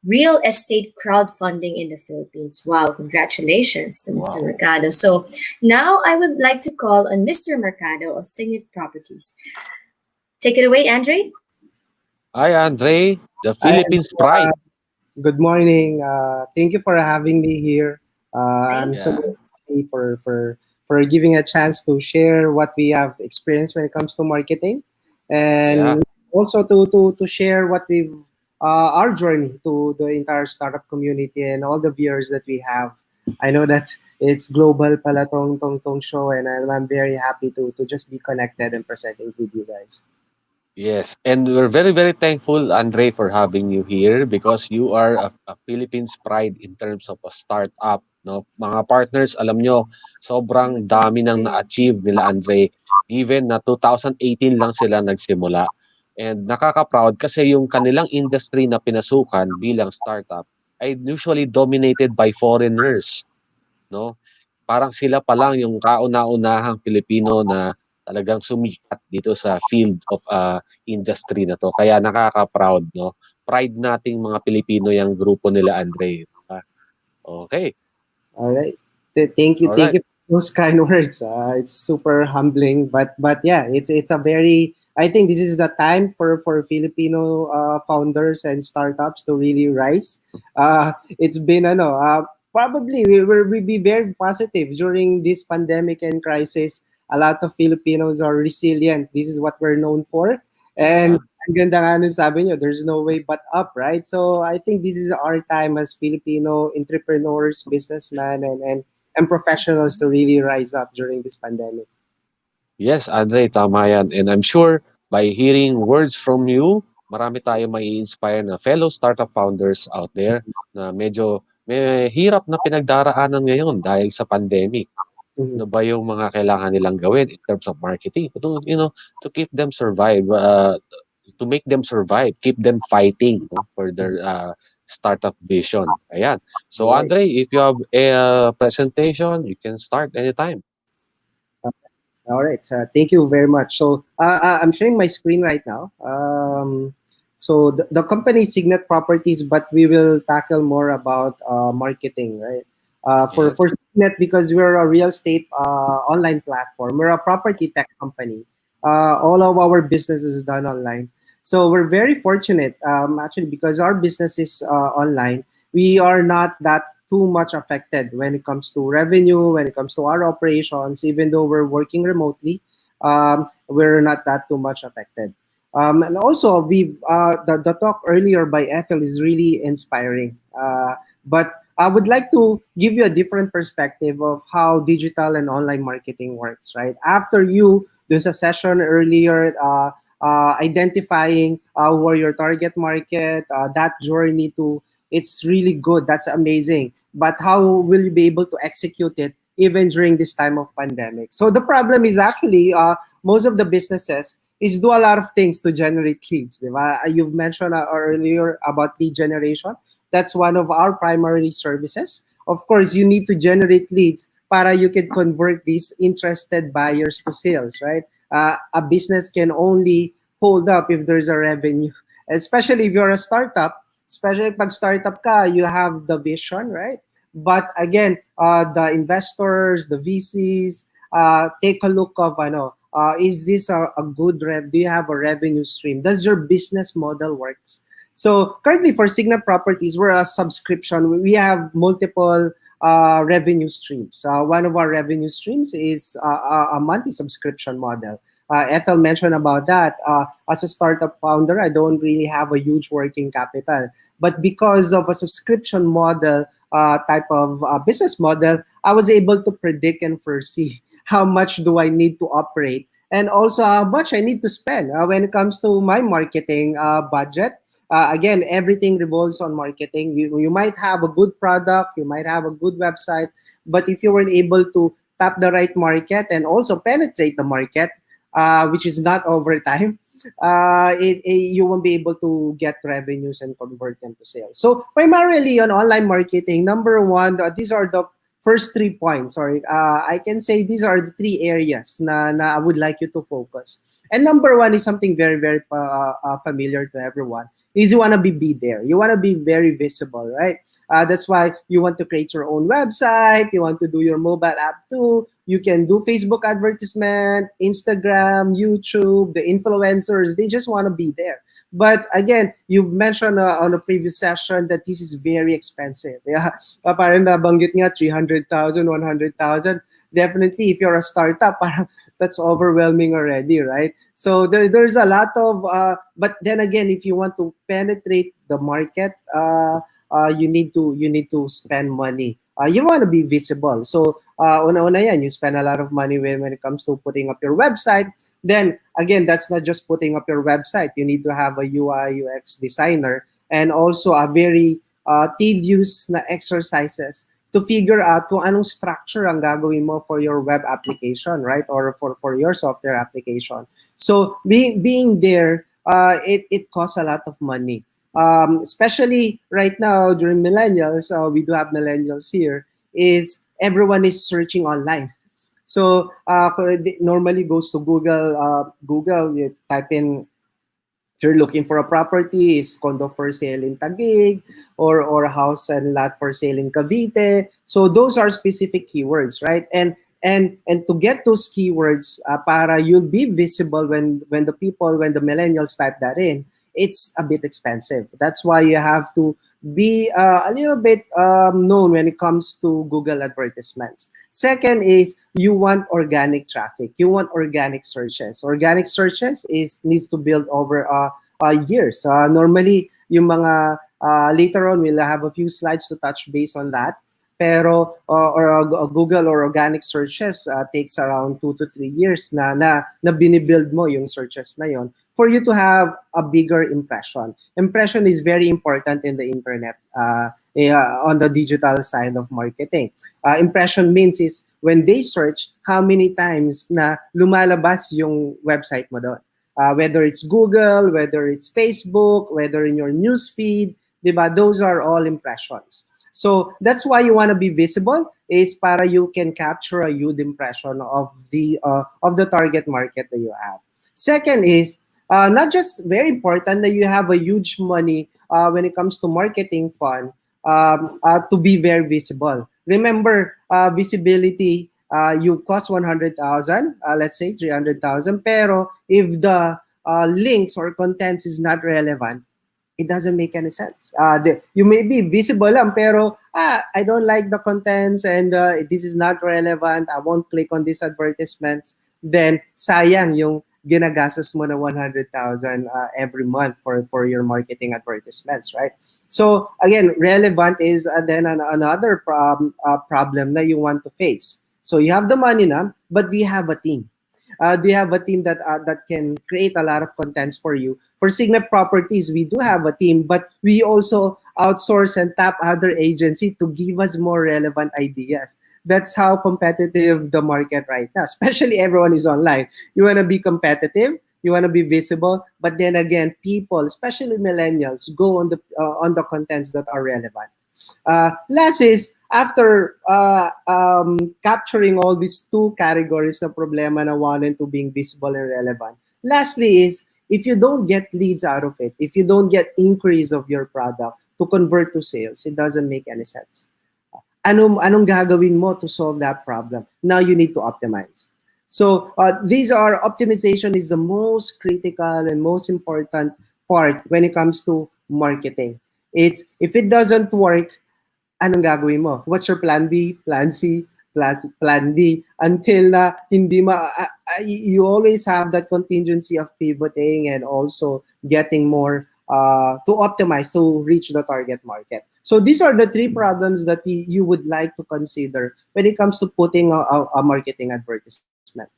real estate crowdfunding in the Philippines. Wow, congratulations to Mr. Mercado. So now I would like to call on Mr. Mercado of Signet Properties. Take it away, Andre. Hi, Andre, the Philippines Hi, pride. good morning. Thank you for having me here. I'm Thank so Yeah, happy for giving a chance to share what we have experienced when it comes to marketing, yeah. and also to share what we've our journey to the entire startup community and all the viewers that we have. I know that it's global pala tong show, and I'm very happy to just be connected and presenting with you guys. Yes, and we're very, very thankful, Andre, for having you here because you are a Philippines pride in terms of a startup. No, mga partners, alam nyo, sobrang dami nang na-achieve nila, Andre. Even na 2018 lang sila nagsimula. And nakaka-proud kasi yung kanilang industry na pinasukan bilang startup ay usually dominated by foreigners, no? Parang sila pa lang yung kauna-unahang Pilipino na talagang sumikat dito sa field of industry na 'to. Kaya nakaka-proud, 'no? Pride nating mga Pilipino yang grupo nila, Andre, 'di ba? Okey, All right. Thank alright. you for those kind words. It's super humbling, but yeah, it's a very. I think this is the time for Filipino founders and startups to really rise. It's been probably we'll be very positive during this pandemic and crisis. A lot of Filipinos are resilient. This is what we're known for, and Yeah. ang ganda nga nun sabi nyo, there's no way but up, right? So I think this is our time as Filipino entrepreneurs, businessmen, and professionals to really rise up during this pandemic. Yes, Andre, tama yan. And I'm sure by hearing words from you, marami tayong mai-inspire na fellow startup founders out there na medyo may hirap na pinagdaraanan ngayon dahil sa pandemic. Mhm. Ano ba yung mga kailangan nilang gawin in terms of marketing to, to keep them survive, to make them survive, keep them fighting, no, for their startup vision. Ayan. So, All right. Andre, if you have a presentation, you can start anytime. All right. So thank you very much. So I'm sharing my screen right now. So the company is Signet Properties, but we will tackle more about marketing, right? For Yes. for Signet, because we're a real estate online platform. We're a property tech company. All of our business is done online. So we're very fortunate, actually, because our business is online. We are not that too much affected when it comes to revenue, when it comes to our operations. Even though we're working remotely, we're not that too much affected. And also, the talk earlier by Ethel is really inspiring. But I would like to give you a different perspective of how digital and online marketing works. Right after there's a session earlier. Identifying who are your target market, that journey to it's really good. That's amazing. But how will you be able to execute it even during this time of pandemic? So the problem is actually most of the businesses is do a lot of things to generate leads. Diba? You've mentioned earlier about lead generation. That's one of our primary services. Of course, you need to generate leads para you can convert these interested buyers to sales, right? A business can only hold up if there's a revenue, especially if you're a startup. Especially pag startup ka, you have the vision, right? But again, the investors, the VCs, take a look of is this a good do you have a revenue stream? Does your business model works? So currently for Signet Properties, we're a subscription. We have multiple revenue streams. One of our revenue streams is a monthly subscription model. Ethel mentioned about that. As a startup founder, I don't really have a huge working capital. But because of a subscription model type of business model, I was able to predict and foresee how much do I need to operate and also how much I need to spend when it comes to my marketing budget. Again, everything revolves on marketing. You might have a good product, you might have a good website, But if you weren't able to tap the right market and also penetrate the market, which is not over time, you won't be able to get revenues and convert them to sales. So primarily on online marketing, number one, these are the first 3 points. Sorry, I can say these are the 3 areas na I would like you to focus. And number one is something very, very familiar to everyone. Is you want to be there. You want to be very visible, right? That's why you want to create your own website. You want to do your mobile app too. You can do Facebook advertisement, Instagram, YouTube, the influencers. They just want to be there. But again, you mentioned on a previous session that this is very expensive. Yeah, parang nabanggit nga 300,000, 100,000. Definitely, if you're a startup, that's overwhelming already, right? So there's a lot of, but then again, if you want to penetrate the market, you need to spend money. You want to be visible. So una-una yan, you spend a lot of money when it comes to putting up your website. Then again, that's not just putting up your website. You need to have a UI UX designer and also a very tedious na exercises to figure out kung anong structure ang gagawin mo for your web application, right? Or for your software application. So being there, it costs a lot of money. Especially right now during millennials, we do have millennials here, is everyone is searching online. So normally goes to Google. Google, you type in, if you're looking for a property, is condo for sale in Taguig or a house and lot for sale in Cavite. So those are specific keywords, right? And to get those keywords, para you'll be visible when the millennials type that in, it's a bit expensive. That's why you have to be a little bit known when it comes to Google advertisements. Second is you want organic traffic. You want organic searches. Organic searches needs to build over years. Normally, yung mga later on, we'll have a few slides to touch base on that. Pero Google or organic searches takes around 2 to 3 years na binibuild mo yung searches na yon for you to have a bigger impression. Impression is very important in the internet on the digital side of marketing. Impression means is when they search, how many times na lumalabas yung website mo doon. Whether it's Google, whether it's Facebook, whether in your news feed, diba? Those are all impressions. So that's why you want to be visible, is para you can capture a huge impression of the target market that you have. Second is not just very important that you have a huge money when it comes to marketing fund to be very visible. Remember, visibility, you cost 100,000, let's say 300,000, pero if the links or contents is not relevant, it doesn't make any sense. You may be visible lang, pero I don't like the contents and this is not relevant. I won't click on these advertisements. Then sayang yung ginagastos mo na 100,000 every month for your marketing advertisements, right? So again, relevant is then another problem that you want to face. So you have the money na, but do you have a team? Do you have a team that can create a lot of contents for you? For Signet Properties, we do have a team, but we also outsource and tap other agency to give us more relevant ideas. That's how competitive the market right now. Especially everyone is online. You want to be competitive, you want to be visible, but then again, people, especially millennials, go on the contents that are relevant. Last is, after capturing all these 2 categories of problema na 1 and 2 being visible and relevant, lastly is, if you don't get leads out of it, if you don't get increase of your product to convert to sales, it doesn't make any sense. Anong gagawin mo to solve that problem? Now you need to optimize. So optimization is the most critical and most important part when it comes to marketing. It's, if it doesn't work, anong gagawin mo? What's your plan B, plan C, plan D? Until na hindi you always have that contingency of pivoting and also getting more to optimize to reach the target market. So these are the 3 problems that you would like to consider when it comes to putting a marketing advertisement.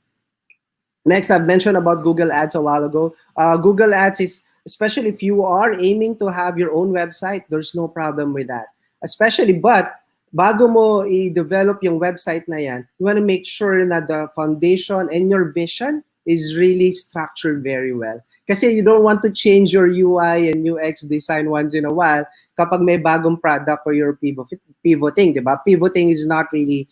Next, I've mentioned about Google Ads a while ago. Google Ads is, especially if you are aiming to have your own website, there's no problem with that. Especially, but bago mo i-develop yung website na yan, you want to make sure na the foundation and your vision is really structured very well. Kasi you don't want to change your UI and UX design once in a while kapag may bagong product or you're pivoting, di ba? Pivoting is not really,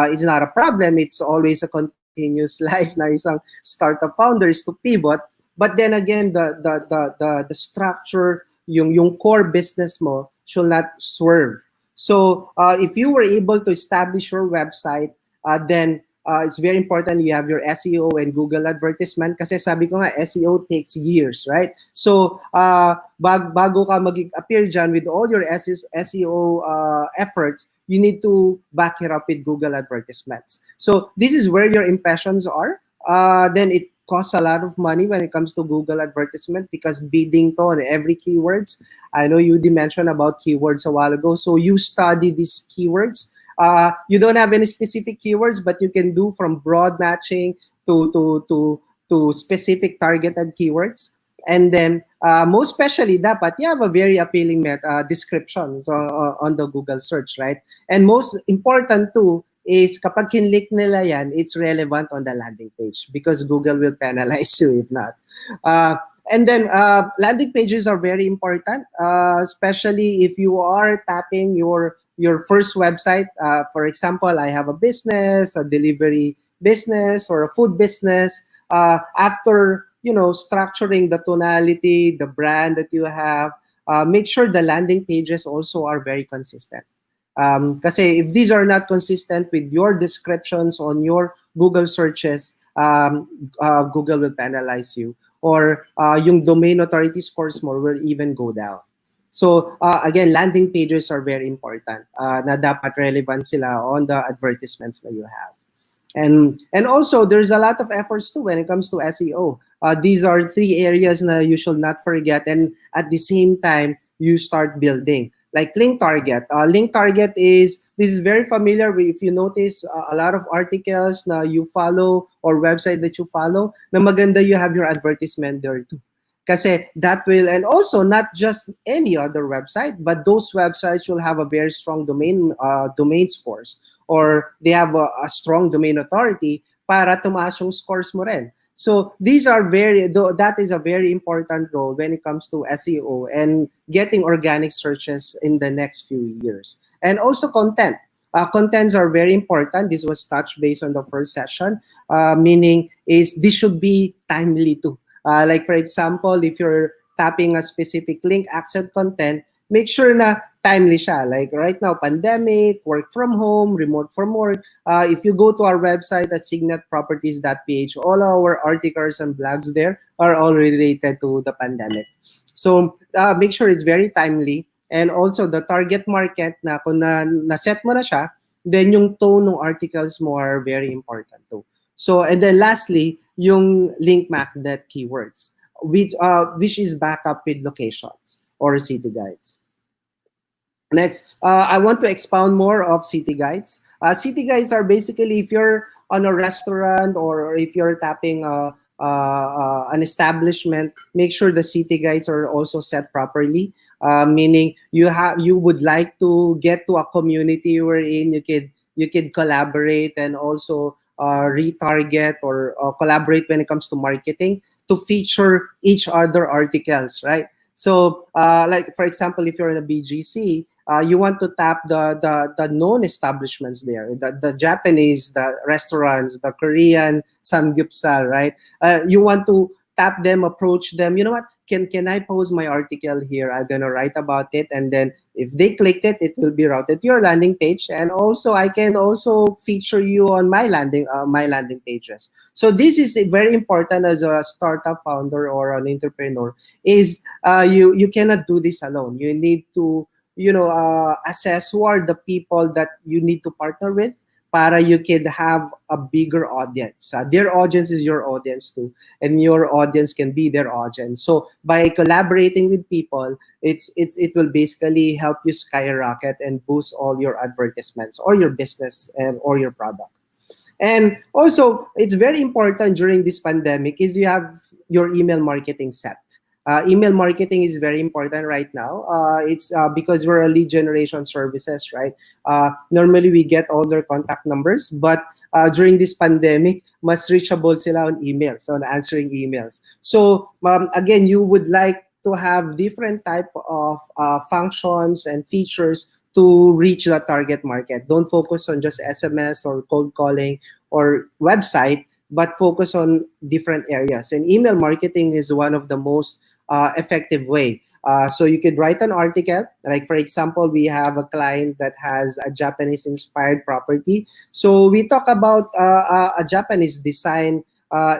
it's not a problem. It's always a continuous life na isang startup founder is to pivot. But then again, the structure, yung core business mo should not swerve. So if you were able to establish your website, then it's very important you have your SEO and Google advertisement kasi sabi ko nga, SEO takes years, right? So bago ka mag-appear dyan with all your SEO efforts, you need to back it up with Google advertisements. So this is where your impressions are. Then it costs a lot of money when it comes to Google advertisement because bidding to on every keywords. I know you did mention about keywords a while ago. So you study these keywords. You don't have any specific keywords, but you can do from broad matching to specific targeted keywords. And then most especially dapat you have a very appealing description on the Google search, right? And most important too, is kapag kinlik nila yan, it's relevant on the landing page because Google will penalize you if not. And then landing pages are very important, especially if you are tapping your first website. For example, I have a business, a delivery business, or a food business. After structuring the tonality, the brand that you have, make sure the landing pages also are very consistent. Kasi if these are not consistent with your descriptions on your Google searches, Google will penalize you. Or yung domain authority scores mo will even go down. So again, landing pages are very important na dapat relevant sila on the advertisements that you have. And also, there's a lot of efforts too when it comes to SEO. These are 3 areas na you should not forget. And at the same time, you start building. Like link target. Link target this is very familiar. If you notice a lot of articles na you follow or website that you follow, na maganda you have your advertisement there too. Kasi that will, and also not just any other website, but those websites will have a very strong domain scores, or they have a strong domain authority para tumaas yung scores mo rin. So these are that is a very important role when it comes to SEO and getting organic searches in the next few years. And also content. Contents are very important. This was touched based on the first session, meaning is this should be timely too. Like for example, if you're tapping a specific link, accent content, make sure na timely siya. Like right now, pandemic, work from home, remote from work. If you go to our website at signetproperties.ph, all our articles and blogs there are all related to the pandemic. So make sure it's very timely. And also the target market na kung na-set mo na siya, then yung tone ng articles mo are very important too. So, and then lastly, yung link magnet keywords, which is back up with locations or city guides. Next, I want to expound more of city guides. City guides are basically if you're on a restaurant or if you're tapping an establishment, make sure the city guides are also set properly. Meaning you would like to get to a community wherein you can collaborate and also retarget or collaborate when it comes to marketing to feature each other articles, right? So like for example, if you're in a BGC, you want to tap the known establishments there, the Japanese, the restaurants, the Korean samgyeopsal, right? You want to tap them, approach them. You know what? Can I post my article here? I'm gonna write about it, and then if they clicked it, it will be routed to your landing page, and also I can also feature you on my landing pages. So this is very important as a startup founder or an entrepreneur. Is you cannot do this alone. You need to assess who are the people that you need to partner with para you can have a bigger audience. Their audience is your audience too, and your audience can be their audience. So by collaborating with people, it will basically help you skyrocket and boost all your advertisements or your business or your product. And also, it's very important during this pandemic is you have your email marketing set. Email marketing is very important right now. It's because we're a lead generation services, right? Normally we get all their contact numbers, but during this pandemic, mas reachable sila on emails, on answering emails. So again, you would like to have different type of functions and features to reach the target market. Don't focus on just SMS or cold calling or website, but focus on different areas. And email marketing is one of the most effective way. So you could write an article, like for example, we have a client that has a Japanese inspired property. So we talk about a Japanese design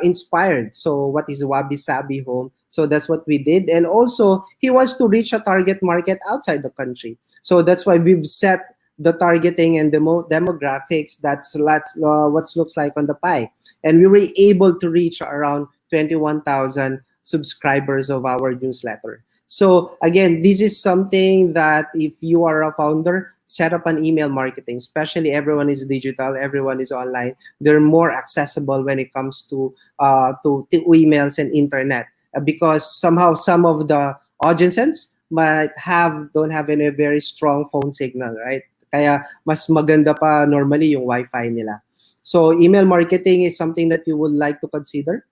inspired. So what is wabi sabi home? So that's what we did. And also he wants to reach a target market outside the country. So that's why we've set the targeting and the demographics. That's what looks like on the pie. And we were able to reach around 21,000 subscribers of our newsletter. So again, this is something that if you are a founder, set up an email marketing, especially everyone is digital, everyone is online. They're more accessible when it comes to emails and internet because somehow some of the audiences don't have any very strong phone signal, right? Kaya mas maganda pa normally yung Wi-Fi nila. So email marketing is something that you would like to consider.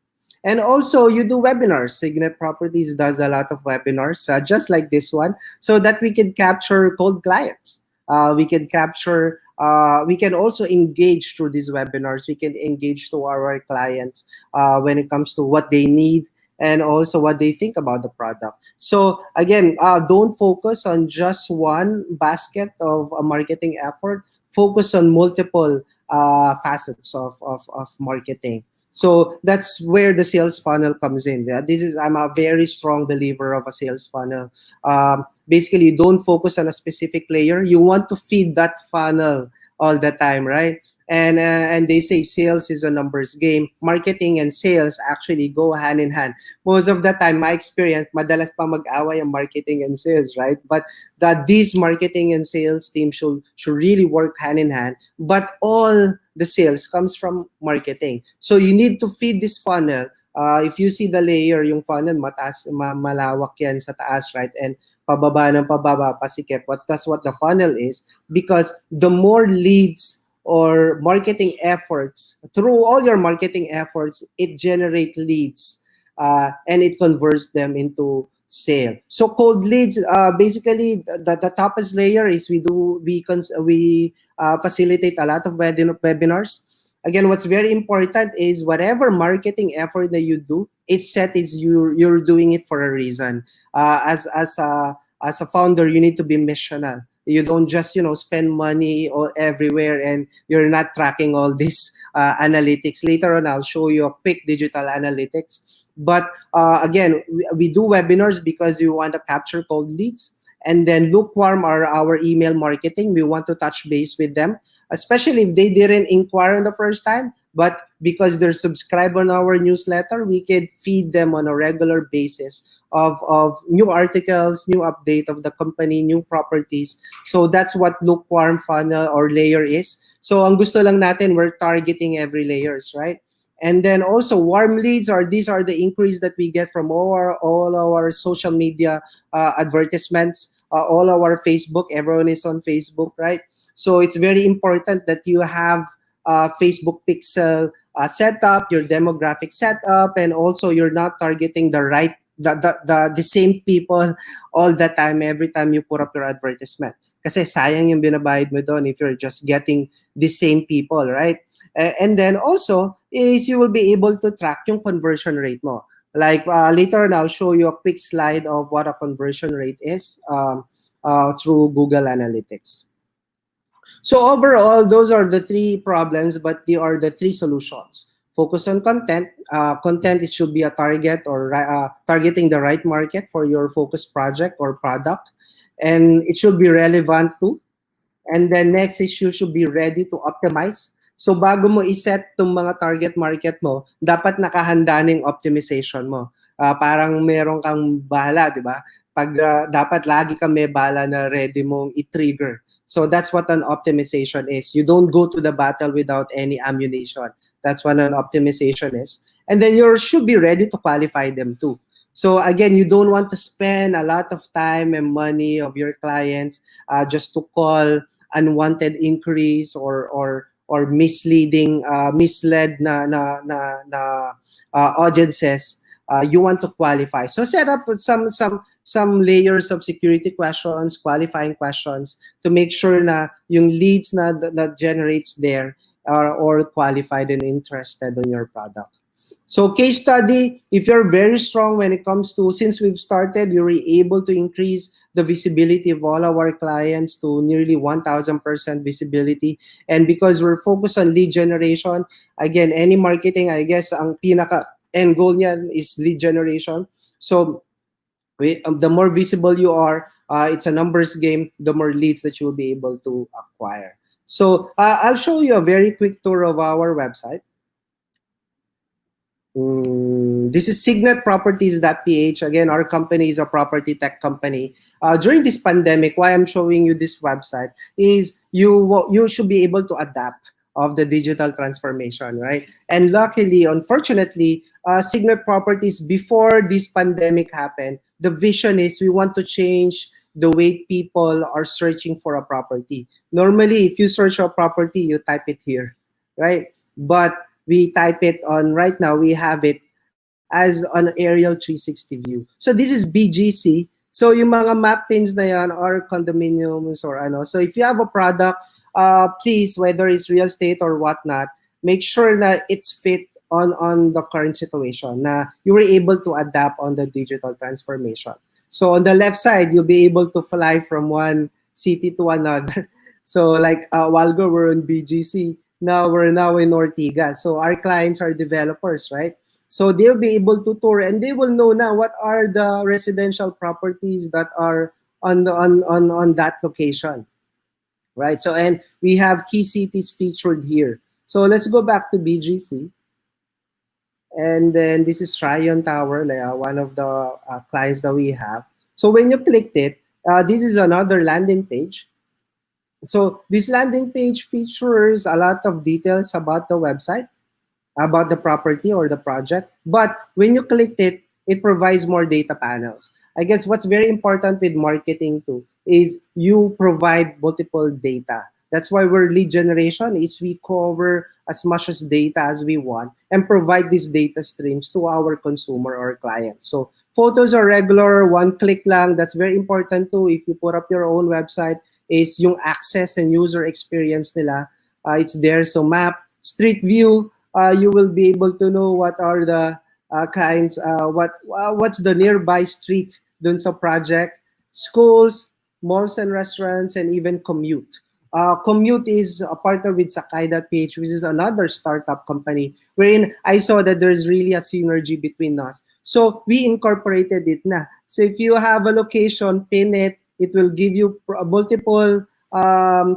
And also, you do webinars. Signet Properties does a lot of webinars, just like this one, so that we can capture cold clients. We can also engage through these webinars. We can engage to our clients when it comes to what they need and also what they think about the product. So again, don't focus on just one basket of a marketing effort. Focus on multiple facets of marketing. So that's where the sales funnel comes in. I'm a very strong believer of a sales funnel. Basically, you don't focus on a specific layer. You want to feed that funnel all the time, right? And they say sales is a numbers game. Marketing and sales actually go hand in hand. Most of the time, my experience, madalas pa mag-away ang marketing and sales, right? But these marketing and sales teams should really work hand in hand. But all the sales comes from marketing. So you need to feed this funnel. If you see the layer, yung funnel, malawak yan sa taas, right? And pababa ng pababa, pasikip. That's what the funnel is. Because the more leads or marketing efforts, through all your marketing efforts, it generates leads and it converts them into sale. So cold leads, basically the toughest layer is we facilitate a lot of webinars. Again, what's very important is whatever marketing effort that you do, it's set is you're doing it for a reason. As a founder, you need to be missional. You don't just spend money all everywhere and you're not tracking all this analytics. Later on, I'll show you a quick digital analytics. But again, we do webinars because we want to capture cold leads. And then lukewarm are our email marketing. We want to touch base with them, especially if they didn't inquire on the first time. But because they're subscribed on our newsletter, we can feed them on a regular basis of new articles, new update of the company, new properties. So that's what lukewarm funnel or layer is. So ang gusto lang natin, we're targeting every layers, right? And then also warm leads these are the inquiries that we get from all our social media advertisements, all our Facebook. Everyone is on Facebook, right? So it's very important that you have Facebook pixel setup, your demographic setup, and also you're not targeting the same people all the time every time you put up your advertisement. Kasi sayang yung binabayad mo doon if you're just getting the same people, right? And then also is you will be able to track yung conversion rate mo. Like later on, I'll show you a quick slide of what a conversion rate is through Google Analytics. So overall, those are the three problems, but they are the three solutions. Focus on content. Content, it should be a target or targeting the right market for your focus project or product. And it should be relevant too. And then next is you should be ready to optimize. So bago mo iset tong mga target market mo, dapat nakahanda ng optimization mo. Parang meron kang bala, di ba? Dapat lagi kang may bala na ready mong i-trigger. So that's what an optimization is. You don't go to the battle without any ammunition. That's what an optimization is. And then you should be ready to qualify them too. So again, you don't want to spend a lot of time and money of your clients just to call unwanted inquiries or misleading, misled audiences. You want to qualify. So set up with some layers of security questions, qualifying questions to make sure na yung leads na that generates there are all qualified and interested in your product. So case study, if you're very strong when it comes to, since we've started, we were able to increase the visibility of all our clients to nearly 1,000% visibility. And because we're focused on lead generation, again, any marketing, I guess, ang pinaka end goal niyan is lead generation. So the more visible you are, it's a numbers game, the more leads that you'll be able to acquire. So I'll show you a very quick tour of our website. This is signetproperties.ph. Again, our company is a property tech company. During this pandemic, why I'm showing you this website is you should be able to adapt of the digital transformation, right? And luckily, unfortunately, Signet Properties, before this pandemic happened, the vision is we want to change the way people are searching for a property. Normally, if you search a property, you type it here, right? But we type it on, right now, we have it as an aerial 360 view. So this is BGC. So yung mga map pins na yan are condominiums or ano. So if you have a product, please, whether it's real estate or whatnot, make sure that it's fit on the current situation, na you were able to adapt on the digital transformation. So on the left side, you'll be able to fly from one city to another. So like a while ago, we're in BGC. Now we're in Ortigas. So our clients are developers, right? So they'll be able to tour and they will know now what are the residential properties that are on that location, right? So, and we have key cities featured here. So let's go back to BGC. And then this is Tryon Tower, one of the clients that we have. So when you clicked it, this is another landing page. So this landing page features a lot of details about the website, about the property or the project. But when you clicked it, it provides more data panels. I guess what's very important with marketing too is you provide multiple data. That's why we're lead generation is we cover as much as data as we want and provide these data streams to our consumer or clients. So photos are regular, one click lang. That's very important too. If you put up your own website, is yung access and user experience nila. It's there. So map, street view, you will be able to know what are the what's the nearby street dun sa project, schools, malls and restaurants, and even commute. Commute is a partner with Sakai.ph, which is another startup company, wherein I saw that there's really a synergy between us. So we incorporated it na. So if you have a location, pin it, it will give you multiple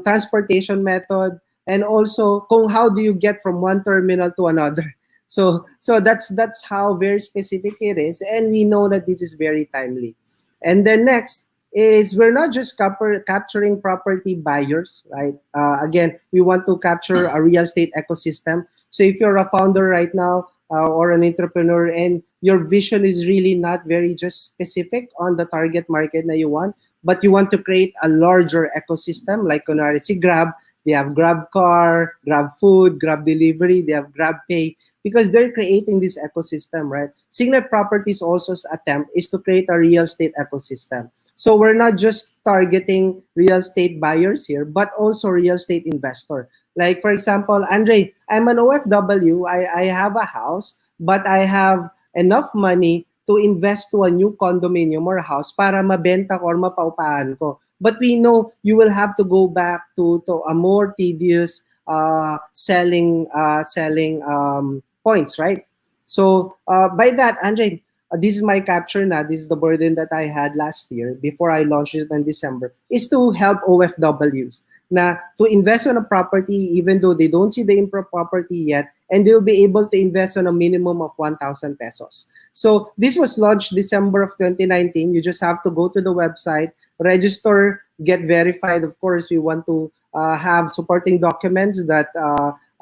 transportation method, and also kung how do you get from one terminal to another. So that's how very specific it is, and we know that this is very timely. And then next is we're not just capturing property buyers, right? Again, we want to capture a real estate ecosystem. So if you're a founder right now or an entrepreneur and your vision is really not very just specific on the target market that you want, but you want to create a larger ecosystem, like kunwari si Grab, they have Grab Car, Grab Food, Grab Delivery, they have Grab Pay, because they're creating this ecosystem, right? Signet Properties also's attempt is to create a real estate ecosystem. So we're not just targeting real estate buyers here, but also real estate investor. Like for example, Andre, I'm an OFW, I have a house, but I have enough money to invest to a new condominium or house para mabenta ko or mapaupahan ko. But we know you will have to go back to a more tedious selling points, right? So by that, Andre, this is my capture now. This is the burden that I had last year before I launched it in December, is to help OFWs na to invest on a property even though they don't see the property yet, and they'll be able to invest on a minimum of 1,000 pesos. So this was launched December of 2019. You just have to go to the website, register, get verified. Of course, we want to have supporting documents that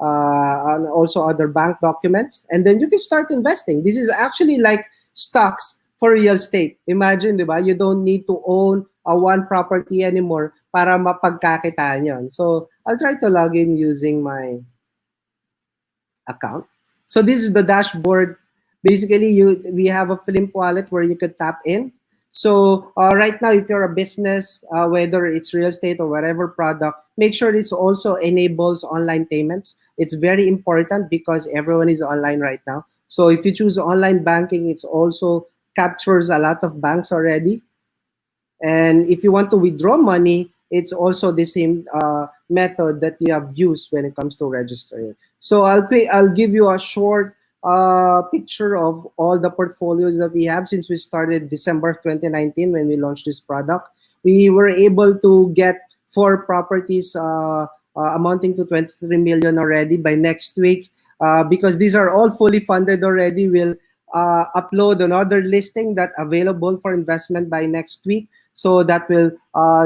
and also other bank documents, and then you can start investing. This is actually like stocks for real estate. Imagine, di ba? You don't need to own a one property anymore para mapagkakitaan yon. So I'll try to log in using my account. So this is the dashboard. Basically, we have a Flip wallet where you could tap in. So right now, if you're a business, whether it's real estate or whatever product, make sure it also enables online payments. It's very important because everyone is online right now. So if you choose online banking, it's also captures a lot of banks already. And if you want to withdraw money, it's also the same method that you have used when it comes to registering. So I'll give you a short picture of all the portfolios that we have since we started December 2019 when we launched this product. We were able to get 4 properties amounting to 23 million already by next week. Because these are all fully funded already, we'll upload another listing that available for investment by next week. So that will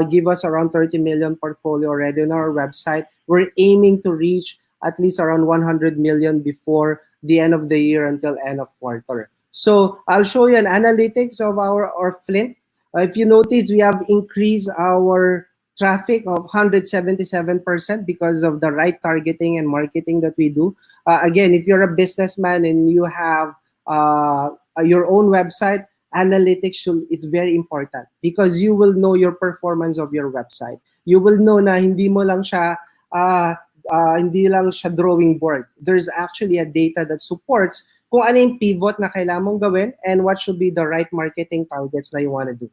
give us around 30 million portfolio already on our website. We're aiming to reach at least around 100 million before the end of the year until end of quarter. So I'll show you an analytics of our Flint. If you notice, we have increased our traffic of 177% because of the right targeting and marketing that we do. Again, if you're a businessman and you have your own website, analytics it's very important because you will know your performance of your website. You will know na hindi lang siya drawing board. There's actually a data that supports kung ano yung pivot na kailangan mong gawin and what should be the right marketing targets na you want to do.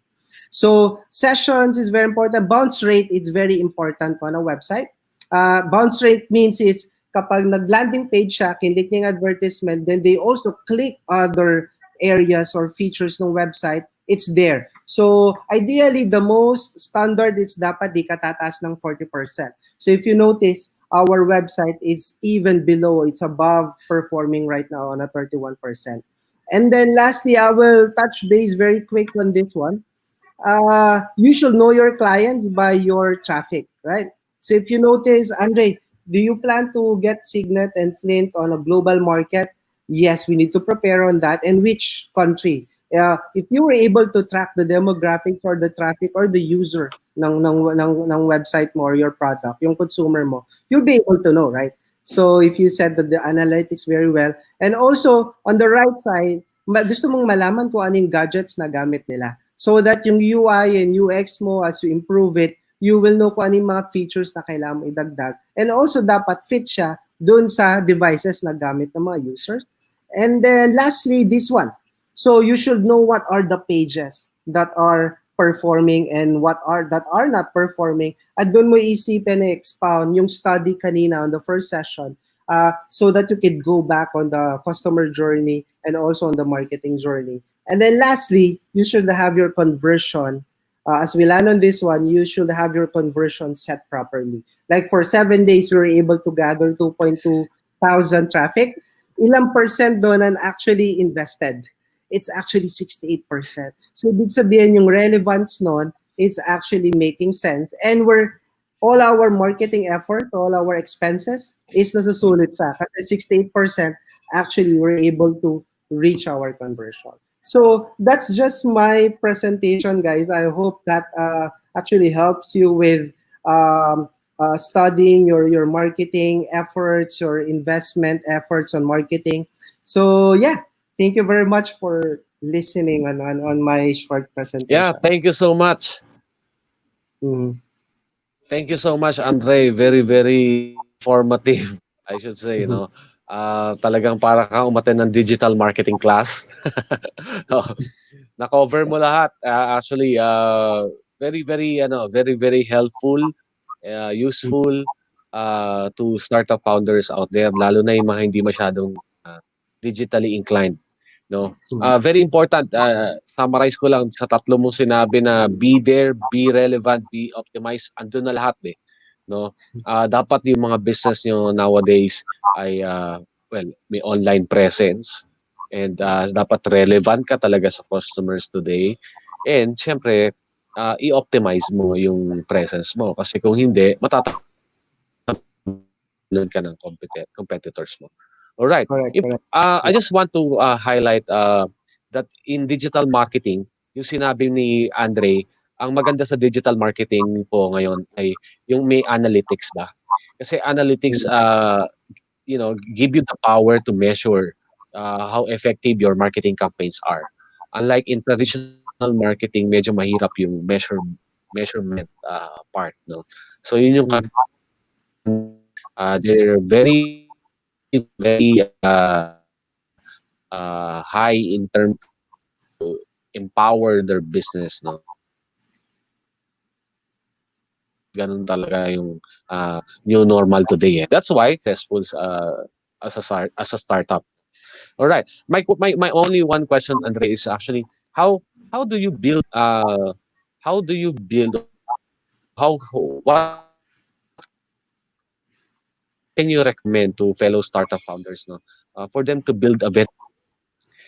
So sessions is very important. Bounce rate is very important on a website. Bounce rate means is kapag nag-landing page siya, kinlik ng advertisement, then they also click other areas or features ng website, it's there. So ideally, the most standard is dapat di katataas ng 40%. So if you notice, our website is even below, it's above performing right now on a 31%. And then lastly, I will touch base very quick on this one. You should know your clients by your traffic, right? So if you notice, Andre, do you plan to get Signet and Flint on a global market? Yes, we need to prepare on that. And which country? If you were able to track the demographics or the traffic or the user ng website mo or your product, yung consumer mo, you'll be able to know, right? So if you set the analytics very well. And also, on the right side, gusto mong malaman kung anong gadgets na gamit nila. So that yung UI and UX mo, as you improve it, you will know kung anong mga features na kailangan mo idagdag. And also, dapat fit siya dun sa devices na gamit ng mga users. And then lastly, this one. So you should know what are the pages that are performing and what are that are not performing. At doon mo isipin na expound yung study kanina on the first session so that you can go back on the customer journey and also on the marketing journey. And then lastly, you should have your conversion. As we land on this one, you should have your conversion set properly. Like for 7 days, we were able to gather 2.2 thousand traffic. Ilang percent doon ang actually invested? It's actually 68%. So ibig sabihin yung relevance nun, it's actually making sense. And all our marketing effort, all our expenses is nasusulit siya. Kasi 68% actually we're able to reach our conversion. So that's just my presentation, guys. I hope that actually helps you with studying your marketing efforts, your investment efforts on marketing. So yeah, thank you very much for listening on my short presentation. Yeah, thank you so much. Mm-hmm. Thank you so much, Andre. Very, very informative, I should say, no? Talagang para kang umattend ng digital marketing class. Na-cover mo lahat. Actually, very, very helpful, useful to startup founders out there, lalo na yung mga hindi masyadong digitally inclined. No? Very important, summarize ko lang sa tatlo mong sinabi na be there, be relevant, be optimized, andun na lahat eh. No? Dapat yung mga business nyo nowadays ay may online presence and dapat relevant ka talaga sa customers today. And syempre, i-optimize mo yung presence mo kasi kung hindi, matatalan ka ng competitors mo. All right. Correct. I just want to highlight that in digital marketing, yung sinabi ni Andre, ang maganda sa digital marketing po ngayon ay yung may analytics ba. Kasi analytics, give you the power to measure how effective your marketing campaigns are. Unlike in traditional marketing, medyo mahirap yung measurement part, no. So yun yung they're very high in terms to empower their business, no. Ganun talaga yung new normal today. That's why successful as a startup. All right. My only one question, Andre, is actually how do you build how what can you recommend to fellow startup founders, no, for them to build a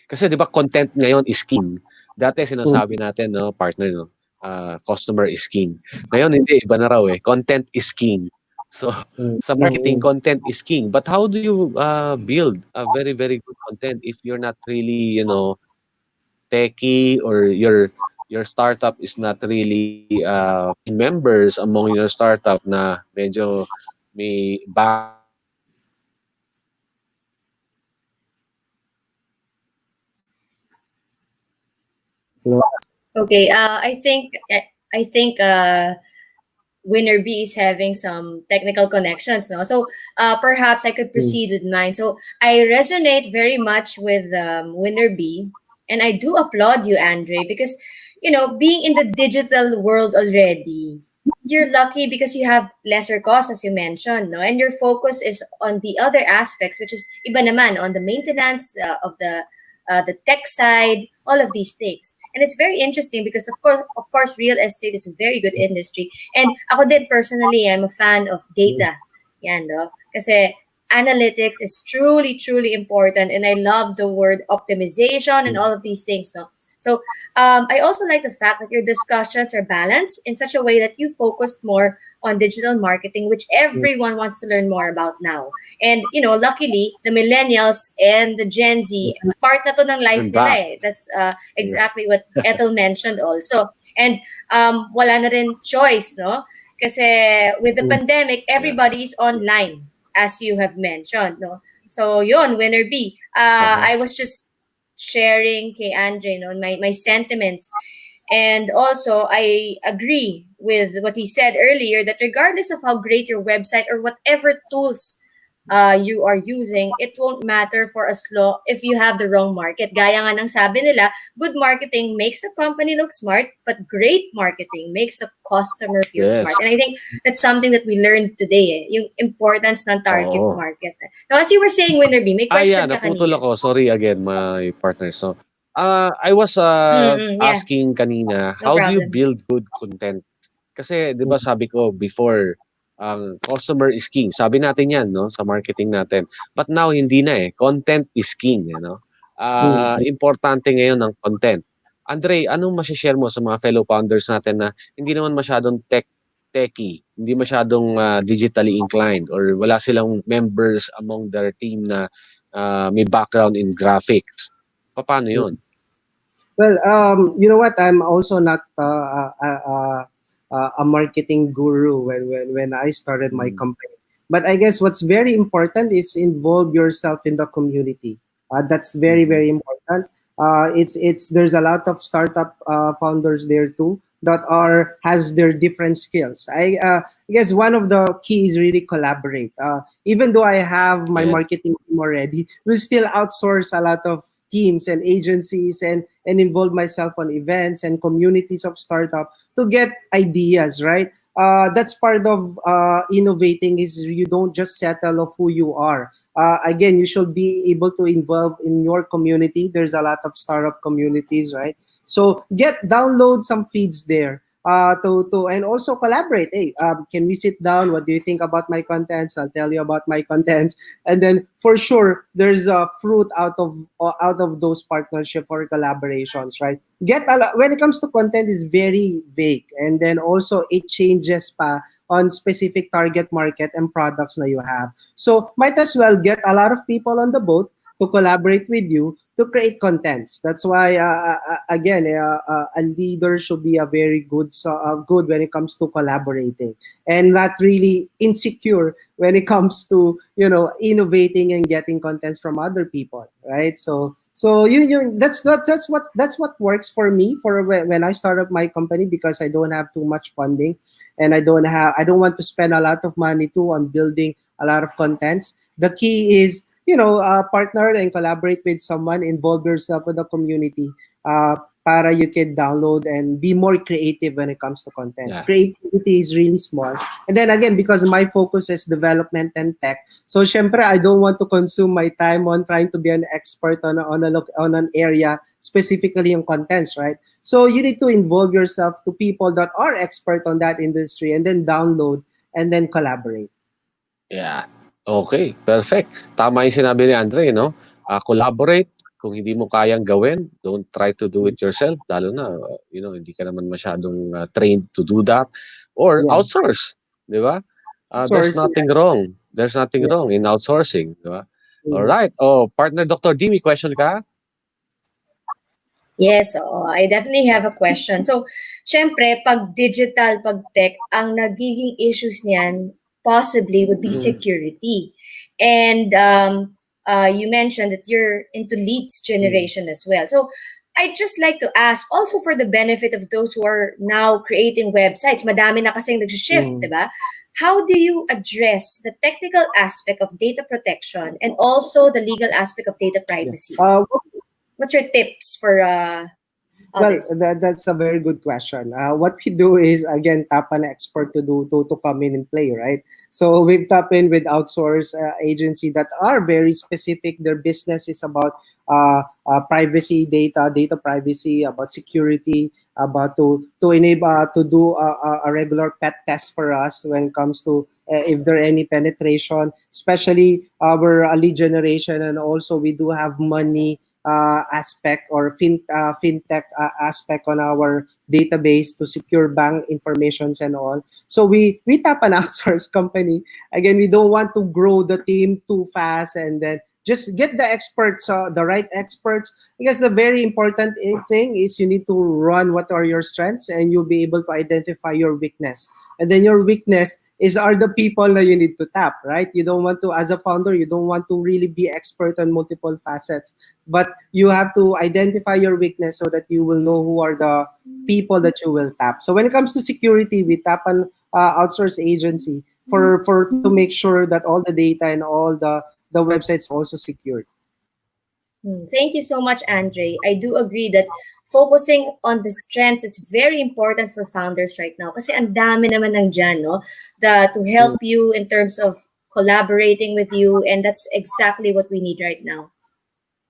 kasi 'di ba content ngayon is king. Dati sinasabi natin, no, partner, no, customer is king. Ngayon hindi, iba na raw eh. Content is king. So sa marketing, content is king. But how do you build a very very good content if you're not really, techie, or your startup is not really members among your startup na medyo may Okay, I think Winner B is having some technical connections, no? So perhaps I could proceed with mine. So I resonate very much with Winner B, and I do applaud you, Andre, because being in the digital world already, you're lucky because you have lesser costs, as you mentioned, no? And your focus is on the other aspects, which is iba naman on the maintenance of the tech side, all of these things. And it's very interesting because of course, real estate is a very good industry. And ako din personally, I'm a fan of data. Yan, no? Kasi analytics is truly, truly important. And I love the word optimization and all of these things, no? So I also like the fact that your discussions are balanced in such a way that you focused more on digital marketing, which everyone wants to learn more about now. And, luckily, the millennials and the Gen Z, part na to ng life nila eh. That's exactly what Ethel mentioned also. And wala na rin choice, no? Kasi with the pandemic, everybody is online, as you have mentioned, no? So yun, Winner B. I was just sharing kay Andre, my sentiments. And also, I agree with what he said earlier that regardless of how great your website or whatever tools you are using, it won't matter for as long if you have the wrong market. Gaya nga ng sabi nila, good marketing makes a company look smart, but great marketing makes the customer feel smart. And I think that's something that we learned today, yung importance ng target market. Now, as you were saying, Winner B, may question ka naputol kanina. ako. Sorry again, my partner. So, I was asking kanina, how do you build good content? Kasi 'di ba sabi ko before, ang customer is king. Sabi natin 'yan, no, sa marketing natin. But now hindi na eh. Content is king, importante ngayon ang content. Andre, anong ma-share mo sa mga fellow founders natin na hindi naman masyadong techie, hindi masyadong digitally inclined, or wala silang members among their team na may background in graphics? Paano 'yun? Well, you know what? I'm also not a marketing guru when I started my company. But I guess what's very important is involve yourself in the community. That's very very important. It's there's a lot of startup founders there too that has their different skills. I guess one of the keys really collaborate. Even though I have my marketing team already, we still outsource a lot of teams and agencies and involve myself on events and communities of startup to get ideas, right? That's part of innovating is you don't just settle of who you are. Again, you should be able to involve in your community. There's a lot of startup communities, right? So download some feeds there. And also collaborate. Hey, can we sit down? What do you think about my contents? I'll tell you about my contents, and then for sure there's a fruit out of those partnership or collaborations, right? When it comes to content, is very vague, and then also it changes pa on specific target market and products that you have. So might as well get a lot of people on the boat to collaborate with you to create contents. That's why again, a leader should be a very good when it comes to collaborating, and not really insecure when it comes to innovating and getting contents from other people, right? So that's what works for me for when I start up my company, because I don't have too much funding, and I don't want to spend a lot of money too on building a lot of contents. The key is, partner and collaborate with someone, involve yourself with the community, para you can download and be more creative when it comes to contents. Yeah. Creativity is really small. And then again, because my focus is development and tech, so syempre, I don't want to consume my time on trying to be an expert on an area, specifically on contents, right? So you need to involve yourself to people that are expert on that industry, and then download and then collaborate. Yeah. Okay, perfect. Tama yung sinabi ni Andre, no? Collaborate. Kung hindi mo kayang gawin, don't try to do it yourself. Lalo na, hindi ka naman masyadong trained to do that. Or Yeah. outsource, di ba? There's Outsource, nothing wrong. There's nothing yeah. wrong in outsourcing, di ba? Mhm. Alright. Oh, partner Dr. D, may question ka? Yes, I definitely have a question. So, syempre, pag digital, pag tech, ang nagiging issues niyan possibly would be security. And you mentioned that you're into leads generation as well. So, I'd just like to ask, also for the benefit of those who are now creating websites, madami na kasing nag-shift, di ba? How do you address the technical aspect of data protection and also the legal aspect of data privacy? What's your tips for Well, others? that's a very good question. What we do is, again, tap an expert to come in and play, right? So we've tapped in with outsource agency that are very specific. Their business is about privacy, data privacy, about security, about to enable to do a regular pet test for us when it comes to if there are any penetration, especially our lead generation, and also we do have money aspect or fintech aspect on our database to secure bank informations and all. So we tap an outsource company. Again, we don't want to grow the team too fast, and then just get the experts, the right experts. Because the very important thing is you need to run what are your strengths, and you'll be able to identify your weakness. And then your weakness are the people that you need to tap, right? You don't want to, as a founder, you don't want to really be expert on multiple facets, but you have to identify your weakness so that you will know who are the people that you will tap. So when it comes to security, we tap an outsource agency for to make sure that all the data and all the websites are also secured. Thank you so much, Andre. I do agree that focusing on the strengths is very important for founders right now. Kasi ang dami naman ng dyan, no? To help you in terms of collaborating with you, and that's exactly what we need right now.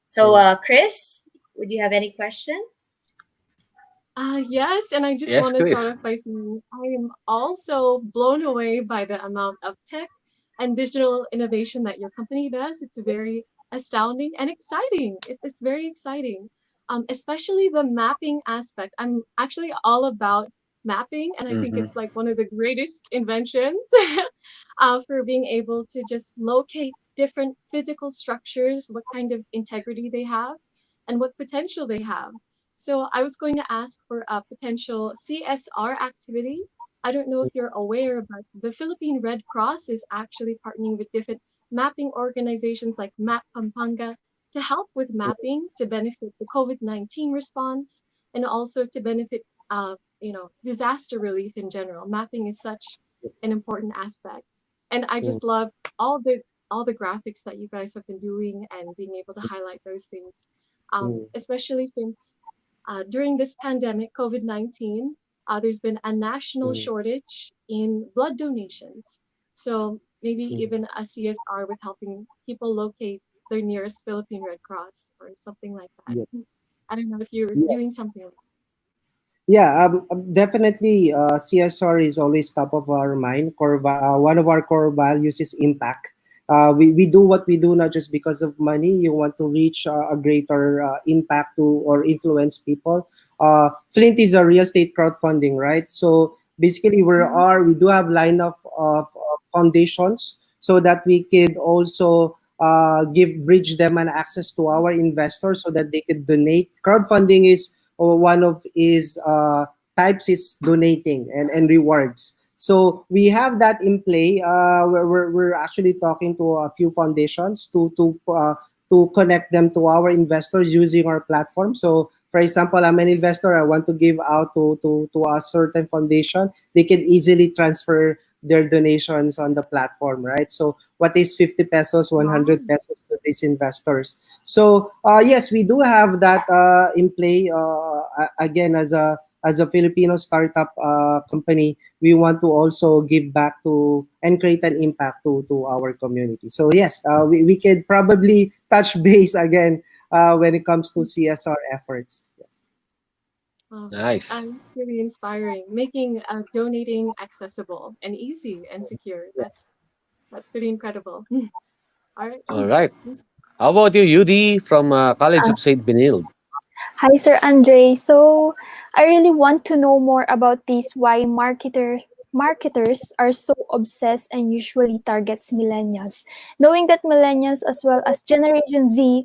So, Kris, would you have any questions? Yes, and I just Yes, want to Kris. start off by saying I am also blown away by the amount of tech and digital innovation that your company does. It's very astounding and exciting. It's very exciting, especially the mapping aspect. I'm actually all about mapping, and I think it's like one of the greatest inventions for being able to just locate different physical structures, what kind of integrity they have, and what potential they have. So I was going to ask for a potential CSR activity. I don't know if you're aware, but the Philippine Red Cross is actually partnering with different mapping organizations like Map Pampanga to help with mapping to benefit the COVID-19 response and also to benefit, disaster relief in general. Mapping is such an important aspect, and I just love all the graphics that you guys have been doing and being able to highlight those things, especially since during this pandemic, COVID-19, there's been a national shortage in blood donations. So maybe even a CSR with helping people locate their nearest Philippine Red Cross or something like that. Yeah. I don't know if you're doing something like that. Yeah, definitely. CSR is always top of our mind. One of our core values is impact. We do what we do not just because of money. You want to reach a greater impact to or influence people. Flint is a real estate crowdfunding, right? So basically, we do have line of foundations so that we could also bridge them an access to our investors so that they could donate. Crowdfunding is one of his types is donating and rewards. So we have that in play. We're actually talking to a few foundations to connect them to our investors using our platform. So, for example, I'm an investor. I want to give out to a certain foundation. They can easily transfer their donations on the platform, right? So, what is 50 pesos, 100 pesos to these investors? So, yes, we do have that in play. Again, as a Filipino startup company, we want to also give back to and create an impact to our community. So yes, we could probably touch base again when it comes to CSR efforts. Yes. Right. Nice. Really inspiring, making donating accessible and easy and secure. Yes. That's pretty incredible. All right. All right. How about you, Yudi from College of St. Benilde? Hi, Sir Andre. So, I really want to know more about this. Why marketers are so obsessed and usually targets millennials, knowing that millennials as well as Generation Z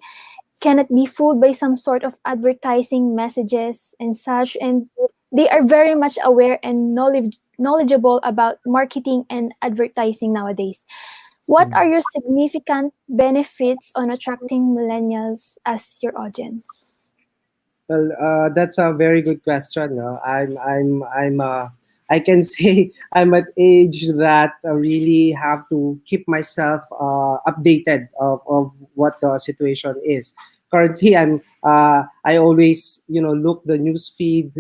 cannot be fooled by some sort of advertising messages and such, and they are very much aware and knowledgeable about marketing and advertising nowadays. What are your significant benefits on attracting millennials as your audience? Well, that's a very good question. No? I can say I'm at age that I really have to keep myself updated of what the situation is. Currently, I always look the news feed,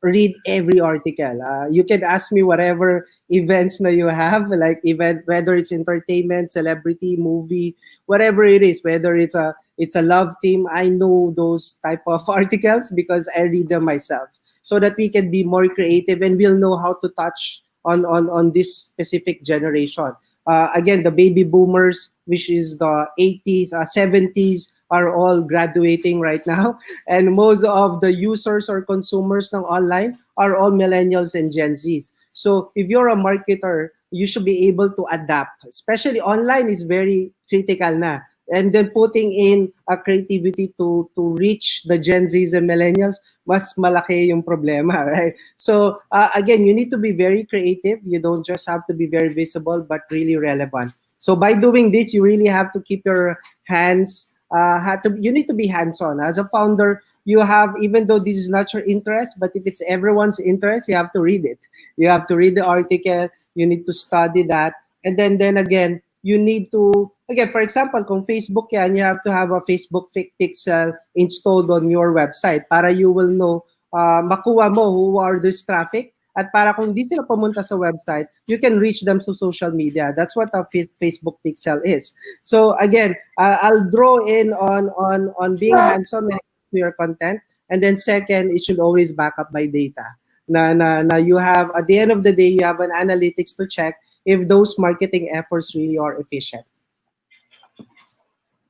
read every article. You can ask me whatever events that you have, like event, whether it's entertainment, celebrity, movie, whatever it is, whether it's a love team. I know those type of articles because I read them myself, so that we can be more creative and we'll know how to touch on this specific generation. Again, the baby boomers, which is the 80s, 70s, are all graduating right now, and most of the users or consumers ng online are all millennials and Gen Zs. So if you're a marketer, you should be able to adapt. Especially online is very critical na, and then putting in a creativity to reach the Gen Zs and millennials, mas malaki yung problema, right? So again, you need to be very creative. You don't just have to be very visible, but really relevant. So by doing this, you really have to keep your hands. You need to be hands-on. As a founder, you have, even though this is not your interest, but if it's everyone's interest, you have to read it. You have to read the article. You need to study that, and then again, you need to, again, for example, kung Facebook yan, you have to have a Facebook pixel installed on your website para you will know, makuha mo who are this traffic, at para kung di sila pumunta sa website, you can reach them through social media. That's what a Facebook pixel is. So again, I'll draw in on being hands-on when it comes to your content, and then second, it should always back up by data. Na you have, at the end of the day, you have an analytics to check if those marketing efforts really are efficient.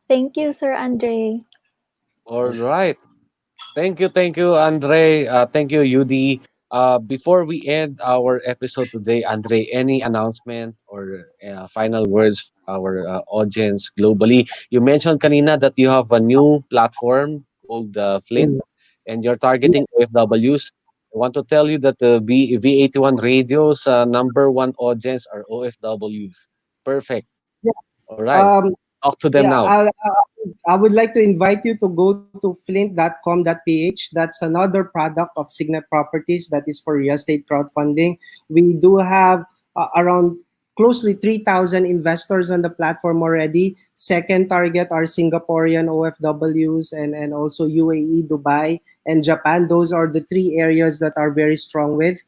Thank you, Sir Andre. All right. Thank you, Andre. Thank you, Yudi. Before we end our episode today, Andre, any announcement or final words for our audience globally? You mentioned kanina that you have a new platform called Flint, and you're targeting OFWs. I want to tell you that the V81 Radio's number one audience are OFWs. Perfect. Yeah. All right. Talk to them Yeah, now. I would like to invite you to go to flint.com.ph. That's another product of Signet Properties that is for real estate crowdfunding. We do have around closely 3,000 investors on the platform already. Second target are Singaporean OFWs and also UAE, Dubai, and Japan. Those are the three areas that are very strong with.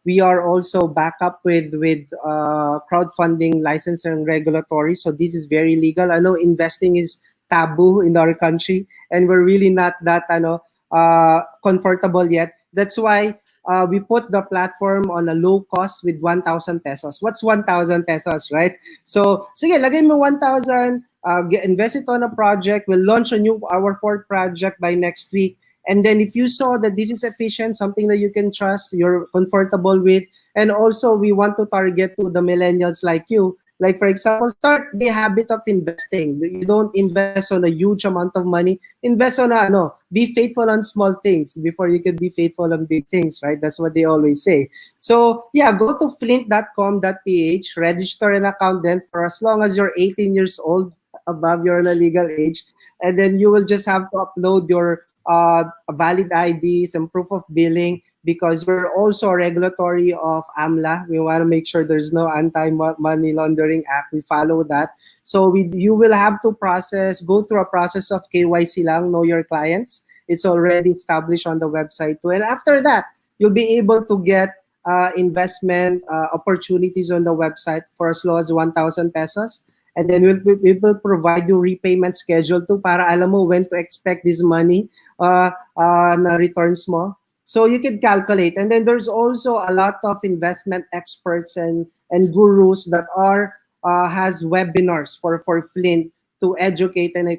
We are also back up with crowdfunding license and regulatory. So this is very legal. I know investing is taboo in our country, and we're really not that comfortable yet. That's why we put the platform on a low cost with 1,000 pesos. What's 1,000 pesos, right? So sige, lagay mo 1,000, invest it on a project. We'll launch our fourth project by next week. And then if you saw that this is efficient, something that you can trust, you're comfortable with, and also we want to target to the millennials like you, Like for example, start the habit of investing. You don't invest on a huge amount of money. Invest on be faithful on small things before you could be faithful on big things, right? That's what they always say. So yeah, go to flint.com.ph, register an account then for as long as you're 18 years old, above your legal age, and then you will just have to upload your valid IDs and proof of billing, because we're also a regulatory of AMLA. We want to make sure there's no anti-money laundering act. We follow that. So you will have to go through a process of KYC lang, know your clients. It's already established on the website too. And after that, you'll be able to get investment opportunities on the website for as low as 1,000 pesos. And then we will provide you repayment schedule too, para alam mo when to expect this money na returns mo. So you can calculate. And then there's also a lot of investment experts and gurus that has webinars for Flint to educate and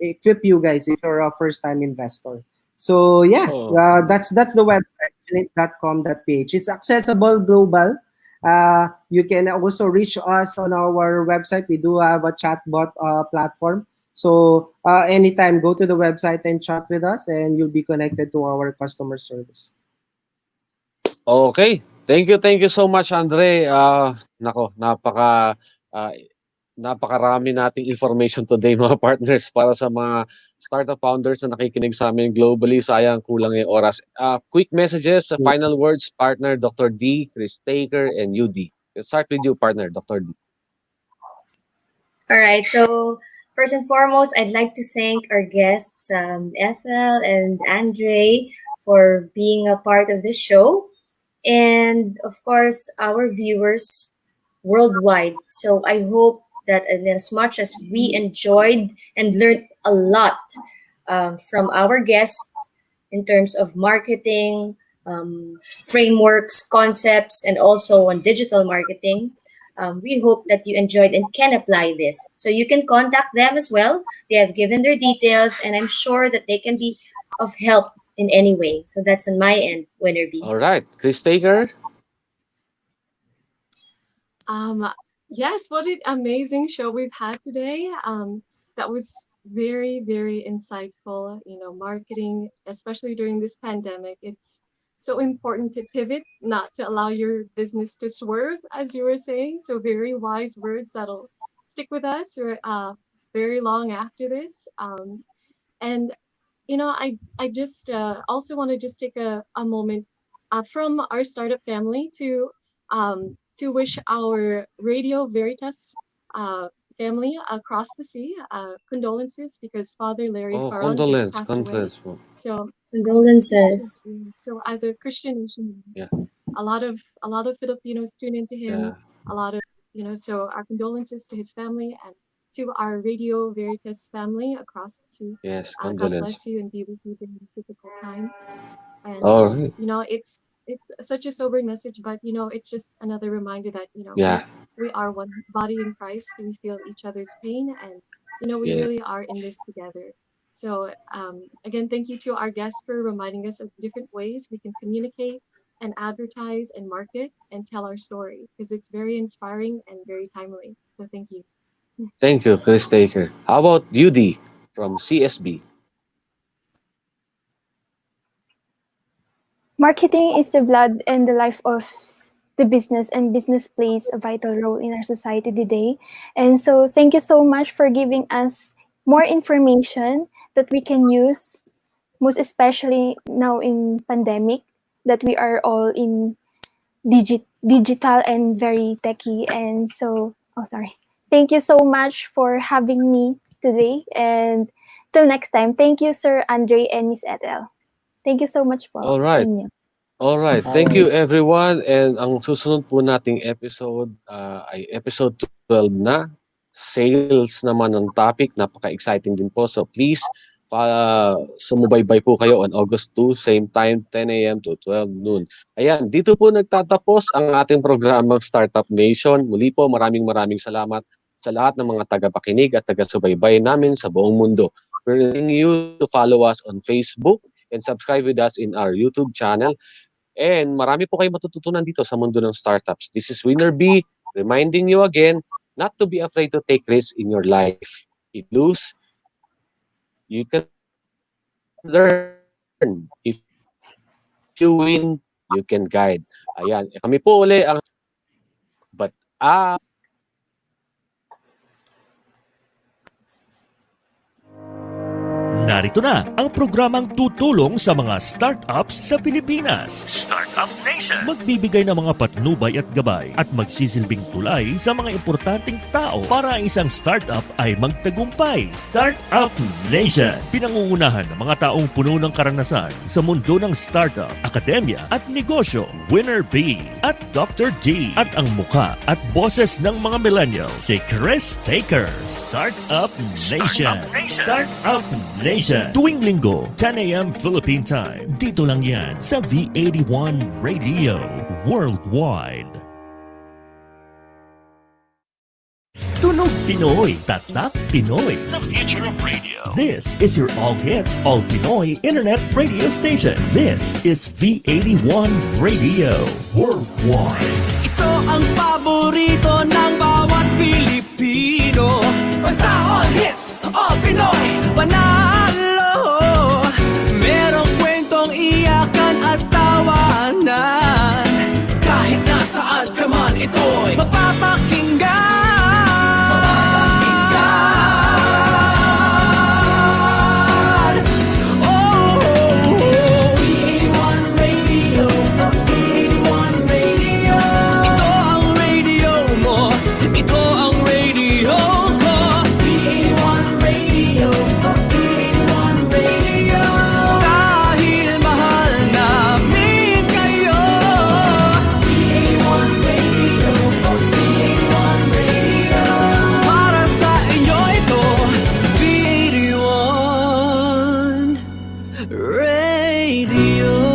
equip you guys if you're a first-time investor. So yeah, that's the website, flint.com.ph. It's accessible global. You can also reach us on our website. We do have a chatbot platform. So anytime, go to the website and chat with us, and you'll be connected to our customer service. Okay. Thank you so much, Andre. Nako, napakarami nating information today, mga partners, para sa mga startup founders na nakikinig sa amin globally. Sayang, kulang yung oras. Quick messages, final words, partner, Dr. D, Kris-taker, and UD. Let's start with you, partner, Dr. D. All right. So first and foremost, I'd like to thank our guests, Ethel and Andre, for being a part of this show. And of course, our viewers worldwide. So I hope that as much as we enjoyed and learned a lot from our guests in terms of marketing, frameworks, concepts, and also on digital marketing, we hope that you enjoyed and can apply this. So you can contact them as well. They have given their details, and I'm sure that they can be of help in any way. So that's on my end, Winner B. All right, Kris-taker. Yes, what an amazing show we've had today. That was very, very insightful. Marketing, especially during this pandemic, it's so important to pivot, not to allow your business to swerve, as you were saying. So very wise words that'll stick with us or very long after this. And I just also want to just take a moment from our startup family to wish our Radio Veritas family across the sea condolences, because Father Larry Farron just passed away. So condolences. So as a Christian nation, a lot of Filipinos tune into him. Yeah. A lot of so our condolences to his family and to our Radio Veritas family across the sea. Yes, God condolence. bless you and be with you during this difficult time. And All right. it's such a sobering message, but it's just another reminder that Yeah. we are one body in Christ. We feel each other's pain, and we Yeah. really are in this together. So again, thank you to our guests for reminding us of different ways we can communicate and advertise and market and tell our story, because it's very inspiring and very timely. So thank you. Thank you, Kris-taker. How about UD from CSB? Marketing is the blood and the life of the business, and business plays a vital role in our society today. And so thank you so much for giving us more information that we can use, most especially now in pandemic, that we are all in digital and very techy. And so, thank you so much for having me today, and till next time. Thank you, Sir Andre and Miss Ethel. Thank you so much po All sa right. inyo. All right. Thank you, everyone. And ang susunod po nating episode ay episode 12 na. Sales naman ang topic. Napaka-exciting din po. So please, sumubaybay po kayo on August 2, same time, 10 a.m. to 12 noon. Ayan, dito po nagtatapos ang ating programang Startup Nation. Muli po, maraming salamat sa lahat ng mga tagapakinig at taga-subaybay namin sa buong mundo. We're asking you to follow us on Facebook and subscribe with us in our YouTube channel. And marami po kayong matututunan dito sa mundo ng startups. This is Winner B reminding you again, not to be afraid to take risks in your life. If you lose, you can learn. If you win, you can guide. Ayan, kami po uli ang but Narito na ang programang tutulong sa mga startups sa Pilipinas. Startup Nation! Magbibigay ng mga patnubay at gabay at magsisilbing tulay sa mga importanteng tao para ang isang startup ay magtagumpay. Startup Nation! Pinangungunahan ng mga taong puno ng karanasan sa mundo ng startup, akademya at negosyo. Winner B at Dr. D at ang mukha at boses ng mga millennials, si Kris-taker. Startup Nation! Startup Nation! Tuwing linggo, 10 a.m. Philippine Time. Dito lang yan sa V81 Radio Worldwide. Tunog Pinoy, Tatak Pinoy. The future of radio. This is your all hits, all Pinoy internet radio station. This is V81 Radio Worldwide. Ito ang paborito ng bawat Pilipino. Basta all hits, all Pinoy, panalo. Merong kwentong iyakan at tawanan. Kahit nasaan ka man, ito'y mapapakinggan. Radio.